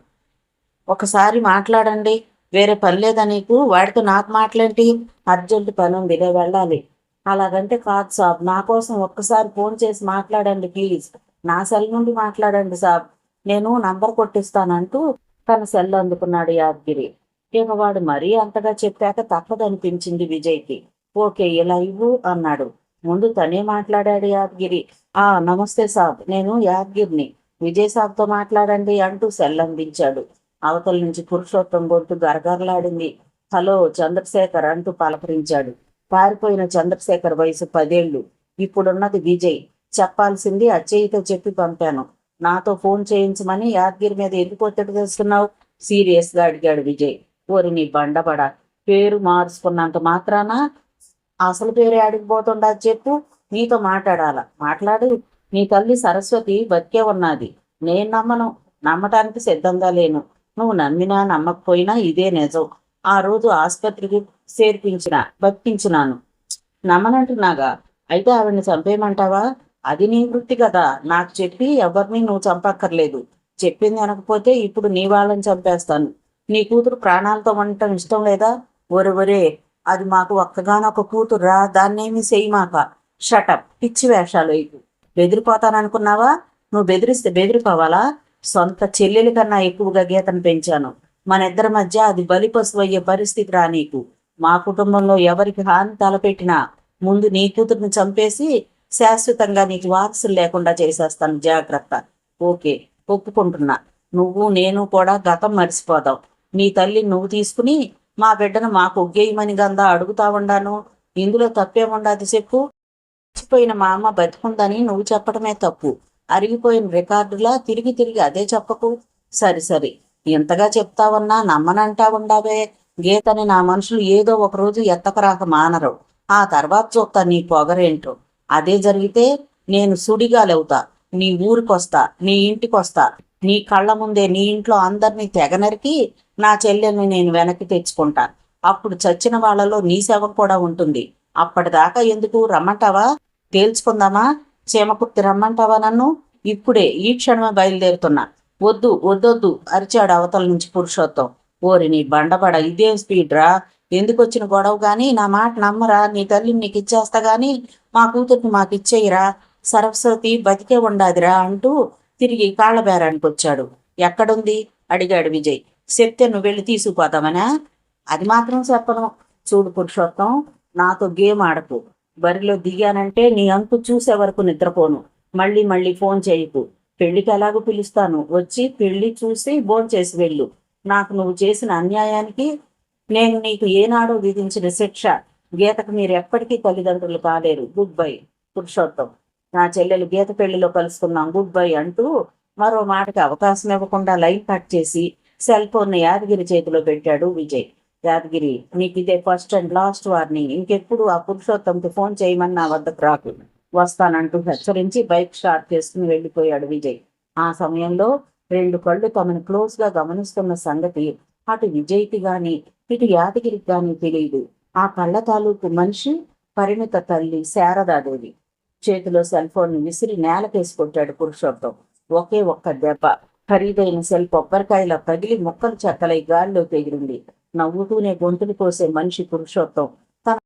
ఒకసారి మాట్లాడండి. వేరే పని లేదా నీకు? వాడితో నాకు మాట్లాడేంటి? అర్జెంటు పని ఉంది, నేను వెళ్ళాలి. అలాగంటే కాదు సాబ్, నా కోసం ఒక్కసారి ఫోన్ చేసి మాట్లాడండి ప్లీజ్. నా సెల్ నుండి మాట్లాడండి సాబ్, నేను నంబర్ కొట్టిస్తానంటూ తన సెల్ అందుకున్నాడు యాదగిరి. ఇక వాడు మరీ అంతగా చెప్పాక తప్పదనిపించింది విజయ్కి. ఓకే, ఇలా ఇవ్వు అన్నాడు. ముందు తనే మాట్లాడాడు యాదగిరి. నమస్తే సాబ్, నేను యాదగిరిని. విజయ్ సాబ్తో మాట్లాడండి అంటూ సెల్ అందించాడు. అవతల నుంచి పురుషోత్తం గొంతు గరగరలాడింది. హలో చంద్రశేఖర్ అంటూ పలకరించాడు. పారిపోయిన చంద్రశేఖర్ వయసు 10 ఏళ్ళు. ఇప్పుడున్నది విజయ్. చెప్పాల్సింది అచ్చయ్యతో చెప్పి పంపాను. నాతో ఫోన్ చేయించమని యాదగిరి మీద ఎందుకు ఒత్తిడి తెస్తున్నావు? సీరియస్ గా అడిగాడు విజయ్. ఓరి నీ బండబడ, పేరు మార్చుకున్నంత మాత్రాన అసలు పేరు ఆడిపోతుండా చెప్పు. నీతో మాట్లాడాలా? మాట్లాడు. నీ తల్లి సరస్వతి బతికే ఉన్నది. నేను నమ్మను, నమ్మటానికి సిద్ధంగా లేను. నువ్వు నమ్మినా నమ్మకపోయినా ఇదే నిజం. ఆ రోజు ఆసుపత్రికి బతికించినాను. నమ్మనంటున్నాగా? అయితే ఆవిడ్ని చంపేయమంటావా? అది నీ వృత్తి కదా. నాకు చెప్పి ఎవరిని నువ్వు చంపక్కర్లేదు. చెప్పింది అనకపోతే ఇప్పుడు నీ వాళ్ళని చంపేస్తాను. నీ కూతురు ప్రాణాలతో ఉండటం ఇష్టం లేదా? ఒరే, అది మాకు ఒక్కగానొక్క కూతురురా, దాన్నేమీ చెయ్యమాక. షటప్, పిచ్చి వేషాలు వేయకు. బెదిరిపోతాననుకున్నావా? నువ్వు బెదిరిస్తే బెదిరిపోవాలా? సొంత చెల్లెలి కన్నా ఎక్కువగా గీతను పెంచాను. మన ఇద్దరి మధ్య అది బలిపశువు అయ్యే పరిస్థితి రా నీకు. మా కుటుంబంలో ఎవరికి హాని తలపెట్టినా ముందు నీ కూతురుని చంపేసి శాశ్వతంగా నీకు వారసులు లేకుండా చేసేస్తాను, జాగ్రత్త. ఓకే, ఒప్పుకుంటున్నా. నువ్వు నేను కూడా గతం మరిచిపోదాం. నీ తల్లి నువ్వు తీసుకుని మా బిడ్డను మాకు ఒగ్గేయమని గందా అడుగుతా ఉండాను. ఇందులో తప్పేముండదు చెప్పు. చచ్చిపోయిన మా అమ్మ బతికుందని నువ్వు చెప్పడమే తప్పు. అరిగిపోయిన రికార్డులా తిరిగి తిరిగి అదే చెప్పకు. సరి ఎంతగా చెప్తావన్నా నమ్మనంటా ఉండావే. గీతని నా మనుషులు ఏదో ఒకరోజు ఎత్తకరాక మానరు. ఆ తర్వాత చూస్తా నీ పొగరేంటో. అదే జరిగితే నేను సుడిగాలవుతా. నీ ఊరికొస్తా, నీ ఇంటికొస్తా. నీ కళ్ళ ముందే నీ ఇంట్లో అందరినీ తెగనరికి నా చెల్లెల్ని నేను వెనక్కి తెచ్చుకుంటా. అప్పుడు చచ్చిన వాళ్లలో నీ శవం కూడా ఉంటుంది. అప్పటిదాకా ఎందుకు? రమ్మంటావా? తేల్చుకుందామా? చీమకుర్తి రమ్మంటావా నన్ను? ఇప్పుడే, ఈ క్షణమే బయలుదేరుతున్నా. వద్దొద్దు అరిచాడు అవతల నుంచి పురుషోత్తం. ఓరి నీ బండబడ, ఇదేం స్పీడ్ రా? ఎందుకొచ్చిన గొడవ గాని? నా మాట నమ్మరా? నీ తల్లిని నీకు ఇచ్చేస్తా గాని మా కూతుర్ని మాకు ఇచ్చేయిరా. సరస్వతి బతికే ఉండాదిరా అంటూ తిరిగి కాళ్ల బేరానికి వచ్చాడు. ఎక్కడుంది అడిగాడు విజయ్. చెప్తే నువ్వు వెళ్ళి తీసుకుపోతామనా? అది మాత్రం చెప్పను. చూడు పురుషోత్తం, నాతో గేమ్ ఆడకు. బరిలో దిగానంటే నీ అంతు చూసే వరకు నిద్రపోను. మళ్ళీ ఫోన్ చేయకు. పెళ్లికి ఎలాగో పిలుస్తాను, వచ్చి పెళ్లి చూసి భోంచేసి వెళ్ళు. నాకు నువ్వు చేసిన అన్యాయానికి నేను నీకు ఏనాడో విధించిన శిక్ష. గీతకు మీరు ఎప్పటికీ తల్లిదండ్రులు కాలేరు. Good bye. పురుషోత్తం, నా చెల్లెలు గీత పెళ్లిలో కలుసుకున్నాం, గుడ్ బై అంటూ మరో మాటకి అవకాశం ఇవ్వకుండా లైన్ కట్ చేసి సెల్ ఫోన్ యాదగిరి చేతిలో పెట్టాడు విజయ్. యాదగిరి, నీకు ఇదే ఫస్ట్ అండ్ లాస్ట్ వార్నింగ్. ఇంకెప్పుడు ఆ పురుషోత్తంకి ఫోన్ చేయమని నా వద్దకు రాకు. వస్తానంటూ హెచ్చరించి బైక్ స్టార్ట్ చేసుకుని వెళ్ళిపోయాడు విజయ్. ఆ సమయంలో 2 కళ్ళు తమను క్లోజ్ గా గమనిస్తున్న సంగతి అటు విజయ్కి గాని ఇటు యాదగిరికి గాని తెలియదు. ఆ కళ్ళ తాలూకు మనిషి పరిమిత తల్లి శారదాదేవి. చేతిలో సెల్ ఫోన్ విసిరి నేలకేసి కొట్టాడు పురుషోత్తం. ఒకే ఒక్క దెబ్బ. ఖరీదైన సెల్ కొబ్బరికాయలా తగిలి ముక్కలు చెక్కలై గాల్లో తెగిరింది. నవ్వుతూనే గొంతులు కోసే మనిషి పురుషోత్తం తన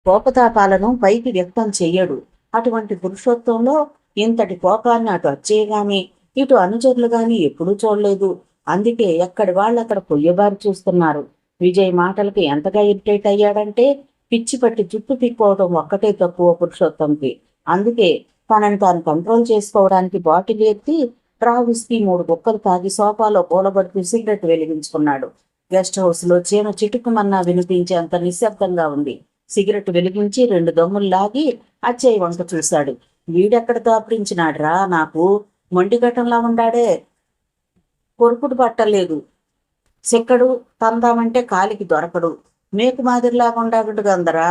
కోపతాపాలను పైకి వ్యక్తం చెయ్యడు. అటువంటి పురుషోత్తంలో ఇంతటి కోపాన్ని అటు అచ్చయ్య గాని ఇటు అనుచరులు గాని ఎప్పుడూ చూడలేదు. అందుకే ఎక్కడి వాళ్ళక్కడ పొయ్యబారి చూస్తున్నారు. విజయ్ మాటలకి ఎంతగా ఇరిటేట్ అయ్యాడంటే పిచ్చి పట్టి జుట్టు పిక్కోవడం ఒక్కటే తక్కువ పురుషోత్తంకి. అందుకే తనని తాను కంట్రోల్ చేసుకోవడానికి బాటిల్ ఎత్తి డ్రా విస్కీ 3 బుక్కలు తాగి సోఫాలో పూలబడుతూ సిగరెట్ వెలిగించుకున్నాడు. గెస్ట్ హౌస్ లో చీమ చిటుకుమన్నా వినిపించేంత నిశ్శబ్దంగా ఉంది. సిగరెట్ వెలిగించి 2 దమ్ములు లాగి అచ్చయ్య వంక చూశాడు. వీడెక్కడ దాపురించినాడ్రా, నాకు మొండిగట్టంలా ఉండాడే. కొరుకుడు పట్టలేదు. సిక్కడు తందామంటే కాలికి దొరకడు. మేకు మాదిరిలాగా ఉండాడు గందరా.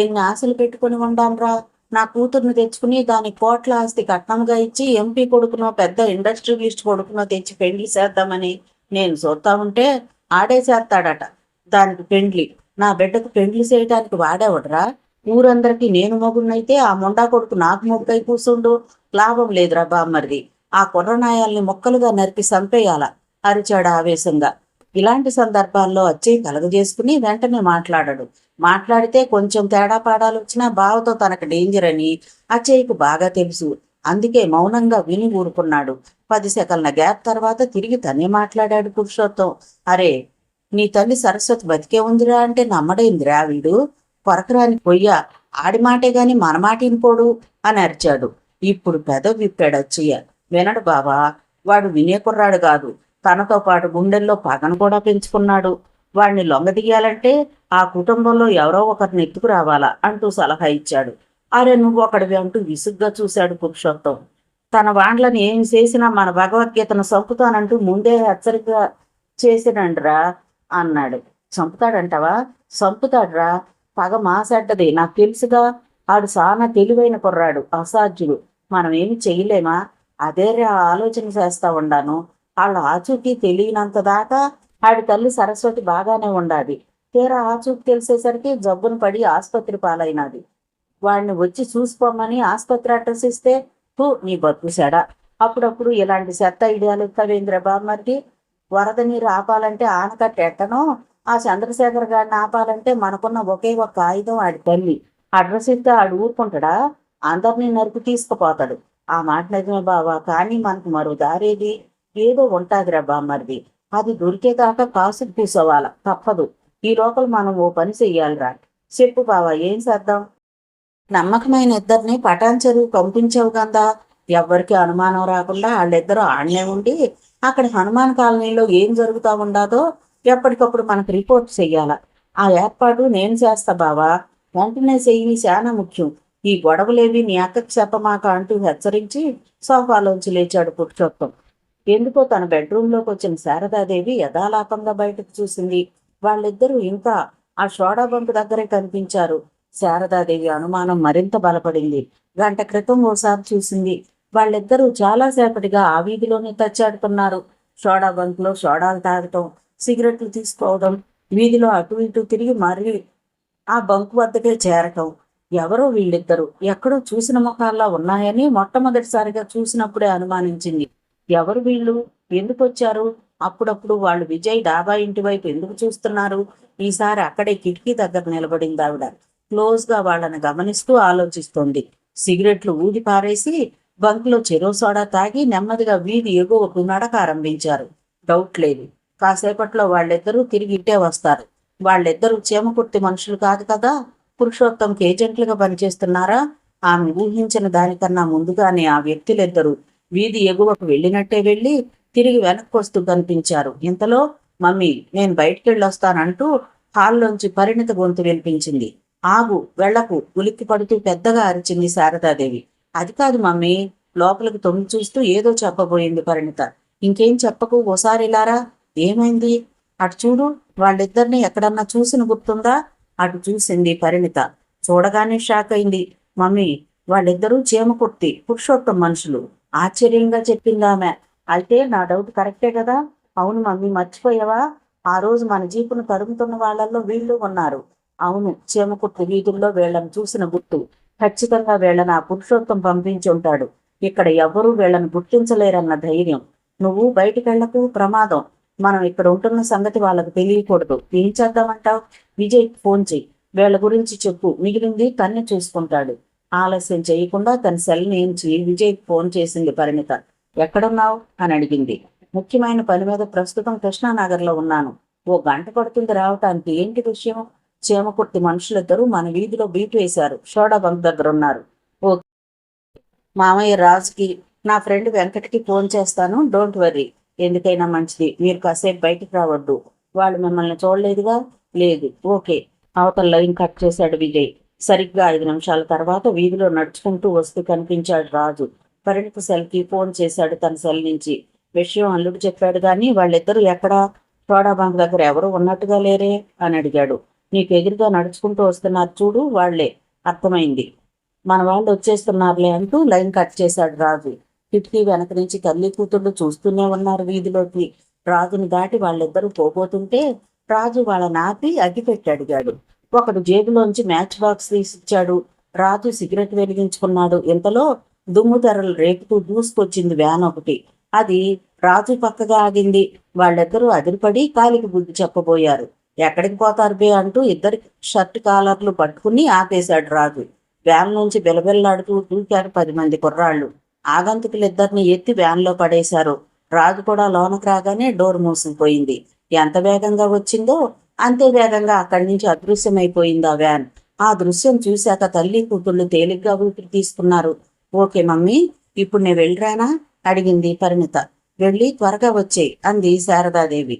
ఎన్ని ఆశలు పెట్టుకుని ఉండాన్రా. నా కూతుర్ని తెచ్చుకుని దాని కోట్ల ఆస్తి కట్నంగా ఇచ్చి ఎంపీ కొడుకునో పెద్ద ఇండస్ట్రియలిస్ట్ కొడుకునో తెచ్చి పెండ్లి చేద్దామని నేను చూస్తా ఉంటే ఆడే చేస్తాడట దానికి పెండ్లి. నా బిడ్డకు పెండ్లి చేయటానికి వాడేవడరా. ఊరందరికీ నేను మొగున్నైతే ఆ మొండా కొడుకు నాకు మొగ్గై కూసుండు. లాభం లేదురా బామ్మరిది. ఆ కుర్రనాయాల్ని మొక్కలుగా నరికి చంపేయాల అరిచాడు ఆవేశంగా. ఇలాంటి సందర్భాల్లో అచ్చయ్య కలగజేసుకుని వెంటనే మాట్లాడాడు. మాట్లాడితే కొంచెం తేడా పాడాలు వచ్చినా బావతో తనకు డేంజర్ అని అచ్చయ్యకు బాగా తెలుసు. అందుకే మౌనంగా విని ఊరుకున్నాడు. 10 సెకన్ల గ్యాప్ తర్వాత తిరిగి తనే మాట్లాడాడు పురుషోత్తం. అరే, నీ తల్లి సరస్వతి బతికే ఉందిరా అంటే నమ్మడేందిరా వీడు. పొరకరాని పొయ్య, ఆడి మాటే గాని మన మాట వినిపోడు అని అరిచాడు. ఇప్పుడు పెదవి విప్పాడు అచ్చయ్య. వినడు బావా, వాడు వినే కుర్రాడు కాదు. తనతో పాటు గుండెల్లో పగను కూడా పెంచుకున్నాడు. వాడిని లొంగదీయాలంటే ఆ కుటుంబంలో ఎవరో ఒకరిని ఎత్తుకు రావాలా అంటూ సలహా ఇచ్చాడు. అరే నువ్వు ఒకడివి అంటూ విసుగ్గా చూశాడు పురుషోత్తం. తన వాండ్లను ఏం చేసినా మన భగవద్గీతను చంపుతానంటూ ముందే హెచ్చరిక చేసినండ్రా అన్నాడు. చంపుతాడంటావా? చంపుతాడ్రా. పగ మాసడ్డది నాకు తెలుసుగా. ఆడు సానా తెలివైన కుర్రాడు, అసాధ్యుడు. మనం ఏమి చెయ్యలేమా? అదేరా ఆలోచన చేస్తా ఉండాను. వాళ్ళ ఆచూకీ తెలియనంత దాకా ఆడి తల్లి సరస్వతి బాగానే ఉండాది. తీరా ఆచూకీ తెలిసేసరికి జబ్బును పడి ఆసుపత్రి పాలైనది. వాడిని వచ్చి చూసిపోమని ఆసుపత్రి అడ్రస్ ఇస్తే నీ బతుకుశాడా. అప్పుడప్పుడు ఇలాంటి చెత్త ఐడియాలు ఇస్తావేంద్ర బామ్మర్ది. వరద నీరు ఆపాలంటే ఆనకట్ట ఎట్టనో ఆ చంద్రశేఖర్ గారిని ఆపాలంటే మనకున్న ఒకే ఒక్క ఆయుధం ఆడి తల్లి. అడ్రస్ ఇస్తే ఆడు ఊరుకుంటాడా? అందరినీ నరికి తీసుకుపోతాడు. ఆ మాట నిజమే బావా, కానీ మనకు మరో దారేది ఏదో ఉంటాదిరా బామ్మర్ది. అది దొరికేదాకా కాసు కూసోవాల తప్పదు. ఈ లోపల మనం ఓ పని చెయ్యాలిరా. చెప్పు బావా, ఏం చేద్దాం? నమ్మకమైన ఇద్దరిని పటాన్ చెరువు పంపించావు కదా. ఎవ్వరికి అనుమానం రాకుండా వాళ్ళిద్దరూ ఆడనే ఉండి అక్కడ హనుమాన్ కాలనీలో ఏం జరుగుతా ఉండాదో ఎప్పటికప్పుడు మనకు రిపోర్ట్ చెయ్యాల. ఆ ఏర్పాటు నేను చేస్తా బావా. వెంటనే చెయ్యి, చాలా ముఖ్యం. ఈ గొడవలేవి నీ అక్కకి చెప్పమాక అంటూ హెచ్చరించి సోఫాలోంచి లేచాడు పురుషోత్తం. ఎందుకో తన బెడ్రూంలోకి వచ్చిన శారదాదేవి యథాలాపంగా బయటకు చూసింది. వాళ్ళిద్దరూ ఇంకా ఆ సోడా బంకు దగ్గరే కనిపించారు. శారదాదేవి అనుమానం మరింత బలపడింది. గంట క్రితం ఓసారి చూసింది. వాళ్ళిద్దరూ చాలాసేపటిగా ఆ వీధిలోనే తచ్చాడుతున్నారు. సోడా బంకులో సోడాలు తాగటం, సిగరెట్లు తీసుకోవడం, వీధిలో అటు ఇటు తిరిగి మరీ ఆ బంకు వద్దకే చేరటం. ఎవరో వీళ్ళిద్దరూ ఎక్కడో చూసిన ముఖాల్లా ఉన్నాయని మొట్టమొదటిసారిగా చూసినప్పుడే అనుమానించింది. ఎవరు వీళ్ళు? ఎందుకు వచ్చారు? అప్పుడప్పుడు వాళ్ళు విజయ్ డాబా ఇంటి వైపు ఎందుకు చూస్తున్నారు? ఈసారి అక్కడే కిటికీ దగ్గర నిలబడింది ఆవిడ. క్లోజ్ గా వాళ్ళని గమనిస్తూ ఆలోచిస్తోంది. సిగరెట్లు ఊది పారేసి బంకులో చెరో సోడా తాగి నెమ్మదిగా వీధి ఎగువకు నడక ఆరంభించారు. డౌట్ లేదు, కాసేపట్లో వాళ్ళిద్దరూ తిరిగి ఇట్టే వస్తారు. వాళ్ళిద్దరూ చీమకుర్తి మనుషులు కాదు కదా. పురుషోత్తంకి ఏజెంట్లుగా పనిచేస్తున్నారా? ఆమె ఊహించిన దానికన్నా ముందుగానే ఆ వ్యక్తులిద్దరూ వీధి ఎగువకు వెళ్ళినట్టే వెళ్ళి తిరిగి వెనక్కి వస్తూ కనిపించారు. ఇంతలో మమ్మీ, నేను బయటికెళ్ళొస్తానంటూ హాల్లోంచి పరిణిత గొంతు వినిపించింది. ఆగు, వెళ్లకు, ఉలిక్కి పడుతూ పెద్దగా అరిచింది శారదాదేవి. అది కాదు మమ్మీ, లోపలికి తొంగి చూస్తూ ఏదో చెప్పబోయింది పరిణిత. ఇంకేం చెప్పకు, ఓసారి ఇలారా. ఏమైంది? అటు చూడు, వాళ్ళిద్దరిని ఎక్కడన్నా చూసిన గుర్తుందా? అటు చూసింది పరిణిత. చూడగానే షాక్ అయింది. మమ్మీ, వాళ్ళిద్దరూ చీమకుర్తి పురుషోత్తం మనుషులు. ఆశ్చర్యంగా చెప్పిందామె. అయితే నా డౌట్ కరెక్టే కదా? అవును మమ్మీ, మర్చిపోయావా? ఆ రోజు మన జీపును తరుముతున్న వాళ్ళల్లో వీళ్ళు ఉన్నారు. అవును, చీమకుర్తి వీధుల్లో వీళ్ళని చూసిన గుర్తు. ఖచ్చితంగా వీళ్ళని ఆ పురుషోత్తం పంపించి ఉంటాడు. ఇక్కడ ఎవ్వరూ వీళ్ళని గుర్తించలేరన్న ధైర్యం. నువ్వు బయటికెళ్లకు, ప్రమాదం. మనం ఇక్కడ ఉంటున్న సంగతి వాళ్ళకు తెలియకూడదు. ఏం చేద్దామంటావు? విజయ్ ఫోన్ చెయ్యి, వీళ్ళ గురించి చెప్పు, మిగిలింది కన్ను చూసుకుంటాడు. ఆలస్యం చేయకుండా తన సెల్ నుంచి విజయ్ ఫోన్ చేసింది పరిణిత. ఎక్కడున్నావు అని అడిగింది. ముఖ్యమైన పని మీద ప్రస్తుతం కృష్ణానగర్లో ఉన్నాను. ఓ గంట పడుతుంది రావటానికి. ఏంటి విషయం? చీమకుర్తి మనుషులిద్దరూ మన వీధిలో బీటు వేశారు. సోడా బంక్ దగ్గర ఉన్నారు. ఓ మామయ్య రాజుకి, నా ఫ్రెండ్ వెంకట్కి ఫోన్ చేస్తాను. Don't worry. ఎందుకైనా మంచిది మీరు కాసేపు బయటికి రావద్దు. వాళ్ళు మిమ్మల్ని చూడలేదుగా? లేదు. ఓకే. అవతల లైన్ కట్ చేశాడు విజయ్. సరిగ్గా 5 నిమిషాల తర్వాత వీధిలో నడుచుకుంటూ వస్తూ కనిపించాడు రాజు. పరిణిత సెల్కి ఫోన్ చేశాడు తన సెల్ నుంచి. విషయం అల్లుడు చెప్పాడు గాని వాళ్ళిద్దరూ ఎక్కడా? సోడా బంక్ దగ్గర ఎవరు ఉన్నట్టుగా లేరే అని అడిగాడు. నీకు ఎదురుగా నడుచుకుంటూ వస్తున్నారు చూడు, వాళ్లే. అర్థమైంది. మన వాళ్ళు వచ్చేస్తున్నారులే అంటూ లైన్ కట్ చేశాడు రాజు. కిటికీ వెనక నుంచి తల్లి కూతుళ్ళు చూస్తూనే ఉన్నారు వీధిలోకి. రాజుని దాటి వాళ్ళిద్దరూ పోబోతుంటే రాజు వాళ్ళని ఆపి అగ్గిపెట్టి అడిగాడు. ఒకడు జేబులోంచి మ్యాచ్ బాక్స్ తీసిచ్చాడు. రాజు సిగరెట్ వెలిగించుకున్నాడు. ఇంతలో దుమ్ము తెరలు రేపుతూ దూసుకొచ్చింది వ్యాన్ ఒకటి. అది రాజు పక్కగా ఆగింది. వాళ్ళిద్దరూ అదిరిపడి కాలికి బుద్ధి చెప్పబోయారు. ఎక్కడికి పోతారు బే అంటూ ఇద్దరి షర్ట్ కాలర్లు పట్టుకుని ఆపేశాడు రాజు. వ్యాన్ నుంచి బిలబిల్లాడుతూ దూకారు 10 మంది కుర్రాళ్ళు. ఆగంతుకులిద్దరిని ఎత్తి వ్యాన్లో పడేశారు. రాజు కూడా లోనకు రాగానే డోర్ మూసుకుపోయింది. ఎంత వేగంగా వచ్చిందో అంతే వేగంగా అక్కడి నుంచి అదృశ్యమైపోయింది ఆ వ్యాన్. ఆ దృశ్యం చూశాక తల్లి కూతుళ్ళు తేలిగ్గా ఊపిరి తీసుకున్నారు. ఓకే మమ్మీ, ఇప్పుడు నేను వెళ్ళిరానా అడిగింది పరిణిత. వెళ్ళి త్వరగా వచ్చేయి అంది శారదాదేవి.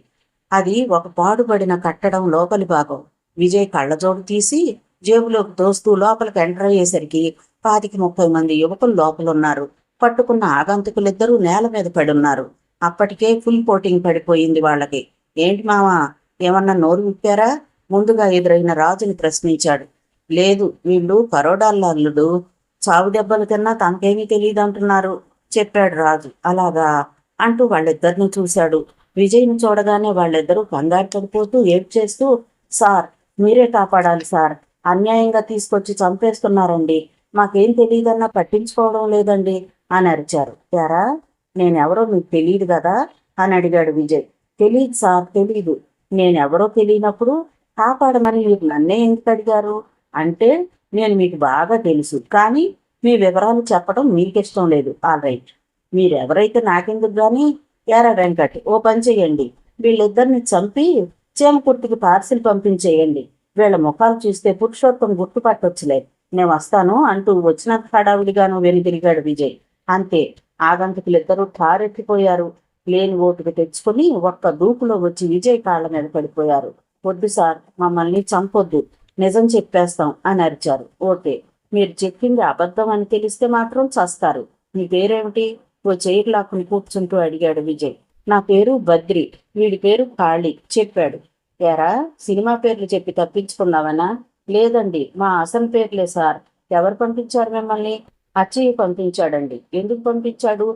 అది ఒక పాడుపడిన కట్టడం లోపలి భాగం. విజయ్ కళ్ళజోడు తీసి జేబులోకి తోస్తూ లోపలికి ఎంటర్ అయ్యేసరికి 25-30 మంది యువకులు లోపలున్నారు. పట్టుకున్న ఆగంతుకులిద్దరూ నేల మీద పడున్నారు. అప్పటికే ఫుల్ పోటింగ్ పడిపోయింది వాళ్ళకి. ఏంటి మావా, ఏమన్నా నోరు విప్పారా? ముందుగా ఎదురైన రాజుని ప్రశ్నించాడు. లేదు, వీళ్ళు పరోడాల అల్లుడు. చావు దెబ్బలు తిన్నా తనకేమీ తెలియదు అంటున్నారు చెప్పాడు రాజు. అలాగా అంటూ వాళ్ళిద్దరిని చూశాడు. విజయ్ని చూడగానే వాళ్ళిద్దరూ కంగారు పడిపోతూ ఏడ్చేస్తూ, సార్ మీరే కాపాడాలి సార్, అన్యాయంగా తీసుకొచ్చి చంపేస్తున్నారండి, మాకేం తెలియదన్నా పట్టించుకోవడం లేదండి అని అరిచారు. యారా, నేనెవరో మీకు తెలియదు కదా అని అడిగాడు విజయ్. తెలీదు సార్, తెలీదు. నేనెవరో తెలియనప్పుడు కాపాడమని మీరు నన్నే ఎందుకు అడిగారు? అంటే నేను మీకు బాగా తెలుసు, కానీ మీ వివరాలు చెప్పడం మీకిష్టం లేదు. ఆల్ రైట్, మీరెవరైతే నాకెందుకు గాని. యారా వెంకట్, ఓ పని చెయ్యండి, వీళ్ళిద్దరిని చంపి చీమకుర్తికి పార్సిల్ పంపించేయండి. వీళ్ళ ముఖాలు చూస్తే పురుషోత్తం గుర్తుపట్టొచ్చులే. నేను వస్తాను అంటూ వచ్చినంత హడావుడిగాను వెనుదిరిగాడు విజయ్. అంతే, ఆగంతుకులిద్దరూ ఠారెత్తిపోయారు. లేని ఓటుకు తెచ్చుకుని ఒక్క దూకులో వచ్చి విజయ్ కాళ్ల మీద పడిపోయారు. వద్దు సార్, మమ్మల్ని చంపొద్దు, నిజం చెప్పేస్తాం అని అరిచారు. ఓకే, మీరు చెప్పింది అబద్ధం అని తెలిస్తే మాత్రం చస్తారు. మీ పేరేమిటి? ఓ చైర్ లాక్కుని కూర్చుంటూ అడిగాడు విజయ్. నా పేరు బద్రి, వీడి పేరు కాళీ చెప్పాడు. ఎరా, సినిమా పేర్లు చెప్పి తప్పించుకున్నావనా? లేదండి, మా అసలు పేర్లే సార్. ఎవరు పంపించారు మిమ్మల్ని? అచ్చయ్య పంపించాడండి. ఎందుకు పంపించాడు?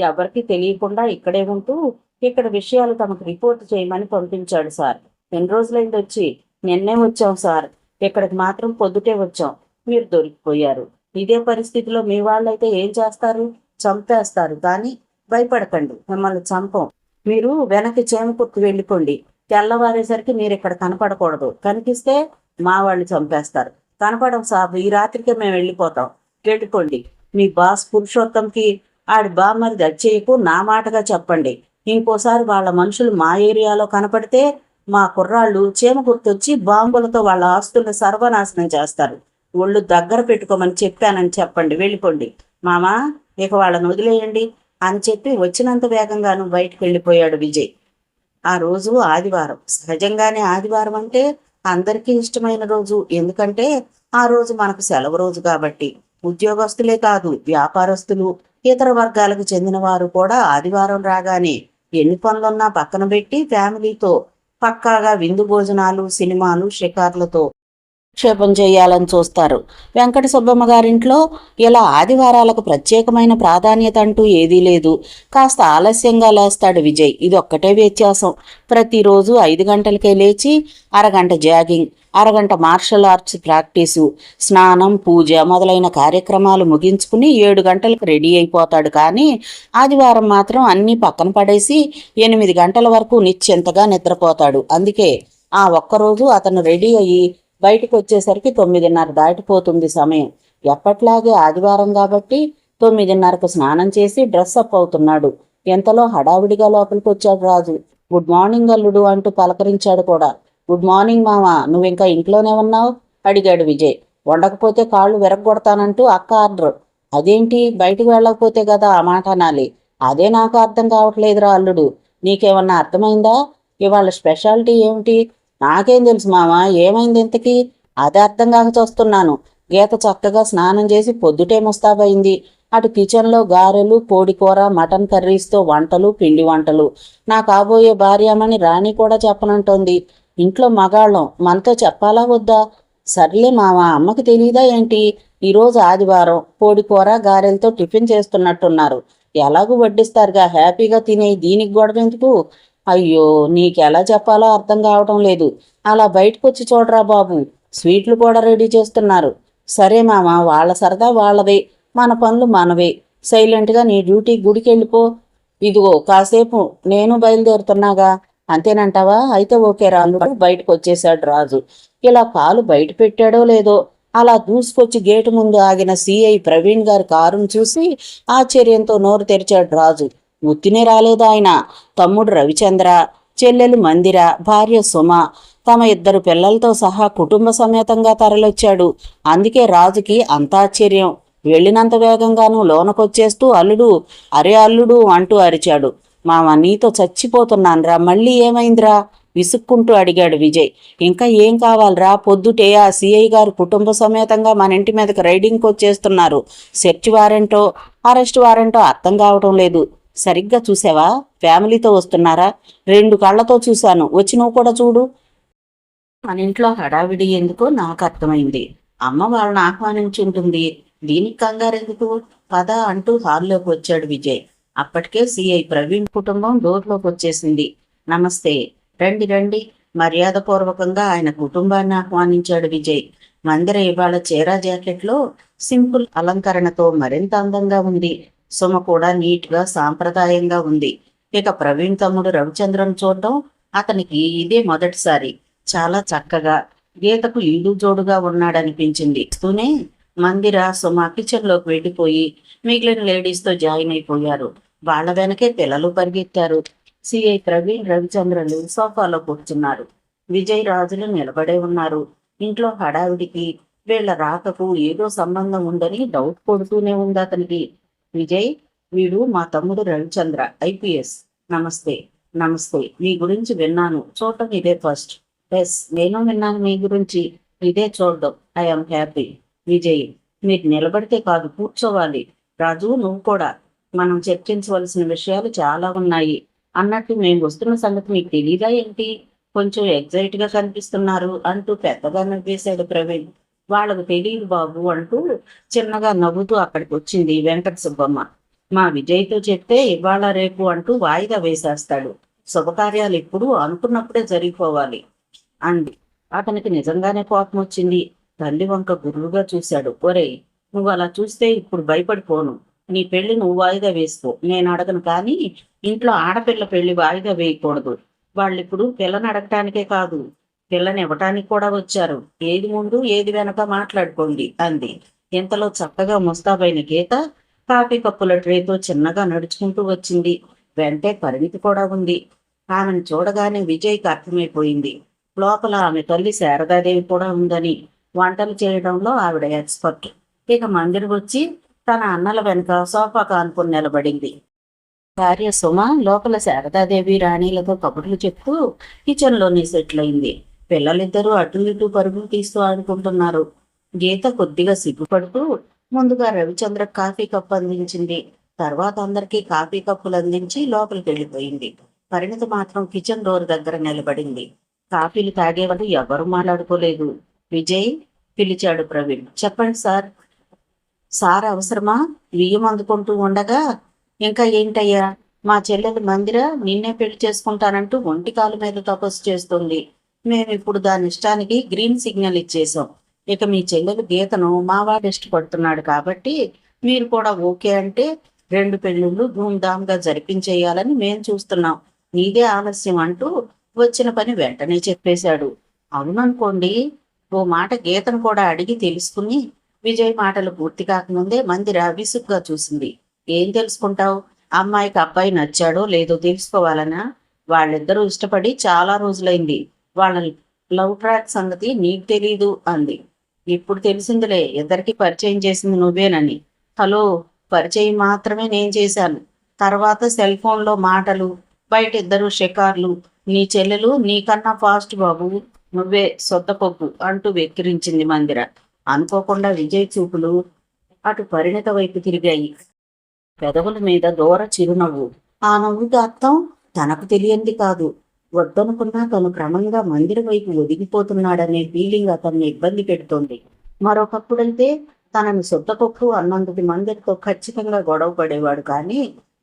ఎవరికి తెలియకుండా ఇక్కడే ఉంటూ ఇక్కడ విషయాలు తమకు రిపోర్ట్ చేయమని పంపించాడు సార్. ఎన్ని రోజులైంది వచ్చి? నిన్నే వచ్చాం సార్. ఇక్కడికి మాత్రం పొద్దుటే వచ్చాం. మీరు దొరికిపోయారు. ఇదే పరిస్థితిలో మీ వాళ్ళైతే ఏం చేస్తారు? చంపేస్తారు. కానీ భయపడకండి, మిమ్మల్ని చంపం. మీరు వెనక్కి చీమకుర్తి వెళ్ళిపోండి. తెల్లవారేసరికి మీరు ఇక్కడ కనపడకూడదు. కనిపిస్తే మా వాళ్ళు చంపేస్తారు. కనపడం సాబ్, ఈ రాత్రికే మేము వెళ్ళిపోతాం. వెళ్ళిపోండి. మీ బాస్ పురుషోత్తంకి ఆడి బామ్మరిది అచ్చయ్యకు నా మాటగా చెప్పండి. ఇంకోసారి వాళ్ళ మనుషులు మా ఏరియాలో కనపడితే మా కుర్రాళ్ళు చీమకుర్తొచ్చి బాంబులతో వాళ్ళ ఆస్తులను సర్వనాశనం చేస్తారు. ఒళ్ళు దగ్గర పెట్టుకోమని చెప్పానని చెప్పండి. వెళ్ళిపోండి. మామా, ఇక వాళ్ళని వదిలేయండి అని చెప్పి వచ్చినంత వేగంగాను బయటకు వెళ్ళిపోయాడు విజయ్. ఆ రోజు ఆదివారం. సహజంగానే ఆదివారం అంటే అందరికీ ఇష్టమైన రోజు. ఎందుకంటే ఆ రోజు మనకు సెలవు రోజు కాబట్టి. ఉద్యోగస్తులే కాదు, వ్యాపారస్తులు, ఇతర వర్గాలకు చెందిన వారు కూడా ఆదివారం రాగానే ఎన్ని పనులున్నా పక్కన పెట్టి ఫ్యామిలీతో పక్కాగా విందు భోజనాలు, సినిమాలు, షికార్లతో క్షేపం చేయాలని చూస్తారు. వెంకట సుబ్బమ్మ గారింట్లో ఇలా ఆదివారాలకు ప్రత్యేకమైన ప్రాధాన్యత అంటూ ఏదీ లేదు. కాస్త ఆలస్యంగా లేస్తాడు విజయ్. ఇదొక్కటే వ్యత్యాసం. ప్రతిరోజు 5 గంటలకే లేచి అరగంట జాగింగ్, అరగంట మార్షల్ ఆర్ట్స్ ప్రాక్టీసు, స్నానం, పూజ మొదలైన కార్యక్రమాలు ముగించుకుని 7 గంటలకు రెడీ అయిపోతాడు. కానీ ఆదివారం మాత్రం అన్నీ పక్కన పడేసి 8 గంటల వరకు నిశ్చింతగా నిద్రపోతాడు. అందుకే ఆ ఒక్కరోజు అతను రెడీ అయ్యి బయటకు వచ్చేసరికి 9:30 దాటిపోతుంది సమయం. ఎప్పట్లాగే ఆదివారం కాబట్టి 9:30కు స్నానం చేసి డ్రెస్అప్ అవుతున్నాడు. ఎంతలో హడావిడిగా లోపలికి వచ్చాడు రాజు. గుడ్ మార్నింగ్ అల్లుడు అంటూ పలకరించాడు కూడా. గుడ్ మార్నింగ్ మామ, నువ్వింకా ఇంట్లోనే ఉన్నావు అడిగాడు విజయ్. వండకపోతే కాళ్ళు విరగొడతానంటూ అక్క ఆర్డర్. అదేంటి, బయటికి వెళ్ళకపోతే కదా ఆ మాట అనాలి? అదే నాకు అర్థం కావట్లేదురా అల్లుడు. నీకేమన్నా అర్థమైందా? ఇవాళ స్పెషాలిటీ ఏమిటి? నాకేం తెలుసు మామ, ఏమైంది ఇంతకీ? అదే అర్థం కాక చూస్తున్నాను. గీత చక్కగా స్నానం చేసి పొద్దుటే ముస్తాబైంది. అటు కిచెన్లో గారెలు, కోడికూర, మటన్ కర్రీస్తో వంటలు, పిండి వంటలు. నా కాబోయే భార్యమని రాణి కూడా చెప్పనంటోంది. ఇంట్లో మగాళ్ళం, మనతో చెప్పాలా వద్దా? సర్లే మామ, అమ్మకి తెలీదా ఏంటి? ఈరోజు ఆదివారం, కోడికూర గారెలతో టిఫిన్ చేస్తున్నట్టున్నారు. ఎలాగూ వడ్డిస్తారుగా, హ్యాపీగా తినే దీనికి గొడవ ఎందుకు? అయ్యో, నీకెలా చెప్పాలో అర్థం కావటం లేదు. అలా బయటకు వచ్చి చూడరా బాబు, స్వీట్లు కూడా రెడీ చేస్తున్నారు. సరే మామ, వాళ్ళ సరదా వాళ్ళవే, మన పనులు మనవే. సైలెంట్గా నీ డ్యూటీ గుడికి వెళ్ళిపో. ఇదిగో కాసేపు నేను బయలుదేరుతున్నాగా, అంతేనంటావా? అయితే ఓకే రాళ్ళు. బయటకు వచ్చేశాడు రాజు. ఇలా కాలు బయట పెట్టాడో లేదో అలా దూసుకొచ్చి గేటు ముందు ఆగిన సిఐ ప్రవీణ్ గారి కారును చూసి ఆశ్చర్యంతో నోరు తెరిచాడు రాజు. ఉత్తినే రాలేదు ఆయన. తమ్ముడు రవిచంద్ర, చెల్లెలు మందిర, భార్య సుమ, తమ 2 పిల్లలతో సహా కుటుంబ సమేతంగా తరలొచ్చాడు. అందుకే రాజుకి అంత ఆశ్చర్యం. వెళ్ళినంత వేగంగానూ లోనకొచ్చేస్తూ అల్లుడు, అరే అల్లుడు అంటూ అరిచాడు. మామ, నీతో చచ్చిపోతున్నానురా, మళ్ళీ ఏమైందిరా విసుక్కుంటూ అడిగాడు విజయ్. ఇంకా ఏం కావాలరా? పొద్దుటే ఆ సిఐ గారు కుటుంబ సమేతంగా మన ఇంటి మీదకి రైడింగ్కి వచ్చేస్తున్నారు. సెర్చ్ వారెంటో అరెస్ట్ వారెంటో అర్థం కావటం లేదు. సరిగ్గా చూసావా? ఫ్యామిలీతో వస్తున్నారా? 2 కళ్ళతో చూశాను, వచ్చి నువ్వు కూడా చూడు. మన ఇంట్లో హడావిడి ఎందుకో నాకు అర్థమైంది. అమ్మ వాళ్ళని ఆహ్వానించి ఉంటుంది, దీనికి కంగారెందుకు? పద అంటూ హాల్లోకి వచ్చాడు విజయ్. అప్పటికే సిఐ ప్రవీణ్ కుటుంబం డోర్లోకి వచ్చేసింది. నమస్తే, రండి రండి. మర్యాదపూర్వకంగా ఆయన కుటుంబాన్ని ఆహ్వానించాడు విజయ్. మందిర ఇవాళ చీరా జాకెట్లో సింపుల్ అలంకరణతో మరింత అందంగా ఉంది. సుమ కూడా నీట్గా సాంప్రదాయంగా ఉంది. ఇక ప్రవీణ్ తమ్ముడు రవిచంద్రన్ చూడడం అతనికి ఇదే మొదటిసారి. చాలా చక్కగా గీతకు ఈడు జోడుగా ఉన్నాడనిపించింది. తూనే మందిర, సుమ కిచెన్లోకి వెళ్ళిపోయి మిగిలిన లేడీస్తో జాయిన్ అయిపోయారు. వాళ్ళ వెనకే పిల్లలు పరిగెత్తారు. సిఐ ప్రవీణ్, రవిచంద్రలు సోఫాలో కూర్చున్నారు. విజయ్, రాజులు నిలబడే ఉన్నారు. ఇంట్లో హడావిడికి వీళ్ల రాకకు ఏదో సంబంధం ఉందని డౌట్ కొడుతూనే ఉంది అతనికి. విజయ్, వీడు మా తమ్ముడు రవిచంద్ర, ఐపీఎస్. నమస్తే. నమస్తే. మీ గురించి విన్నాను, చూడటం ఇదే ఫస్ట్. ఎస్, నేను విన్నాను మీ గురించి, ఇదే చూడడం. I'm happy. విజయ్, మీరు నిలబడితే కాదు, కూర్చోవాలి. రాజు, నువ్వు కూడా. మనం చర్చించవలసిన విషయాలు చాలా ఉన్నాయి. అన్నట్టు మేము వస్తున్న సంగతి మీకు తెలీదా ఏంటి? కొంచెం ఎగ్జైట్గా కనిపిస్తున్నారు అంటూ పెద్దగా నవ్వేశాడు ప్రవీణ్. వాళ్ళకు తెలియదు బాబు అంటూ చిన్నగా నవ్వుతూ అక్కడికి వచ్చింది వెంకట సుబ్బమ్మ. మా విజయ్తో చెప్తే ఇవాళ రేపు అంటూ వాయిదా వేసేస్తాడు. శుభకార్యాలు ఎప్పుడు అనుకున్నప్పుడే జరిగిపోవాలి అంది. అతనికి నిజంగానే కోపం వచ్చింది. తల్లి వంక గుర్రుగా చూశాడు. ఒరేయ్, నువ్వు అలా చూస్తే ఇప్పుడు భయపడిపోను. నీ పెళ్లి నువ్వు వాయిదా వేసుకో, నేను అడగను. కానీ ఇంట్లో ఆడపిల్ల పెళ్లి వాయిదా వేయకూడదు. వాళ్ళిప్పుడు పిల్లని అడగటానికే కాదు, పిల్లని ఇవ్వటానికి కూడా వచ్చారు. ఏది ముందు ఏది వెనక మాట్లాడుకోండి అంది. ఇంతలో చక్కగా ముస్తాబైన గీత కాఫీ కప్పుల ట్రేతో చిన్నగా నడుచుకుంటూ వచ్చింది. వెంటే పరిణితి కూడా ఉంది. ఆమెను చూడగానే విజయ్కి అర్థమైపోయింది, లోపల ఆమె తల్లి శారదాదేవి కూడా ఉందని. వంటలు చేయడంలో ఆవిడ ఎక్స్పర్ట్. ఇక మందిర్ వచ్చి తన అన్నల వెనుక సోఫా కానుకొని నిలబడింది. భార్య సుమ లోపల శారదాదేవి రాణీలతో కబుర్లు చెప్తూ కిచెన్లోనే సెటిల్ అయింది. పిల్లలిద్దరూ అటు ఇటు పరుగులు తీస్తూ ఆడుకుంటున్నారు. గీత కొద్దిగా సిగ్గుపడుతూ ముందుగా రవిచంద్ర కాఫీ కప్పు అందించింది. తర్వాత అందరికీ కాఫీ కప్పులు అందించి లోపలికి వెళ్ళిపోయింది. పరిణితి మాత్రం కిచెన్ డోర్ దగ్గర నిలబడింది. కాఫీలు తాగేవాళ్ళు ఎవరు మాట్లాడుకోలేదు. విజయ్ పిలిచాడు ప్రవీణ్. చెప్పండి సార్. సార్ అవసరమా? బియ్యం అందుకుంటూ ఉండగా, ఇంకా ఏంటయ్యా, మా చెల్లెలు మందిర నిన్నే పెళ్లి చేసుకుంటానంటూ ఒంటి కాలు మీద తపస్సు చేస్తుంది. మేమిప్పుడు దాని ఇష్టానికి గ్రీన్ సిగ్నల్ ఇచ్చేసాం. ఇక మీ చెల్లెలు గీతను మావాడు ఇష్టపడుతున్నాడు కాబట్టి మీరు కూడా ఓకే అంటే 2 పెళ్ళిళ్ళు ధూమ్ధామ్గా జరిపించేయాలని మేం చూస్తున్నాం. నీదే ఆలస్యం అంటూ వచ్చిన పని వెంటనే చెప్పేశాడు. అవుననుకోండి, ఓ మాట గీతను కూడా అడిగి తెలుసుకుని విజయ్ మాటలు పూర్తి కాకముందే మందిర విసుగ్గా చూసింది. ఏం తెలుసుకుంటావు? అమ్మాయికి అబ్బాయి నచ్చాడో లేదో తెలుసుకోవాలనా? వాళ్ళిద్దరూ ఇష్టపడి చాలా రోజులైంది. వాళ్ళ లవ్ ట్రాక్ సంగతి నీకు తెలీదు అంది. ఇప్పుడు తెలిసిందిలే, ఇద్దరికి పరిచయం చేసింది నువ్వేనని. హలో, పరిచయం మాత్రమే నేను చేశాను. తర్వాత సెల్ ఫోన్లో మాటలు, బయట ఇద్దరు షికార్లు. నీ చెల్లెలు నీకన్నా ఫాస్ట్ బాబు, నువ్వే సొద్దపప్పు అంటూ వెక్కిరించింది మందిర. అనుకోకుండా విజయ్ చూపులు అటు పరిణిత వైపు తిరిగాయి. పెదవుల మీద దూర చిరునవ్వు. ఆ నవ్వుకి అర్థం తనకు తెలియంది కాదు. వద్దనుకున్నా తను క్రమంగా మందిర వైపు ఒదిగిపోతున్నాడనే ఫీలింగ్ అతన్ని ఇబ్బంది పెడుతోంది. మరొకప్పుడైతే తనని సొద్దపప్పు అన్నందుకు మందిరతో ఖచ్చితంగా గొడవ పడేవాడు, కానీ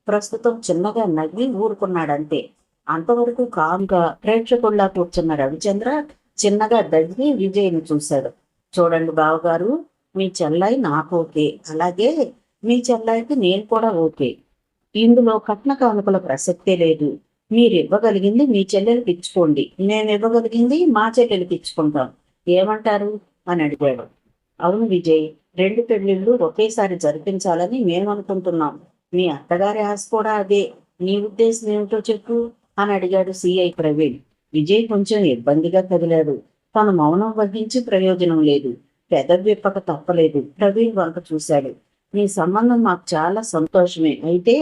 ప్రస్తుతం చిన్నగా నవ్వి ఊరుకున్నాడంతే. అంతవరకు కామ్గా ప్రేక్షకుల్లా కూర్చున్న రవిచంద్ర చిన్నగా దగ్గి విజయ్ని చూశాడు. చూడండి బావగారు, మీ చెల్లాయి నాకు ఓకే, అలాగే మీ చెల్లాయికి నేను కూడా ఓకే. ఇందులో కట్న కానుకల ప్రసక్తే లేదు. మీరు ఇవ్వగలిగింది మీ చెల్లెలకి ఇచ్చుకోండి, మేము ఇవ్వగలిగింది మా చెల్లెలకి ఇచ్చుకుంటాం. ఏమంటారు అని అడిగాడు. అవును విజయ్, 2 పెళ్లిళ్ళు ఒకేసారి జరిపించాలని మేమనుకుంటున్నాం. మీ అత్తగారి ఆశ కూడా అదే. నీ ఉద్దేశం ఏమిటో చెప్పు అని అడిగాడు సిఐ ప్రవీణ్. విజయ్ కొంచెం ఇబ్బందిగా కదిలాడు. తను మౌనం వహించి ప్రయోజనం లేదు. పెదవిప్పక తప్పలేదు. ప్రవీణ్ వంక చూశాడు. మీ సంబంధం మాకు చాలా సంతోషమే, అయితే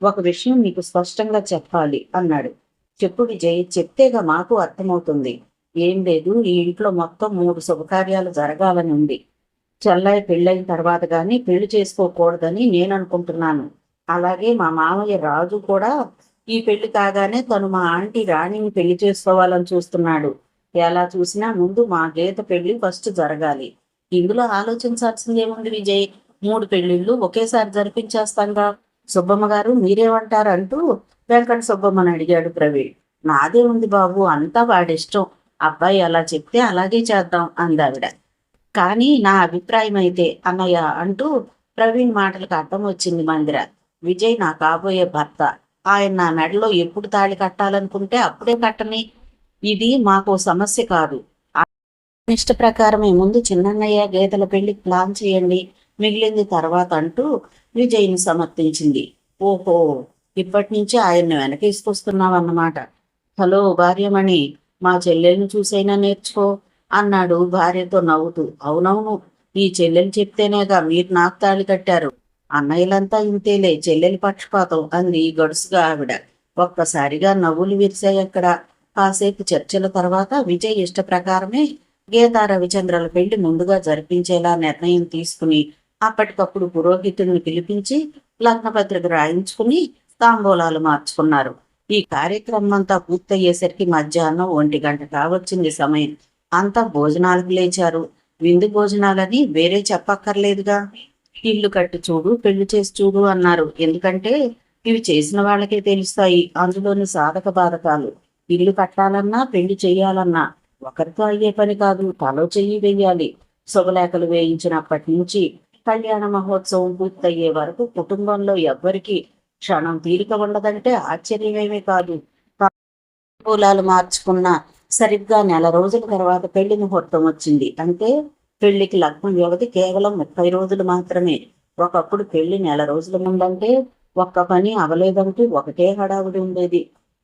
ఒక విషయం మీకు స్పష్టంగా చెప్పాలి అన్నాడు. చెప్పు విజయ్, చెప్తేగా మాకు అర్థమవుతుంది. ఏం లేదు, ఈ ఇంట్లో మొత్తం 3 శుభకార్యాలు జరగాలని ఉంది. చెల్లాయి పెళ్ళైన తర్వాత గాని పెళ్లి చేసుకోకూడదని నేను అనుకుంటున్నాను. అలాగే మా మామయ్య రాజు కూడా ఈ పెళ్లి కాగానే తను మా ఆంటీ రాణిని పెళ్లి చేసుకోవాలని చూస్తున్నాడు. ఎలా చూసినా ముందు మా గీత పెళ్లి ఫస్ట్ జరగాలి. ఇందులో ఆలోచించాల్సిందేముంది విజయ్, 3 పెళ్లిళ్ళు ఒకేసారి జరిపించేస్తాంగా. సుబ్బమ్మ గారు మీరేమంటారు అంటూ వెంకట సుబ్బమ్మని అడిగాడు ప్రవీణ్. నాదే ఉంది బాబు, అంతా వాడిష్టం. అబ్బాయి అలా చెప్తే అలాగే చేద్దాం అందావిడ. కానీ నా అభిప్రాయం అయితే అన్నయ్య అంటూ ప్రవీణ్ మాటలకు అర్థం వచ్చింది మందిర. విజయ్ నా కాబోయే భర్త. ఆయన నా మెడలో ఎప్పుడు తాళి కట్టాలనుకుంటే అప్పుడే కట్టని. ఇది మాకు సమస్య కాదు. ఇష్ట ప్రకారమే ముందు చిన్నన్నయ్య గీతల పెళ్లి ప్లాన్ చేయండి, మిగిలింది తర్వాత అంటూ విజయ్ని సమర్థించింది. ఓహో, ఇప్పటి నుంచి ఆయన్ని వెనకేసుకొస్తున్నావన్నమాట. హలో భార్యమణి, మా చెల్లెల్ని చూసైనా నేర్చుకో అన్నాడు భార్యతో నవ్వుతూ. అవునవును, ఈ చెల్లెలు చెప్తేనేగా మీరు నాకు తాళి కట్టారు. అన్నయ్యలంతా ఇంతేలే, చెల్లెలి పక్షపాతం అంది గడుసుగా ఆవిడ. ఒక్కసారిగా నవ్వులు విరిశాయి అక్కడ. కాసేపు చర్చల తర్వాత విజయ్ ఇష్ట ప్రకారమే గీతా రవిచంద్రల పెళ్లి ముందుగా జరిపించేలా నిర్ణయం తీసుకుని అప్పటికప్పుడు పురోహితుడిని పిలిపించి లగ్నపత్రిక రాయించుకుని తాంబూలాలు మార్చుకున్నారు. ఈ కార్యక్రమం అంతా పూర్తయ్యేసరికి మధ్యాహ్నం 1 గంట కావచ్చింది సమయం. అంతా భోజనాలకు లేచారు. విందు భోజనాలని వేరే చెప్పక్కర్లేదుగా. ఇల్లు కట్టి చూడు, పెళ్లి చేసి చూడు అన్నారు. ఎందుకంటే ఇవి చేసిన వాళ్ళకే తెలుస్తాయి అందులోని సాధక బాధకాలు. ఇల్లు కట్టాలన్నా పెళ్లి చేయాలన్నా ఒకరితో అయ్యే పని కాదు, తలో చెయ్యి వేయాలి. శుభలేఖలు వేయించినప్పటి నుంచి కళ్యాణ మహోత్సవం పూర్తయ్యే వరకు కుటుంబంలో ఎవ్వరికి క్షణం తీరిక ఉండదంటే ఆశ్చర్యమేమీ కాదు. పూలాలు మార్చుకున్న సరిగ్గా నెల రోజుల తర్వాత పెళ్లి ముహూర్తం వచ్చింది. అంటే పెళ్లికి లగ్నం వ్యవధి కేవలం 30 రోజులు మాత్రమే. ఒకప్పుడు పెళ్లి నెల రోజుల ముందంటే ఒక్క పని అవలేదంటూ ఒకటే హడావుడి ఉండేది.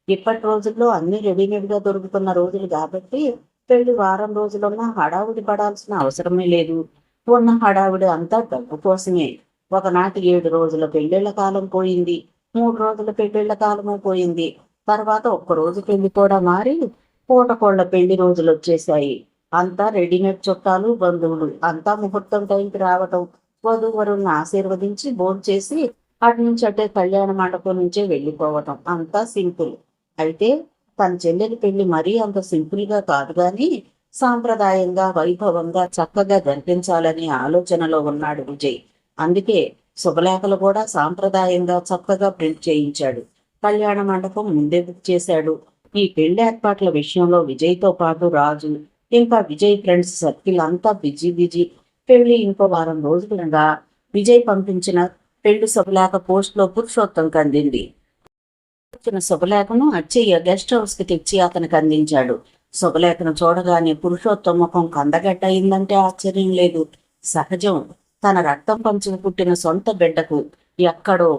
ఇప్పటి రోజుల్లో అన్ని రెడీమేడ్గా దొరుకుతున్న రోజులు కాబట్టి పెళ్లి వారం రోజులున్నా హడావుడి పడాల్సిన అవసరమే లేదు. ఉన్న హడావుడి అంతా డబ్బు కోసమే. ఒకనాటి 7 రోజుల పెళ్లిళ్ల కాలం పోయింది, 3 రోజుల పెళ్లిళ్ల కాలము పోయింది. తర్వాత ఒక్కరోజు పెళ్లి కూడా మారి పూటకోళ్ల పెళ్లి రోజులు వచ్చేశాయి. అంతా రెడీమేడ్ చుట్టాలు, బంధువులు అంతా ముహూర్తం టైంకి రావటం, వధూవరుల్ని ఆశీర్వదించి భోంచేసి అటు నుంచి అటే కళ్యాణ మండపం నుంచే వెళ్ళిపోవటం. అంతా సింపుల్. అయితే తన చెల్లెలి పెళ్లి మరీ అంత సింపుల్ గా కాదు గాని సాంప్రదాయంగా వైభవంగా చక్కగా జరిపించాలనే ఆలోచనలో ఉన్నాడు విజయ్. అందుకే శుభలేఖలు కూడా సాంప్రదాయంగా చక్కగా ప్రింట్ చేయించాడు. కళ్యాణ మండపం ముందే బుక్ చేశాడు. ఈ పెళ్లి ఏర్పాట్ల విషయంలో విజయ్తో పాటు రాజు, ఇంకా విజయ్ ఫ్రెండ్స్ సర్కిల్ అంతా బిజీ బిజీ. పెళ్లి ఇంకో వారం రోజులుగా విజయ్ పంపించిన పెళ్లి శుభలేఖ పోస్ట్ లో పురుషోత్తంకి అందింది. వచ్చిన శుభలేఖను అచ్చయ్య గెస్ట్ హౌస్ కి తెచ్చి అతనికి అందించాడు. శుభలేఖను చూడగానే పురుషోత్తం ముఖం కందగడ్డ అయిందంటే ఆశ్చర్యం లేదు. సహజం. తన రక్తం పంచుకు పుట్టిన సొంత బిడ్డకు ఎక్కడో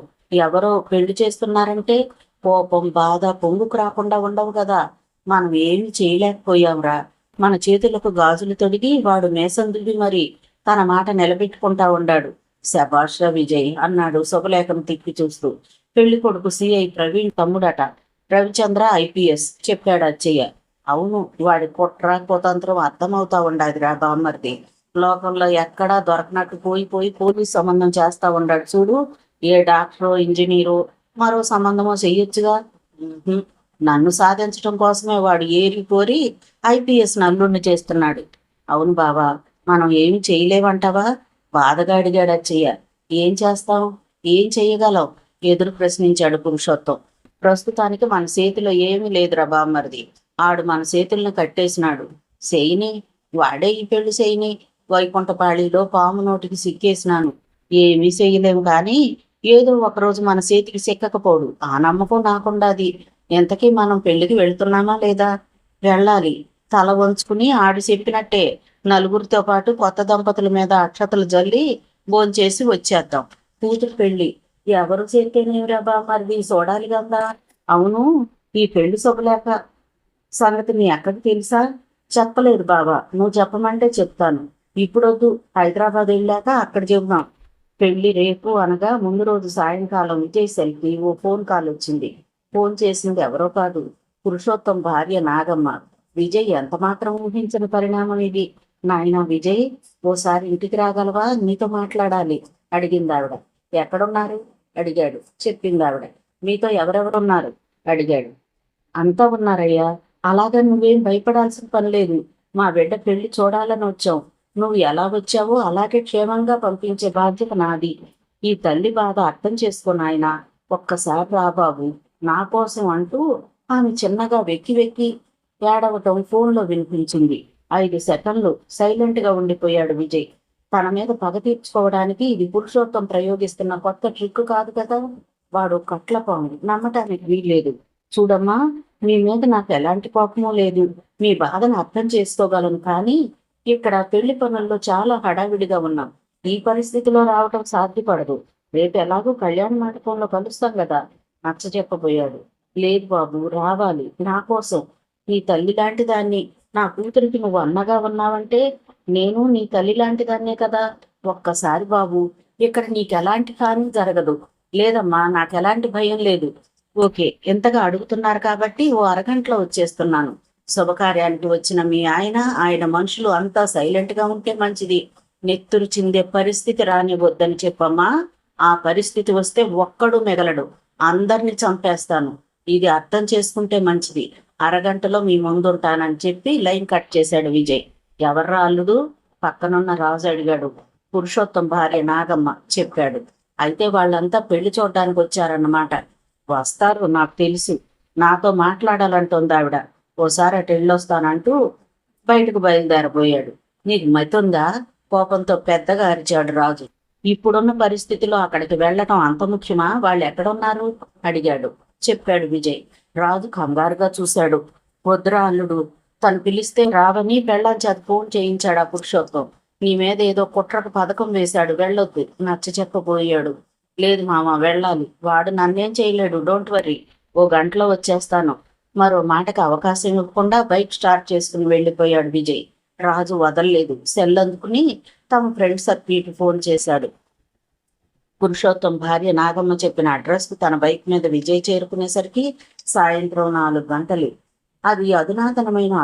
ఎవరో పెళ్లి చేస్తున్నారంటే కోపం బాధ పొంగుకు రాకుండా ఉండవు కదా. మనం ఏమి చేయలేకపోయాంరా. మన చేతులకు గాజులు తొడిగి వాడు మేసం దువ్వి మరి తన మాట నిలబెట్టుకుంటా ఉండాడు. శభాష్రా విజయ్ అన్నాడు శుభలేఖను తిప్పి చూస్తూ. పెళ్లి కొడుకు సిఐ ప్రవీణ్ తమ్ముడట. రవిచంద్ర ఐపీఎస్ చెప్పాడు అచ్చయ్య. అవును, వాడి కుట్ర కుతంత్రం అర్థమవుతా ఉండాదిరా బామ్మర్ది. లోకంలో ఎక్కడా దొరకనట్టు పోయి పోలీస్ సంబంధం చేస్తా ఉండాడు చూడు. ఏ డాక్టరో ఇంజనీరో మరో సంబంధమో చెయ్యొచ్చుగా. ఉహుం. నన్ను సాధించడం కోసమే వాడు ఏరి కోరి ఐపీఎస్ నల్లుడిని చేస్తున్నాడు. అవును బావా, మనం ఏమి చేయలేమంటావా? బాధగా అడిగాడు అచ్చయ్య. ఏం చేస్తాం? ఏం చెయ్యగలం? ఎదురు ప్రశ్నించాడు పురుషోత్తం. ప్రస్తుతానికి మన చేతిలో ఏమీ లేదురా బామ్మరిది. ఆడు మన చేతులను కట్టేసినాడు. శైని వాడే ఈ పెళ్లి శైని. వైకుంఠపాళిలో పాము నోటికి సిక్కేసినాను. ఏమీ చెయ్యలేము కానీ ఏదో ఒకరోజు మన చేతికి సిక్కకపోడు. ఆ నమ్మకం నాకుండాది. ఎంతకీ మనం పెళ్లికి వెళ్తున్నామా లేదా? వెళ్ళాలి. తల వంచుకుని ఆడు చెప్పినట్టే నలుగురితో పాటు కొత్త దంపతుల మీద అక్షతలు జల్లి భోంచేసి వచ్చేద్దాం. కూతురు పెళ్లి ఎవరు చేస్తేనేమిరా బామ్మరిది, చూడాలి కదా. అవును, ఈ పెళ్లి శుభలేఖ సంగతి నీ అక్కడికి తెలుసా? చెప్పలేదు బావా. నువ్వు చెప్పమంటే చెప్తాను. ఇప్పుడొద్దు, హైదరాబాద్ వెళ్ళాక అక్కడ చెబుదాం. పెళ్లి రేపు అనగా ముందు రోజు సాయంకాలం విజయ్ సెల్కి ఓ ఫోన్ కాల్ వచ్చింది. ఫోన్ చేసింది ఎవరో కాదు, పురుషోత్తం భార్య నాగమ్మ. విజయ్ ఎంత మాత్రం ఊహించని పరిణామం ఇది. నాయనా విజయ్, ఓసారి ఇంటికి రాగలవా? నీతో మాట్లాడాలి అడిగింది ఆవిడ. ఎక్కడున్నారు అడిగాడు. చెప్పింది ఆవిడ. మీతో ఎవరెవరున్నారు అడిగాడు. అంతా ఉన్నారయ్యా. అలాగా నువ్వేం భయపడాల్సిన పని లేదు. మా బిడ్డ పెళ్లి చూడాలని వచ్చాం. నువ్వు ఎలా వచ్చావో అలాగే క్షేమంగా పంపించే బాధ్యత నాది. ఈ తల్లి బాధ అర్థం చేసుకుని ఆయన ఒక్కసారి రాబాబు నా కోసం అంటూ ఆమె చిన్నగా వెక్కి వెక్కి ఏడవటం ఫోన్లో వినిపించింది. 5 సెకండ్లు సైలెంట్ గా ఉండిపోయాడు విజయ్. తన మీద పగ తీర్చుకోవడానికి ఇది పురుషోత్తం ప్రయోగిస్తున్న కొత్త ట్రిక్ కాదు కదా. వాడు కట్లపాము, నమ్మటానికి వీల్లేదు. చూడమ్మా, మీ మీద నాకు ఎలాంటి కోపమూ లేదు. మీ బాధను అర్థం చేసుకోగలను, కానీ ఇక్కడ పెళ్లి పనుల్లో చాలా హడావిడిగా ఉన్నాం. ఈ పరిస్థితిలో రావటం సాధ్యపడదు. రేపు ఎలాగో కళ్యాణ మండపంలో కలుస్తాం కదా నచ్చ చెప్పబోయాడు. లేదు బాబు, రావాలి నా కోసం. నీ తల్లి లాంటి దాన్ని నా కూతురికి నువ్వు అన్నగా ఉన్నావంటే నేను నీ తల్లి లాంటి దాన్నే కదా. ఒక్కసారి బాబు, ఇక్కడ నీకెలాంటి హాని జరగదు. లేదమ్మా, నాకెలాంటి భయం లేదు. ఓకే, ఎంతగా అడుగుతున్నారు కాబట్టి ఓ అరగంటలో వచ్చేస్తున్నాను. శుభకార్యానికి వచ్చిన మీ ఆయన మనుషులు అంతా సైలెంట్ గా ఉంటే మంచిది. నెత్తురు చిందే పరిస్థితి రానివద్దని చెప్పమ్మా. ఆ పరిస్థితి వస్తే ఒక్కడు మిగలడు. అందరిని చంపేస్తాను. ఇది అర్థం చేసుకుంటే మంచిది. అరగంటలో మీ ముందుంటానని చెప్పి లైన్ కట్ చేశాడు విజయ్. ఎవర్రా అల్లుడు? పక్కనున్న రాజు అడిగాడు. పురుషోత్తం భార్య నాగమ్మ చెప్పాడు. అయితే వాళ్ళంతా పెళ్లి చూడడానికి వచ్చారన్నమాట. వస్తారు, నాకు తెలుసు. నాతో మాట్లాడాలంటోంది ఆవిడ. ఓసారి అటు వెళ్ళొస్తానంటూ బయటకు బయలుదేరబోయాడు. నీకు మతుందా? కోపంతో పెద్దగా అరిచాడు రాజు. ఇప్పుడున్న పరిస్థితిలో అక్కడికి వెళ్ళటం అంత ముఖ్యమా? వాళ్ళు ఎక్కడున్నారు అడిగాడు. చెప్పాడు విజయ్. రాజు కంగారుగా చూశాడు. వద్దురా అల్లుడు, తను పిలిస్తే రావని పెళ్ళాం చేత ఫోన్ చేయించాడు ఆ పురుషోత్తం. నీ మీద ఏదో కుట్రకు పథకం వేశాడు, వెళ్ళొద్దు నచ్చ చెప్పబోయాడు. లేదు మామ, వెళ్ళాలి. వాడు నన్నేం చేయలేడు, డోంట్ వర్రీ. ఓ గంటలో వచ్చేస్తాను. మరో మాటకు అవకాశం ఇవ్వకుండా బైక్ స్టార్ట్ చేసుకుని వెళ్ళిపోయాడు విజయ్. రాజు వదలలేదు. సెల్ అందుకుని తమ ఫ్రెండ్ సర్కిల్కి ఫోన్ చేశాడు. పురుషోత్తం భార్య నాగమ్మ చెప్పిన అడ్రస్ కు తన బైక్ మీద విజయ్ చేరుకునేసరికి సాయంత్రం 4 గంటలు. అది అధునాతనమైన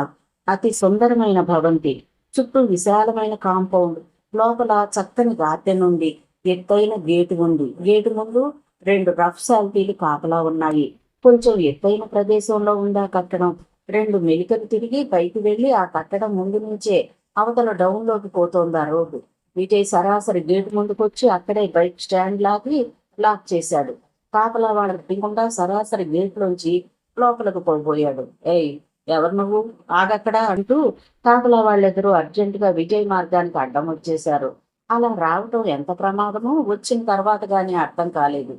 అతి సుందరమైన భవంతి. చుట్టూ విశాలమైన కాంపౌండ్, లోపల చక్కని గార్డెన్ ఉంది. ఎత్తైన గేటు ఉంది. గేటు ముందు 2 రఫ్ సాల్తీలు కాపలా ఉన్నాయి. కొంచెం ఎత్తైన ప్రదేశంలో ఉందా కట్టడం. 2 మెలికలు తిరిగి పైకి వెళ్లి ఆ కట్టడం ముందు నుంచే అవతల డౌన్లోకి పోతోంది ఆ రోడ్డు. విజయ్ సరాసరి గేటు ముందుకొచ్చి అక్కడే బైక్ స్టాండ్ లాక్ చేశాడు. కాపలా వాళ్ళకి తెలియకుండా సరాసరి గేట్లోంచి లోపలకు పోబోయాడు. ఏయ్, ఎవరు నువ్వు, ఆగక్కడా అంటూ కాపలా వాళ్ళెద్దరూ అర్జెంటుగా విజయ్ మార్గానికి అడ్డం వచ్చేశారు. అలా రావటం ఎంత ప్రమాదమో వచ్చిన తర్వాత గానీ అర్థం కాలేదు.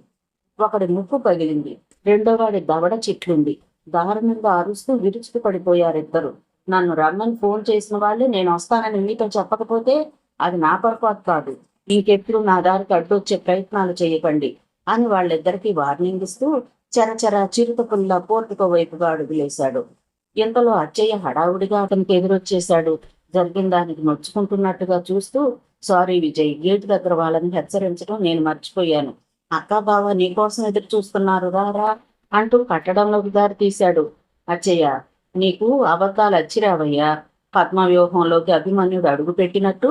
ఒకడి ముక్కు పగిలింది, రెండోవాడి దవడ చిట్లుంది. దారుణంగా అరుస్తూ విరుచుకు పడిపోయారిద్దరు. నన్ను రమ్మని ఫోన్ చేసిన వాళ్ళు నేను వస్తానని మీతో చెప్పకపోతే అది నా పొరపాటు కాదు. ఇంకెప్పుడు నా దారికి అడ్డొచ్చే ప్రయత్నాలు చేయకండి అని వాళ్ళిద్దరికీ వార్నింగ్ ఇస్తూ చెరచెర చిరుతపుల్లా పోర్టుకో వైపుగా అడుగులేశాడు. ఇంతలో అచ్చయ్య హడావుడిగా అతనికి ఎదురొచ్చేశాడు. జరిగిన దానికి నొచ్చుకుంటున్నట్టుగా చూస్తూ, సారీ విజయ్, గేటు దగ్గర వాళ్ళని హెచ్చరించడం నేను మర్చిపోయాను. అక్కా బావ నీకోసం ఎదురు చూస్తున్నారు, రారా అంటూ కట్టడంలోకి దారి తీశాడు. అచ్చయ్య, నీకు అబద్ధాలు అచ్చిరావయ్యా. పద్మవ్యూహంలోకి అభిమన్యుడు అడుగు పెట్టినట్టు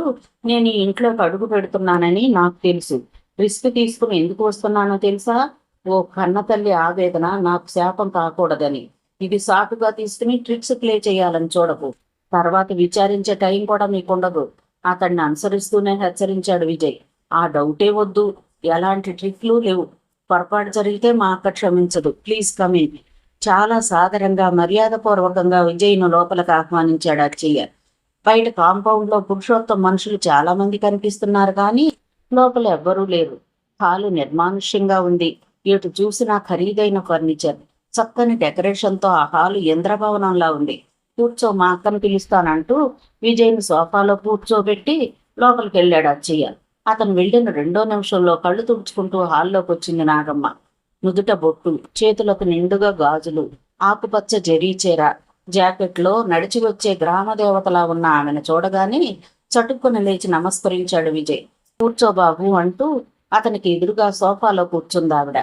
నేను ఈ ఇంట్లోకి అడుగు పెడుతున్నానని నాకు తెలుసు. రిస్క్ తీసుకుని ఎందుకు వస్తున్నానో తెలుసా? ఓ కన్న తల్లి ఆవేదన నాకు శాపం కాకూడదని. ఇది సాటుగా తీసుకుని ట్రిక్స్ ప్లే చేయాలని చూడకు. తర్వాత విచారించే టైం కూడా మీకుండదు. అతన్ని అనుసరిస్తూనే హెచ్చరించాడు విజయ్. ఆ డౌటే వద్దు, ఎలాంటి ట్రిక్లు లేవు. పొరపాటు జరిగితే మా అక్క క్షమించదు. Please come in. చాలా సాదరంగా మర్యాదపూర్వకంగా విజయ్ను లోపలికి ఆహ్వానించాడు అచ్చయ్య. బయట కాంపౌండ్లో పురుషోత్తం మనుషులు చాలా మంది కనిపిస్తున్నారు కానీ లోపల ఎవ్వరూ లేరు. హాలు నిర్మానుష్యంగా ఉంది. ఇటు చూసినా ఖరీదైన ఫర్నిచర్, చక్కని డెకరేషన్తో ఆ హాలు ఇంద్రభవనంలా ఉంది. కూర్చో, మా అక్కను పిలుస్తానంటూ విజయ్ని సోఫాలో కూర్చోబెట్టి లోపలికి వెళ్ళాడు అచ్చయ్య. అతను వెళ్ళిన 2వ నిమిషంలో కళ్ళు తుడుచుకుంటూ హాల్లోకి వచ్చింది నాగమ్మ. నుదుట బొట్టు, చేతులకు నిండుగా గాజులు, ఆకుపచ్చ జరీ చీర, జాకెట్లో నడిచి వచ్చే గ్రామ దేవతలా ఉన్న ఆమెను చూడగానే చటుక్కున లేచి నమస్కరించాడు విజయ్. కూర్చోబాబు అంటూ అతనికి ఎదురుగా సోఫాలో కూర్చుంది ఆవిడ.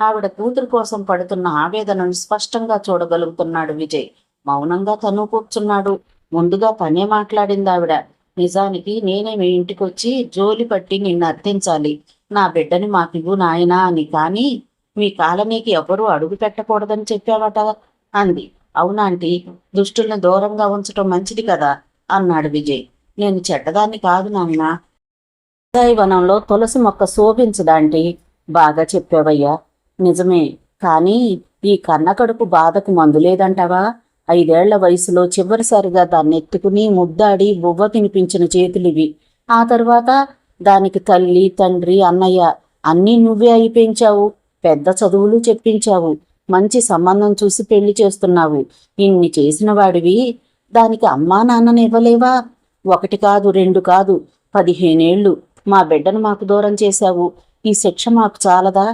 ఆవిడ కూతురు కోసం పడుతున్న ఆవేదనను స్పష్టంగా చూడగలుగుతున్నాడు విజయ్. మౌనంగా తను కూర్చున్నాడు. ముందుగా తనే మాట్లాడింది ఆవిడ. నిజానికి నేనే మీ ఇంటికొచ్చి జోలి పట్టి నిన్ను అర్థించాలి, నా బిడ్డని మాకివ్వు నాయనా అని. కానీ మీ కాలనీకి ఎవరూ అడుగు పెట్టకూడదని చెప్పావట అంది. అవునాంటీ, దుష్టుల్ని దూరంగా ఉంచటం మంచిది కదా అన్నాడు విజయ్. నేను చెడ్డదాన్ని కాదు నాయనా. వనంలో తులసి మొక్క శోభించదాంటీ. బాగా చెప్పావయ్యా, నిజమే. కానీ ఈ కన్నకడుపు బాధకు మందు లేదంటావా? 5 ఏళ్ల వయసులో చివరిసారిగా దాన్ని ఎత్తుకుని ముద్దాడి బువ్వ తినిపించిన చేతులివి. ఆ తరువాత దానికి తల్లి, తండ్రి, అన్నయ్య అన్నీ నువ్వే అయి పెంచావు. పెద్ద చదువులు చెప్పించావు. మంచి సంబంధం చూసి పెళ్లి చేస్తున్నావు. ఇన్ని చేసిన వాడివి దానికి అమ్మా నాన్ననివ్వలేవా? 1 కాదు, 2 కాదు, 15 ఏళ్ళు మా బిడ్డను మాకు దూరం చేశావు. ఈ శిక్ష మాకు చాలదా?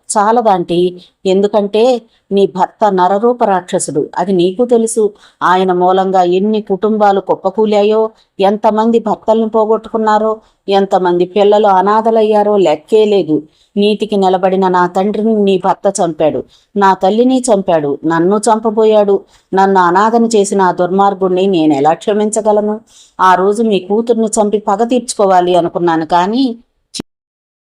చాలదాంటీ. ఎందుకంటే నీ భర్త నరరూప రాక్షసుడు, అది నీకు తెలుసు. ఆయన మూలంగా ఎన్ని కుటుంబాలు కుప్పకూలాయో, ఎంతమంది భర్తలను పోగొట్టుకున్నారో, ఎంతమంది పిల్లలు అనాథలయ్యారో లెక్కే లేదు. నీతికి నిలబడిన నా తండ్రిని నీ భర్త చంపాడు, నా తల్లిని చంపాడు, నన్ను చంపబోయాడు. నన్ను అనాథను చేసిన ఆ దుర్మార్గుణ్ణి నేనెలా క్షమించగలను? ఆ రోజు మీ కూతుర్ని చంపి పగ తీర్చుకోవాలి అనుకున్నాను, కానీ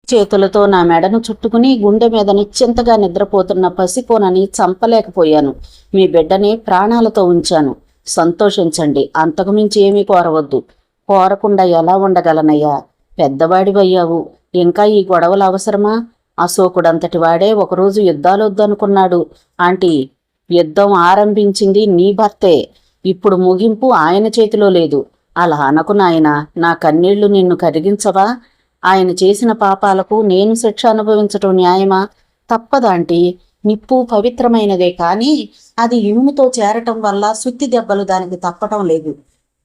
చేతులతో నా మెడను చుట్టుకుని గుండె మీద నిశ్చింతగా నిద్రపోతున్న పసికోనని చంపలేకపోయాను. మీ బిడ్డని ప్రాణాలతో ఉంచాను. సంతోషించండి, అంతకుమించి ఏమీ కోరవద్దు. కోరకుండా ఎలా ఉండగలనయ్యా? పెద్దవాడివయ్యావు, ఇంకా ఈ గొడవలు అవసరమా? అశోకుడంతటి వాడే ఒకరోజు యుద్ధాలొద్దనుకున్నాడు. ఆంటీ, యుద్ధం ఆరంభించింది నీ భర్తే. ఇప్పుడు ముగింపు ఆయన చేతిలో లేదు. అలా అనకు నాయనా. నా కన్నీళ్లు నిన్ను కరిగించవా? ఆయన చేసిన పాపాలకు నేను శిక్ష అనుభవించటం న్యాయమా? తప్పదాంటీ. నిప్పు పవిత్రమైనదే, కానీ అది ఇనుముతో చేరటం వల్ల సుత్తి దెబ్బలు దానికి తప్పటం లేదు.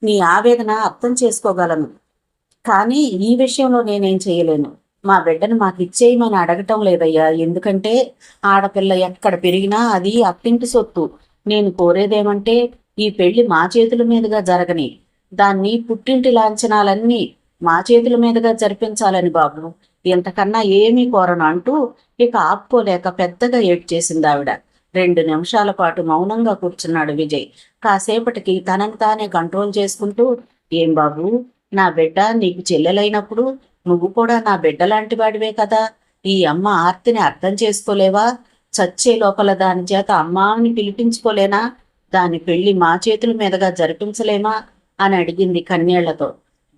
నీ ఆవేదన అర్థం చేసుకోగలను, కానీ ఈ విషయంలో నేనేం చేయలేను. మా బిడ్డను మాకు ఇచ్చేయమని అడగటం లేదయ్యా. ఎందుకంటే ఆడపిల్ల ఎక్కడ పెరిగినా అది అత్తింటి సొత్తు. నేను కోరేదేమంటే ఈ పెళ్లి మా చేతుల మీదుగా జరగని, దాన్ని పుట్టింటి లాంఛనాలన్నీ మా చేతుల మీదుగా జరిపించాలని బాబు. ఇంతకన్నా ఏమీ కోరను అంటూ ఇక ఆపుకోలేక పెద్దగా ఏడ్చేసింది ఆవిడ. 2 నిమిషాల పాటు మౌనంగా కూర్చున్నాడు విజయ్. కాసేపటికి తనని తానే కంట్రోల్ చేసుకుంటూ, ఏం బాబు, నా బిడ్డ నీకు చెల్లెలైనప్పుడు నువ్వు కూడా నా బిడ్డ లాంటి వాడివే కదా. ఈ అమ్మ ఆర్తిని అర్థం చేసుకోలేవా? చచ్చే లోపల దాని చేత అమ్మా అని పిలిపించుకోలేనా? దాని పెళ్లి మా చేతుల మీదుగా జరిపించలేమా అని అడిగింది కన్నీళ్లతో.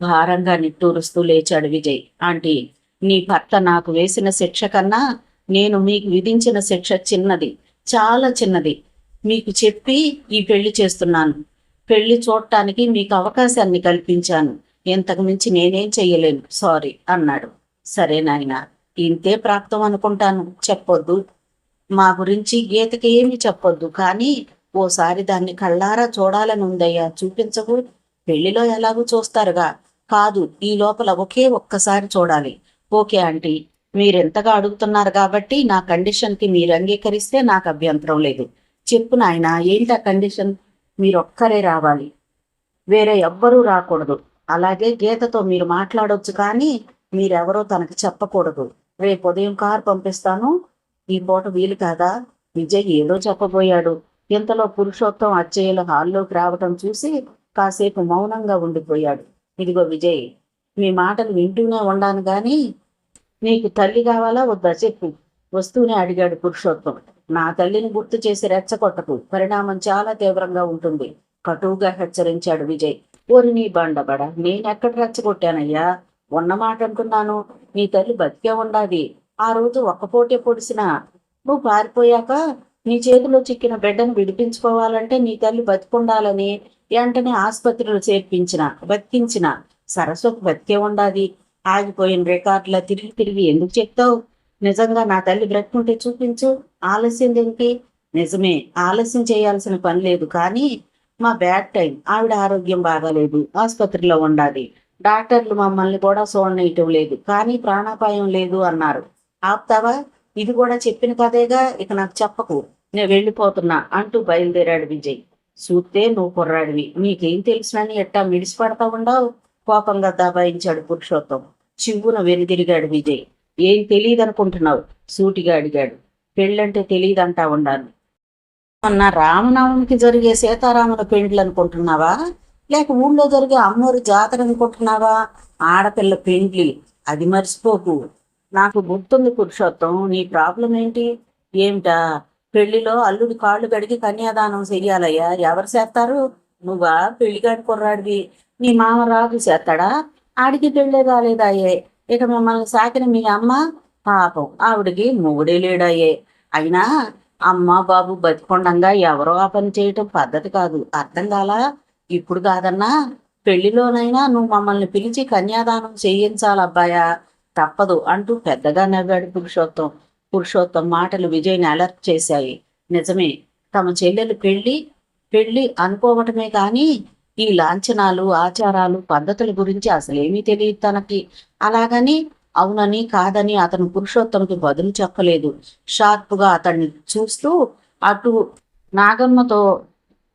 భారంగా నిట్టూరుస్తూ లేచాడు విజయ్. ఆంటీ, నీ భర్త నాకు వేసిన శిక్ష కన్నా నేను మీకు విధించిన శిక్ష చిన్నది, చాలా చిన్నది. మీకు చెప్పి ఈ పెళ్లి చేస్తున్నాను. పెళ్లి చూడటానికి మీకు అవకాశాన్ని కల్పించాను. ఇంతకు మించి నేనేం చెయ్యలేను, సారీ అన్నాడు. సరే నాయనా, ఇంతే ప్రాప్తం అనుకుంటాను. చెప్పొద్దు, మా గురించి గీతకి ఏమి చెప్పొద్దు, కానీ ఓసారి దాన్ని కళ్ళారా చూడాలని ఉందయ్యా, చూపించవు? పెళ్లిలో ఎలాగూ చూస్తారుగా. కాదు, ఈ లోపల ఒక్కసారి చూడాలి. ఓకే ఆంటీ, మీరెంతగా అడుగుతున్నారు కాబట్టి నా కండిషన్కి మీరు అంగీకరిస్తే నాకు అభ్యంతరం లేదు. చెప్పు నాయనా, ఏంటా కండిషన్? మీరొక్కరే రావాలి, వేరే ఎవ్వరూ రాకూడదు. అలాగే గీతతో మీరు మాట్లాడొచ్చు, కానీ మీరెవరో తనకి చెప్పకూడదు. రేపు ఉదయం కారు పంపిస్తాను, ఈ పూట వీలు కాదా? విజయ్ ఏదో చెప్పబోయాడు. ఇంతలో పురుషోత్తం అచ్చయ్యల హాల్లోకి రావటం చూసి కాసేపు మౌనంగా ఉండిపోయాడు. ఇదిగో విజయ్, మీ మాటలు వింటూనే ఉండాను గాని నీకు తల్లి కావాలా వద్దా చెప్పు, వస్తూనే అడిగాడు పురుషోత్తం. నా తల్లిని గుర్తు చేసి రెచ్చగొట్టకు, పరిణామం చాలా తీవ్రంగా ఉంటుంది, కటువుగా హెచ్చరించాడు విజయ్. ఓరి నీ బండబడ, నేనెక్కడ రెచ్చగొట్టానయ్యా? ఉన్నమాట అంటున్నాను. నీ తల్లి బతికే ఉండాది. ఆ రోజు ఒక్కపోటే పొడిసినా నువ్వు పారిపోయాక నీ చేతిలో చిక్కిన బిడ్డను విడిపించుకోవాలంటే నీ తల్లి బతికుండాలని వెంటనే ఆసుపత్రిలో బతికించిన సరస్వతి బతికే ఉండాది. ఆగిపోయిన రికార్డులా తిరిగి తిరిగి ఎందుకు చెప్తావు? నిజంగా నా తల్లి బ్రతుకుంటే చూపించు, ఆలస్యం దేనికి? నిజమే, ఆలస్యం చేయాల్సిన పని లేదు, కానీ మా బ్యాడ్ టైం, ఆవిడ ఆరోగ్యం బాగాలేదు, ఆసుపత్రిలో ఉండాలి. డాక్టర్లు మమ్మల్ని కూడా చూడనేయటం లేదు, కానీ ప్రాణాపాయం లేదు అన్నారు. ఆపుతావా? ఇది కూడా చెప్పిన కదేగా, ఇక నాకు చెప్పకు, నేను వెళ్ళిపోతున్నా అంటూ బయలుదేరాడు విజయ్. చూస్తే నువ్వు కుర్రాడివి, నీకేం తెలుసునని ఎట్టా మిడిసిపడతా ఉండవు? కోపంగా దబాయించాడు పురుషోత్తం. చివ్వున వెనుదిరిగాడు విజయ్. ఏం తెలియదనుకుంటున్నావు? సూటిగా అడిగాడు. పెళ్ళంటే తెలియదంటా ఉండాలి. మొన్న రామనవమికి జరిగే సీతారాముల పెండ్లు అనుకుంటున్నావా, లేక ఊళ్ళో జరిగే అమ్మోరి జాతర అనుకుంటున్నావా? ఆడపిల్ల పెండ్లి, అది మర్చిపోకు. నాకు గుర్తుంది పురుషోత్తం, నీ ప్రాబ్లం ఏంటి? ఏమిటా? పెళ్లిలో అల్లుడి కాళ్ళు కడిగి కన్యాదానం చెయ్యాలయ్యా, ఎవరు చేస్తారు? నువ్వా? పెళ్లిగాడి కుర్రాడివి, నీ మామ రాజు చేస్తాడా? ఆడికి పెళ్ళే కాలేదాయే. ఇక మిమ్మల్ని సాకిన మీ అమ్మ పాపం, ఆవిడికి మొగుడే లేడాయే. అయినా అమ్మ బాబు బతికొండంగా ఎవరో ఆ పని చేయటం పద్ధతి కాదు, అర్థం కాలా? ఇప్పుడు కాదన్నా పెళ్లిలోనైనా నువ్వు మమ్మల్ని పిలిచి కన్యాదానం చేయించాలబ్బాయా, తప్పదు అంటూ పెద్దగా నవ్వాడు పురుషోత్తం మాటలు విజయ్ని అలర్ట్ చేశాయి. నిజమే, తమ చెల్లెలు పెళ్లి అనుకోవటమే కానీ ఈ లాంఛనాలు, ఆచారాలు, పద్ధతుల గురించి అసలేమీ తెలియదు తనకి. అలాగని అవునని కాదని అతను పురుషోత్తంకి బదులు చెప్పలేదు. షార్ప్గా అతన్ని చూస్తూ అటు నాగమ్మతో,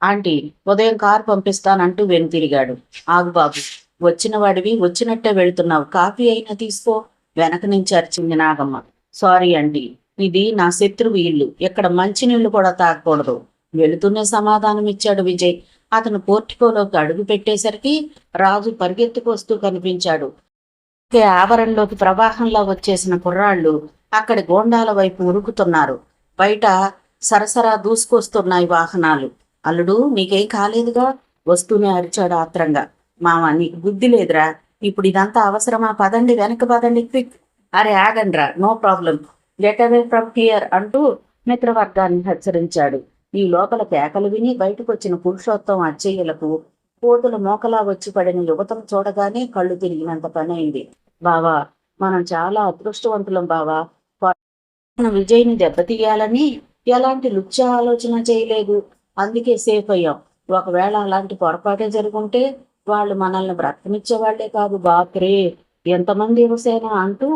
ఆంటీ ఉదయం కారు పంపిస్తానంటూ వెనుతిరిగాడు. ఆగుబాబు, వచ్చిన వాడివి వచ్చినట్టే వెళుతున్నావు, కాఫీ అయినా తీసుకో, వెనక నుంచి అరిచింది నాగమ్మ. సారీ అండి, ఇది నా శత్రువు ఇల్లు, ఇక్కడ మంచినీళ్లు కూడా తాగకూడదు. వెళుతూనే సమాధానం ఇచ్చాడు విజయ్. అతను పోర్టికోలోకి అడుగు పెట్టేసరికి రాజు పరిగెత్తుకొస్తూ కనిపించాడు. ఆవరణలోకి ప్రవాహంలో వచ్చేసిన కుర్రాళ్ళు అక్కడి గోండాల వైపు ఉరుకుతున్నారు. బయట సరసరా దూసుకొస్తున్నాయి వాహనాలు. అల్లుడు, నీకేం కాలేదుగా? వస్తూనే అరిచాడు ఆత్రంగా. మామ, నీకు బుద్ధి లేదురా, ఇప్పుడు ఇదంతా అవసరమా? పదండి, వెనక పదండి, క్విక్. అరే ఆగండ్రా, no problem, get away from here అంటూ మిత్రవర్గాన్ని హెచ్చరించాడు. ఈ లోపల కేకలు విని బయటకు వచ్చిన పురుషోత్తం అచ్చయ్యలకు కోతుల మోకలా వచ్చి పడిన యువతను చూడగానే కళ్ళు తిరిగినంత పని అయింది. బావా, మనం చాలా అదృష్టవంతులం బావా, విజయ్ని దెబ్బతీయాలని ఎలాంటి లుచ్చ ఆలోచన చేయలేదు, అందుకే సేఫ్ అయ్యాం. ఒకవేళ అలాంటి పొరపాటే జరుగుంటే వాళ్ళు మనల్ని బ్రతకనిచ్చేవాళ్లే కాదు. బాప్రే, ఎంతమంది యువసేన అంటూ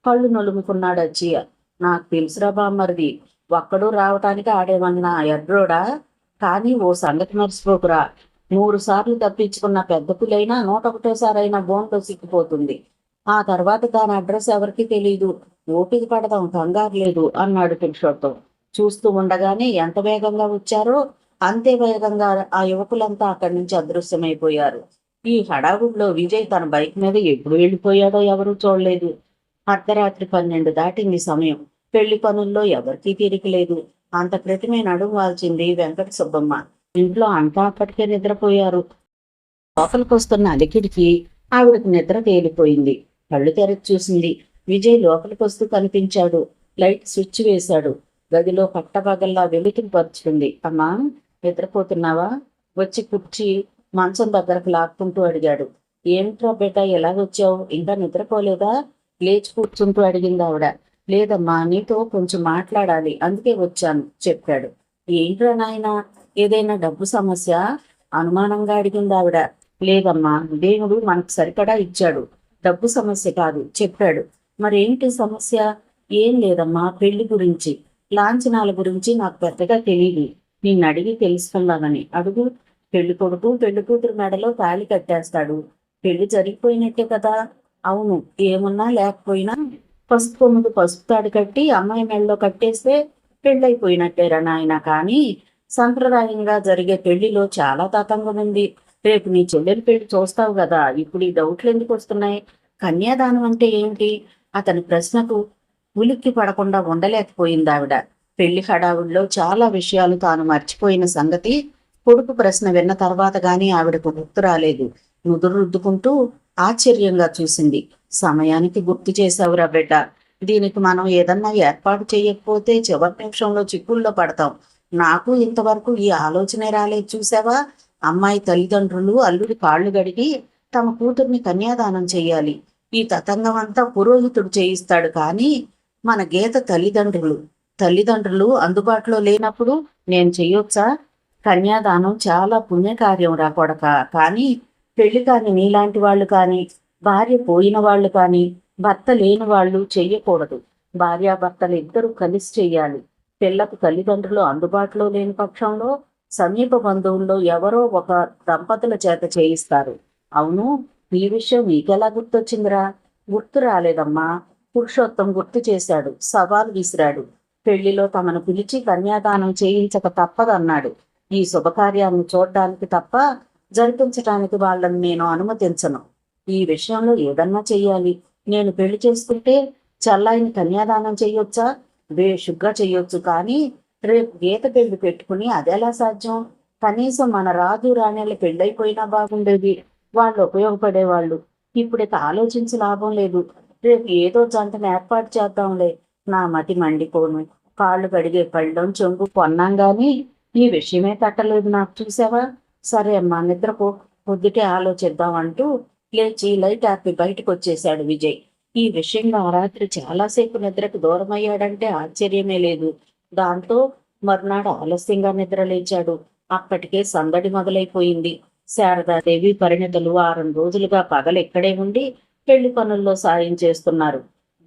కళ్ళు నొలుముకున్నాడు అచ్చయ్య. నాకు తెలుసురా బామ్మరిది, ఒక్కడూ రావటానికి ఆడేమన్నా ఎర్రోడా? కానీ ఓ సంగతి మర్చిపోకురా, 100 సార్లు తప్పించుకున్న పెద్ద పులైనా 101సారైనా బోన్లో సిక్కిపోతుంది. ఆ తర్వాత దాని అడ్రస్ ఎవరికి తెలీదు. ఓపిక పడదాం, కంగారు లేదు అన్నాడు పురుషోత్తం. చూస్తూ ఉండగానే ఎంత వేగంగా వచ్చారో అంతే వేగంగా ఆ యువకులంతా అక్కడి నుంచి అదృశ్యమైపోయారు. ఈ హడావుడిలో విజయ్ తన బైక్ మీద ఎప్పుడు వెళ్ళిపోయాడో ఎవరూ చూడలేదు. అర్ధరాత్రి 12 దాటింది సమయం. పెళ్లి పనుల్లో ఎవరికీ తీరిక లేదు. అంత క్రితమే నడుము వాల్చింది వెంకట సుబ్బమ్మ. ఇంట్లో అంతా అప్పటికే నిద్రపోయారు. లోపలికి వస్తున్న అలికిడికి ఆవిడకు నిద్ర తేలిపోయింది. కళ్ళు తెరచి చూసింది. విజయ్ లోపలికి వస్తూ కనిపించాడు. లైట్ స్విచ్ వేశాడు. గదిలో పట్టపగల్లా వెలుతురు పరుచుకుంది. అమ్మా, నిద్రపోతున్నావా? వచ్చి కుర్చీ మంచం దగ్గరకు లాక్కుంటూ అడిగాడు. ఏమిట్రా బేటా, ఎలాగొచ్చావు? ఇంకా నిద్రపోలేదా? లేచి కూర్చుంటూ అడిగింది ఆవిడ. లేదమ్మా, నీతో కొంచెం మాట్లాడాలి, అందుకే వచ్చాను చెప్పాడు. ఏంట్రా నాయనా, ఏదైనా డబ్బు సమస్య? అనుమానంగా అడిగింది ఆవిడ. లేదమ్మా, దేవుడు మనకు సరిపడా ఇచ్చాడు, డబ్బు సమస్య కాదు చెప్పాడు. మరేంటి సమస్య? ఏం లేదమ్మా, పెళ్లి గురించి, లాంఛనాల గురించి నాకు పెద్దగా తెలియదు, నిన్ను అడిగి తెలుసుకున్నానని. అడుగు. పెళ్లి కొడుకు పెళ్లి కూతురు మెడలో తాళి కట్టేస్తాడు, పెళ్లి జరిగిపోయినట్టే కదా. అవును, ఏమున్నా లేకపోయినా పసుపు కొమ్ముడు పసుపు తాడు కట్టి అమ్మాయి మెడలో కట్టేస్తే పెళ్ళైపోయినట్టేరా నాయన. కానీ సంప్రదాయంగా జరిగే పెళ్లిలో చాలా తతంగం ఉంది. రేపు నీ చెల్లెలు పెళ్లి చూస్తావు కదా, ఇప్పుడు ఈ డౌట్లు ఎందుకు వస్తున్నాయి? కన్యాదానం అంటే ఏమిటి? అతని ప్రశ్నకు ఉలిక్కి పడకుండా ఉండలేకపోయింది ఆవిడ. పెళ్లి హడావుల్లో చాలా విషయాలు తాను మర్చిపోయిన సంగతి కొడుకు ప్రశ్న విన్న తర్వాత గాని ఆవిడకు గుర్తు రాలేదు. నుదురు రుద్దుకుంటూ ఆశ్చర్యంగా చూసింది. సమయానికి గుర్తు చేశావురా బిడ్డ. దీనికి మనం ఏదన్నా ఏర్పాటు చేయకపోతే చివరి నిమిషంలో చిక్కుల్లో పడతాం. నాకు ఇంతవరకు ఈ ఆలోచనే రాలేదు చూసావా. అమ్మాయి తల్లిదండ్రులు అల్లుడి కాళ్ళు గడిగి తమ కూతుర్ని కన్యాదానం చెయ్యాలి. ఈ తతంగం అంతా పురోహితుడు చేయిస్తాడు. కానీ మన గీత తల్లిదండ్రులు అందుబాటులో లేనప్పుడు నేను చెయ్యొచ్చా? కన్యాదానం చాలా పుణ్యకార్యం రా కొడక. కానీ పెళ్లి కాని నీలాంటి వాళ్ళు కానీ, భార్య పోయిన వాళ్ళు కానీ, భర్త లేని వాళ్ళు చెయ్యకూడదు. భార్యాభర్తలు ఇద్దరు కలిసి చెయ్యాలి. పిల్లకు తల్లిదండ్రులు అందుబాటులో లేని పక్షంలో సమీప బంధువుల్లో ఎవరో ఒక దంపతుల చేత చేయిస్తారు. అవును, ఈ విషయం నీకెలా గుర్తొచ్చిందిరా? గుర్తు రాలేదమ్మా, పురుషోత్తం గుర్తు చేశాడు, సవాల్ విసిరాడు. పెళ్లిలో తమను పిలిచి కన్యాదానం చేయించక తప్పదన్నాడు. ఈ శుభకార్యాన్ని చూడ్డానికి తప్ప జరిపించటానికి వాళ్ళని నేను అనుమతించను. ఈ విషయంలో ఏదన్నా చెయ్యాలి. నేను పెళ్లి చేసుకుంటే చల్లాయిని కన్యాదానం చెయ్యొచ్చా? బేషుగ్గా చెయ్యొచ్చు. కానీ రేపు గీత పెళ్లి పెట్టుకుని అదెలా సాధ్యం? కనీసం మన రాజు రాణిల పెళ్ళైపోయినా బాగుండేది, వాళ్ళు ఉపయోగపడేవాళ్ళు. ఇప్పుడిక ఆలోచించి లాభం లేదు. రేపు ఏదో జంటను ఏర్పాటు చేద్దాంలే. నా మతి మండిపోను. కాళ్ళు కడిగే పళ్ళం చెంగు కొన్నాం గాని ఈ విషయమే తట్టలేదు నాకు చూసావా. సరే అమ్మా, నిద్రపో, పొద్దుటే ఆలోచిద్దాం అంటూ లేచి లైట్ ఆపి బయటకు వచ్చేశాడు విజయ్. ఈ విషయంలో ఆ రాత్రి చాలాసేపు నిద్రకు దూరమయ్యాడంటే ఆశ్చర్యమే లేదు. దాంతో మర్నాడు ఆలస్యంగా నిద్ర లేచాడు. అప్పటికే సందడి మొదలైపోయింది. శారదాదేవి పరిణితులు 6 రోజులుగా పగలెక్కడే ఉండి పెళ్లి పనుల్లో సాయం చేస్తున్నారు.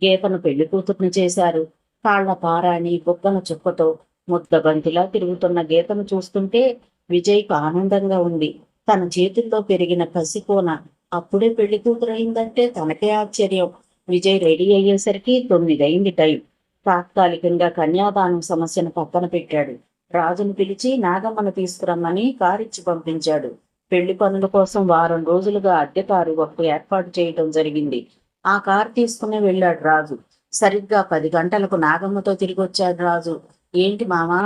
గీతను పెళ్లి కూతుర్ని చేశారు. కాళ్ల పారాణి బొగ్గన చుక్కతో ముద్దబంతిలా తిరుగుతున్న గీతను చూస్తుంటే విజయ్కు ఆనందంగా ఉంది. తన చేతుల్లో పెరిగిన కసికోన అప్పుడే పెళ్లి కూతురయిందంటే తనకే ఆశ్చర్యం. విజయ్ రెడీ అయ్యేసరికి 9 అయింది టైం. తాత్కాలికంగా కన్యాదానం సమస్యను పక్కన పెట్టాడు. రాజును పిలిచి నాగమ్మను తీసుకురమ్మని కారిచ్చి పంపించాడు. పెళ్లి పనుల కోసం వారం రోజులుగా అద్దె కారు ఒకటి ఏర్పాటు చేయటం జరిగింది. ఆ కారు తీసుకునే వెళ్ళాడు రాజు. సరిగ్గా 10 గంటలకు నాగమ్మతో తిరిగి వచ్చాడు రాజు. ఏంటి మామా,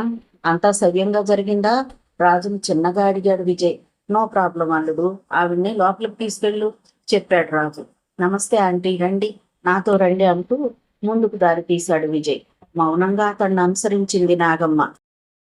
అంతా సవ్యంగా జరిగిందా? రాజును చిన్నగా అడిగాడు విజయ్. నో ప్రాబ్లం అల్లుడు, ఆవిడ్ని లోపలికి తీసుకెళ్ళు చెప్పాడు రాజు. నమస్తే ఆంటీ, రండి, నాతో రండి అంటూ ముందుకు దారి తీశాడు విజయ్. మౌనంగా అతన్ని అనుసరించింది నాగమ్మ.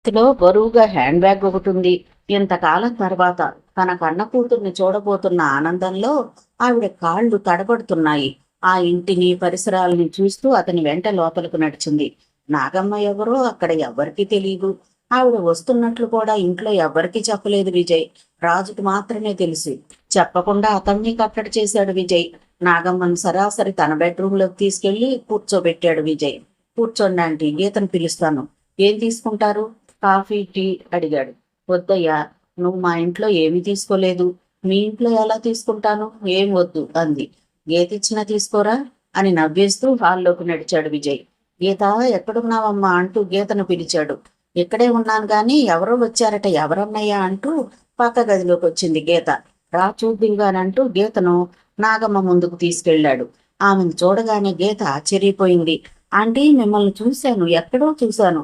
చేతిలో బరువుగా హ్యాండ్ బ్యాగ్ ఒకటి ఉంది. ఇంతకాలం తర్వాత తన కన్న కూతుర్ని చూడబోతున్న ఆనందంలో ఆవిడ కాళ్ళు తడబడుతున్నాయి. ఆ ఇంటిని పరిసరాలని చూస్తూ అతని వెంట లోపలికి నడిచింది. నాగమ్మ ఎవరో అక్కడ ఎవ్వరికీ తెలియదు. ఆవిడ వస్తున్నట్లు కూడా ఇంట్లో ఎవ్వరికీ చెప్పలేదు విజయ్. రాజుకు మాత్రమే తెలుసు. చెప్పకుండా అతన్ని కట్టడి చేశాడు విజయ్. నాగమ్మను సరాసరి తన బెడ్రూమ్లోకి తీసుకెళ్లి కూర్చోబెట్టాడు విజయ్. కూర్చోండి ఆంటీ, గీతను పిలుస్తాను. ఏం తీసుకుంటారు? కాఫీ, టీ అడిగాడు. వద్దయ్యా, నువ్వు మా ఇంట్లో ఏమీ తీసుకోలేదు, మీ ఇంట్లో ఎలా తీసుకుంటాను? ఏం వద్దు అంది. గీత ఇచ్చినా తీసుకోరా అని నవ్వేస్తూ హాల్లోకి నడిచాడు విజయ్. గీత, ఎక్కడున్నావమ్మా అంటూ గీతను పిలిచాడు. ఇక్కడే ఉన్నాను గాని ఎవరో వచ్చారట, ఎవరన్నయ్యా అంటూ పక్క గదిలోకి వచ్చింది గీత. రా చూద్దిగానంటూ గీతను నాగమ్మ ముందుకు తీసుకెళ్లాడు. ఆమెను చూడగానే గీత ఆశ్చర్యపోయింది. ఆంటీ, మిమ్మల్ని చూశాను, ఎక్కడో చూశాను.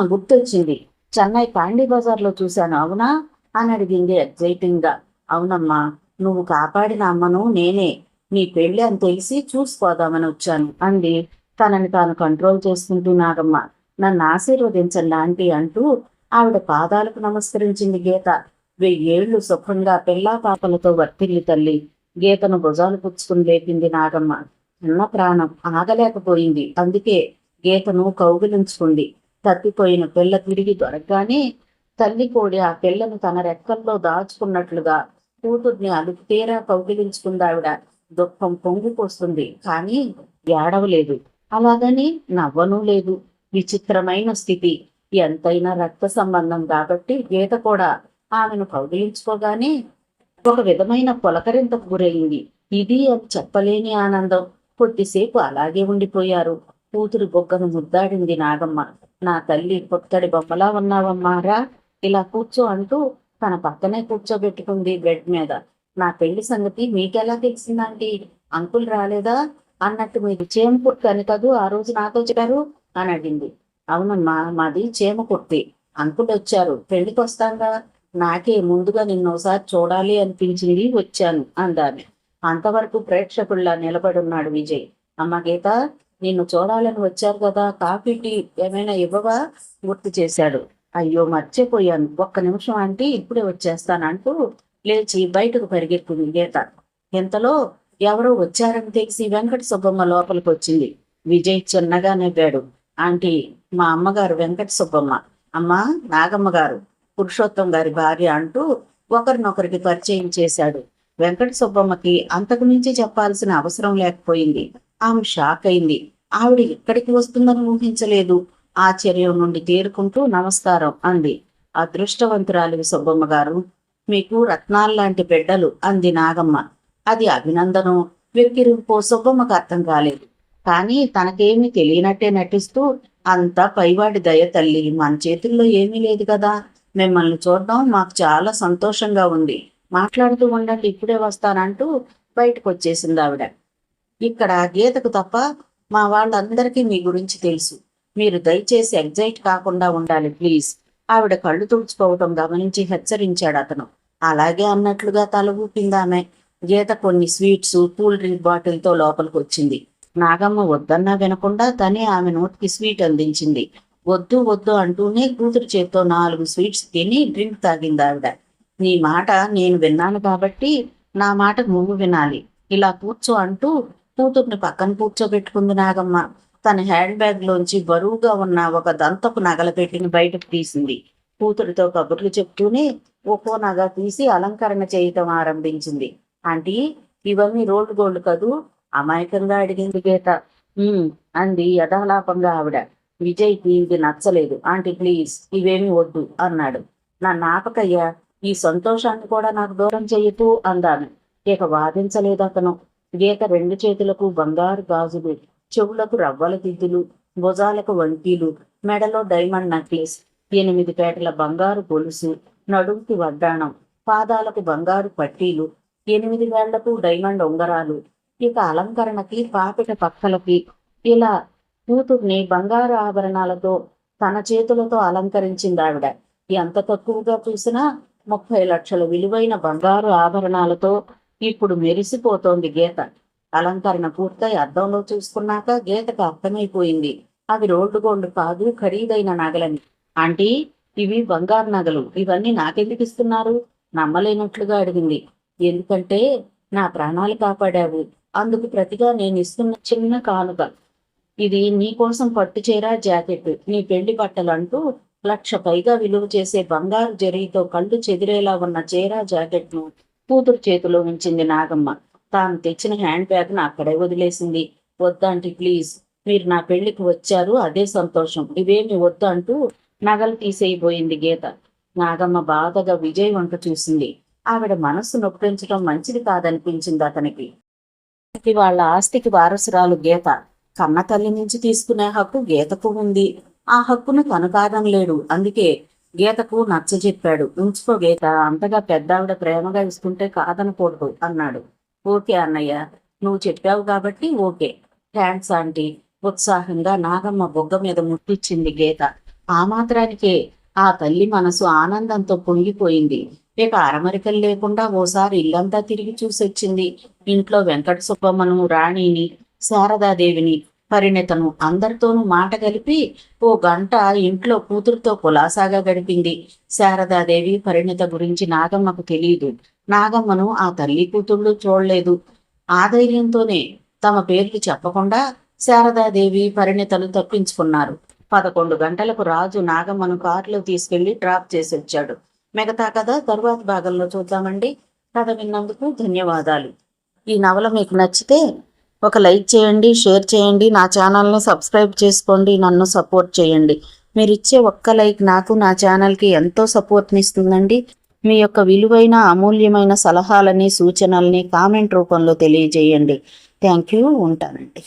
గుర్తొచ్చింది. చెన్నై పాండీ బజార్లో చూశాను, అవునా అని అడిగింది ఎగ్జైటింగ్ గా. అవునమ్మా, నువ్వు కాపాడిన అమ్మను నేనే. నీ పెళ్లి అని తెలిసి చూసిపోదామని వచ్చాను అంది తనని తాను కంట్రోల్ చేసుకుంటూ నాగమ్మ. నన్ను ఆశీర్వదించండి ఆంటీ అంటూ ఆవిడ పాదాలకు నమస్కరించింది గీత. 1000 ఏళ్లు సుఖంగా పిల్లా పాపలతో వర్తిల్లి తల్లి. గీతను భుజాలు పుచ్చుకుని లేపింది నాగమ్మ. ఉన్న ప్రాణం ఆగలేకపోయింది. అందుకే గీతను కౌగిలించుకుంది. తప్పిపోయిన పిల్ల తిరిగి దొరకగానే తల్లి కోడి ఆ పిల్లను తన రెక్కల్లో దాచుకున్నట్లుగా కూతుర్ని అలుపు తీరా కౌగిలించుకుందావిడ. దుఃఖం పొంగిపోస్తుంది, కానీ ఏడవలేదు. అలాగని నవ్వనూ లేదు. విచిత్రమైన స్థితి. ఎంతైనా రక్త సంబంధం కాబట్టి గీత కూడా ఆమెను కౌగిలించుకోగానే ఒక విధమైన పులకరింతకు గురయింది. ఇది అని చెప్పలేని ఆనందం. కొద్దిసేపు అలాగే ఉండిపోయారు. కూతురు బొగ్గను ముద్దాడింది నాగమ్మ. నా తల్లి పొత్తడి బొమ్మలా ఉన్నావమ్మారా, ఇలా కూర్చో అంటూ తన పక్కనే కూర్చోబెట్టుకుంది బెడ్ మీద. నా పెళ్లి సంగతి మీకెలా తెలిసిందంటే అంకుల్ రాలేదా అన్నట్టు, మీది చీమ కుర్తి అని కదూ ఆ రోజు నాతో చెప్పారు అని అడిగింది. అవునమ్మా, మాది చీమ కుర్తి. అంకుల్ వచ్చారు, పెళ్లికి వస్తాంగా. నాకే ముందుగా నిన్నోసారి చూడాలి అనిపించింది, వచ్చాను అందామె. అంతవరకు ప్రేక్షకుల్లా నిలబడున్నాడు విజయ్. అమ్మ గీత, నిన్ను చూడాలని వచ్చారు కదా, కాఫీ టీ ఏమైనా ఇవ్వవా గుర్తు చేశాడు. అయ్యో మర్చిపోయాను, ఒక్క నిమిషం అంటే ఇప్పుడే వచ్చేస్తానంటూ లేచి బయటకు పరిగెత్తింది గీత. ఇంతలో ఎవరో వచ్చారని తెలిసి వెంకట సుబ్బమ్మ లోపలికి వచ్చింది. విజయ్ చిన్నగా నవ్వాడు. ఆంటీ, మా అమ్మగారు వెంకట సుబ్బమ్మ. అమ్మా, నాగమ్మ గారు, పురుషోత్తం గారి భార్య అంటూ ఒకరినొకరికి పరిచయం చేశాడు. వెంకట సుబ్బమ్మకి అంతకు మించి చెప్పాల్సిన అవసరం లేకపోయింది. ఆమె షాక్ అయింది. ఆవిడ ఇక్కడికి వస్తుందని ఊహించలేదు. ఆశ్చర్యం నుండి తేరుకుంటూ నమస్కారం అంది. అదృష్టవంతురాలివి సుబ్బమ్మ గారు, మీకు రత్నాల్లాంటి బిడ్డలు అంది నాగమ్మ. అది అభినందనం వెక్కిరింపో సుబ్బమ్మకు అర్థం కాలేదు. కానీ తనకేమీ తెలియనట్టే నటిస్తూ, అంతా పైవాడి దయ తల్లి, మన చేతుల్లో ఏమీ లేదు కదా. మిమ్మల్ని చూడడం మాకు చాలా సంతోషంగా ఉంది. మాట్లాడుతూ ఉండండి, ఇప్పుడే వస్తానంటూ బయటకు వచ్చేసింది ఆవిడ. ఇక్కడ గీతకు తప్ప మా వాళ్ళందరికీ మీ గురించి తెలుసు. మీరు దయచేసి ఎగ్జైట్ కాకుండా ఉండాలి ప్లీజ్. ఆవిడ కళ్ళు తుడుచుకోవటం గమనించి హెచ్చరించాడు అతను. అలాగే అన్నట్లుగా తల ఊపిందామె. గీత కొన్ని స్వీట్స్, కూల్ డ్రింక్ బాటిల్తో లోపలికి వచ్చింది. నాగమ్మ వద్దన్నా వినకుండా తనే ఆమె నోటికి స్వీట్ అందించింది. వద్దు వద్దు అంటూనే కూతురు చేత్తో 4 స్వీట్స్ తిని డ్రింక్ తాగింది ఆవిడ. నీ మాట నేను విన్నాను కాబట్టి నా మాట నువ్వు వినాలి. ఇలా కూర్చో అంటూ కూతుర్ని పక్కన కూర్చోబెట్టుకుంది నాగమ్మ. తన హ్యాండ్ బ్యాగ్ లోంచి బరువుగా ఉన్న ఒక దంతపు నగల పెట్టిని బయటకు తీసింది. కూతురితో కబుర్లు చెప్తూనే ఒక్కో నగ తీసి అలంకరణ చేయటం ఆరంభించింది. ఆంటీ, ఇవన్నీ రోల్డ్ గోల్డ్ కదూ అమాయకంగా అడిగింది గీత. అంది యథాలాపంగా ఆవిడ. విజయ్కి ఇది నచ్చలేదు. ఆంటీ ప్లీజ్, ఇవేమీ వద్దు అన్నాడు. నా నాపకయ్యా, ఈ సంతోషాన్ని కూడా నాకు దూరం చెయ్యతూ అందాను. ఇక వాదించలేదు అతను. గీత 2 చేతులకు బంగారు గాజులు, చెవులకు రవ్వల దిద్దులు, భుజాలకు వంకీలు, మెడలో డైమండ్ నెక్లెస్, 8 పేటల బంగారు గొలుసు, నడుముకి వడ్డాణం, పాదాలకు బంగారు పట్టీలు, 8 వేళ్లకు డైమండ్ ఉంగరాలు. ఇక అలంకరణకి పాపిట పక్కలకి ఇలా కూతుర్ని బంగారు ఆభరణాలతో తన చేతులతో అలంకరించింది ఆవిడ. ఎంత తక్కువగా చూసినా 30 లక్షల విలువైన బంగారు ఆభరణాలతో ఇప్పుడు మెరిసిపోతోంది గీత. అలంకరణ పూర్తయి అద్దంలో చూసుకున్నాక గీతకు అర్థమైపోయింది, అవి రోడ్డు గోల్డ్ కాదు, ఖరీదైన నగలని. ఆంటీ, ఇవి బంగారు నగలు, ఇవన్నీ నాకెందుకు ఇస్తున్నారు నమ్మలేనట్లుగా అడిగింది. ఎందుకంటే నా ప్రాణాలు కాపాడావు, అందుకు ప్రతిగా నేను ఇస్తున్న చిన్న కానుక. ఇది నీకోసం పట్టుచీర, జాకెట్, నీ పెళ్లి బట్టలు అంటూ 1,00,000 పైగా విలువ చేసే బంగారు జరీతో కళ్ళు చెదిరేలా ఉన్న చీర, జాకెట్ను కూతురు చేతిలో ఉంచింది నాగమ్మ. తాను తెచ్చిన హ్యాండ్ బ్యాగ్ను అక్కడే వదిలేసింది. వద్దంటీ ప్లీజ్, మీరు నా పెళ్లికి వచ్చారు, అదే సంతోషం, ఇవేమి వద్దు అంటూ నగలు తీసేయబోయింది గీత. నాగమ్మ బాధగా విజయ్ వంక చూసింది. ఆవిడ మనస్సు నొప్పించడం మంచిది కాదనిపించింది అతనికి. వాళ్ళ ఆస్తికి వారసురాలు గీత. కన్న తల్లి నుంచి తీసుకునే హక్కు గీతకు ఉంది. ఆ హక్కును తను కాదనలేడు. అందుకే గీతకు నచ్చజెప్పాడు. ఉంచుకో గీత, అంతగా పెద్దావిడ ప్రేమగా ఇస్తుంటే కాదనకూడదు అన్నాడు. ఓకే అన్నయ్య, నువ్వు చెప్పావు కాబట్టి ఓకే. Thanks aunty. ఉత్సాహంగా నాగమ్మ బొగ్గ మీద ముట్టించింది గీత. ఆ మాత్రానికే ఆ తల్లి మనసు ఆనందంతో పొంగిపోయింది. ఇక అరమరికలు లేకుండా ఓసారి ఇల్లంతా తిరిగి చూసొచ్చింది. ఇంట్లో వెంకట సుబ్బమ్మను, రాణిని, శారదాదేవిని, పరిణితను అందరితోనూ మాట కలిపి ఓ గంట ఇంట్లో కూతురుతో కులాసాగా గడిపింది. శారదాదేవి పరిణిత గురించి నాగమ్మకు తెలియదు. నాగమ్మను ఆ తల్లి కూతుళ్ళు చూడలేదు. ఆ ధైర్యంతోనే తమ పేర్లు చెప్పకుండా శారదాదేవి పరిణితలు తప్పించుకున్నారు. 11 గంటలకు రాజు నాగమ్మను కారులో తీసుకెళ్లి డ్రాప్ చేసి వచ్చాడు. మిగతా కథ తరువాత భాగంలో చూద్దామండి. కథ విన్నందుకు ధన్యవాదాలు. ఈ నవల మీకు నచ్చితే ఒక లైక్ చేయండి, షేర్ చేయండి, నా ఛానల్ని సబ్స్క్రైబ్ చేసుకోండి, నన్ను సపోర్ట్ చేయండి. మీరు ఇచ్చే ఒక్క లైక్ నాకు, నా ఛానల్కి ఎంతో సపోర్ట్ని ఇస్తుందండి. మీ యొక్క విలువైన అమూల్యమైన సలహాలని, సూచనల్ని కామెంట్ రూపంలో తెలియజేయండి. Thank you. ఉంటానండి.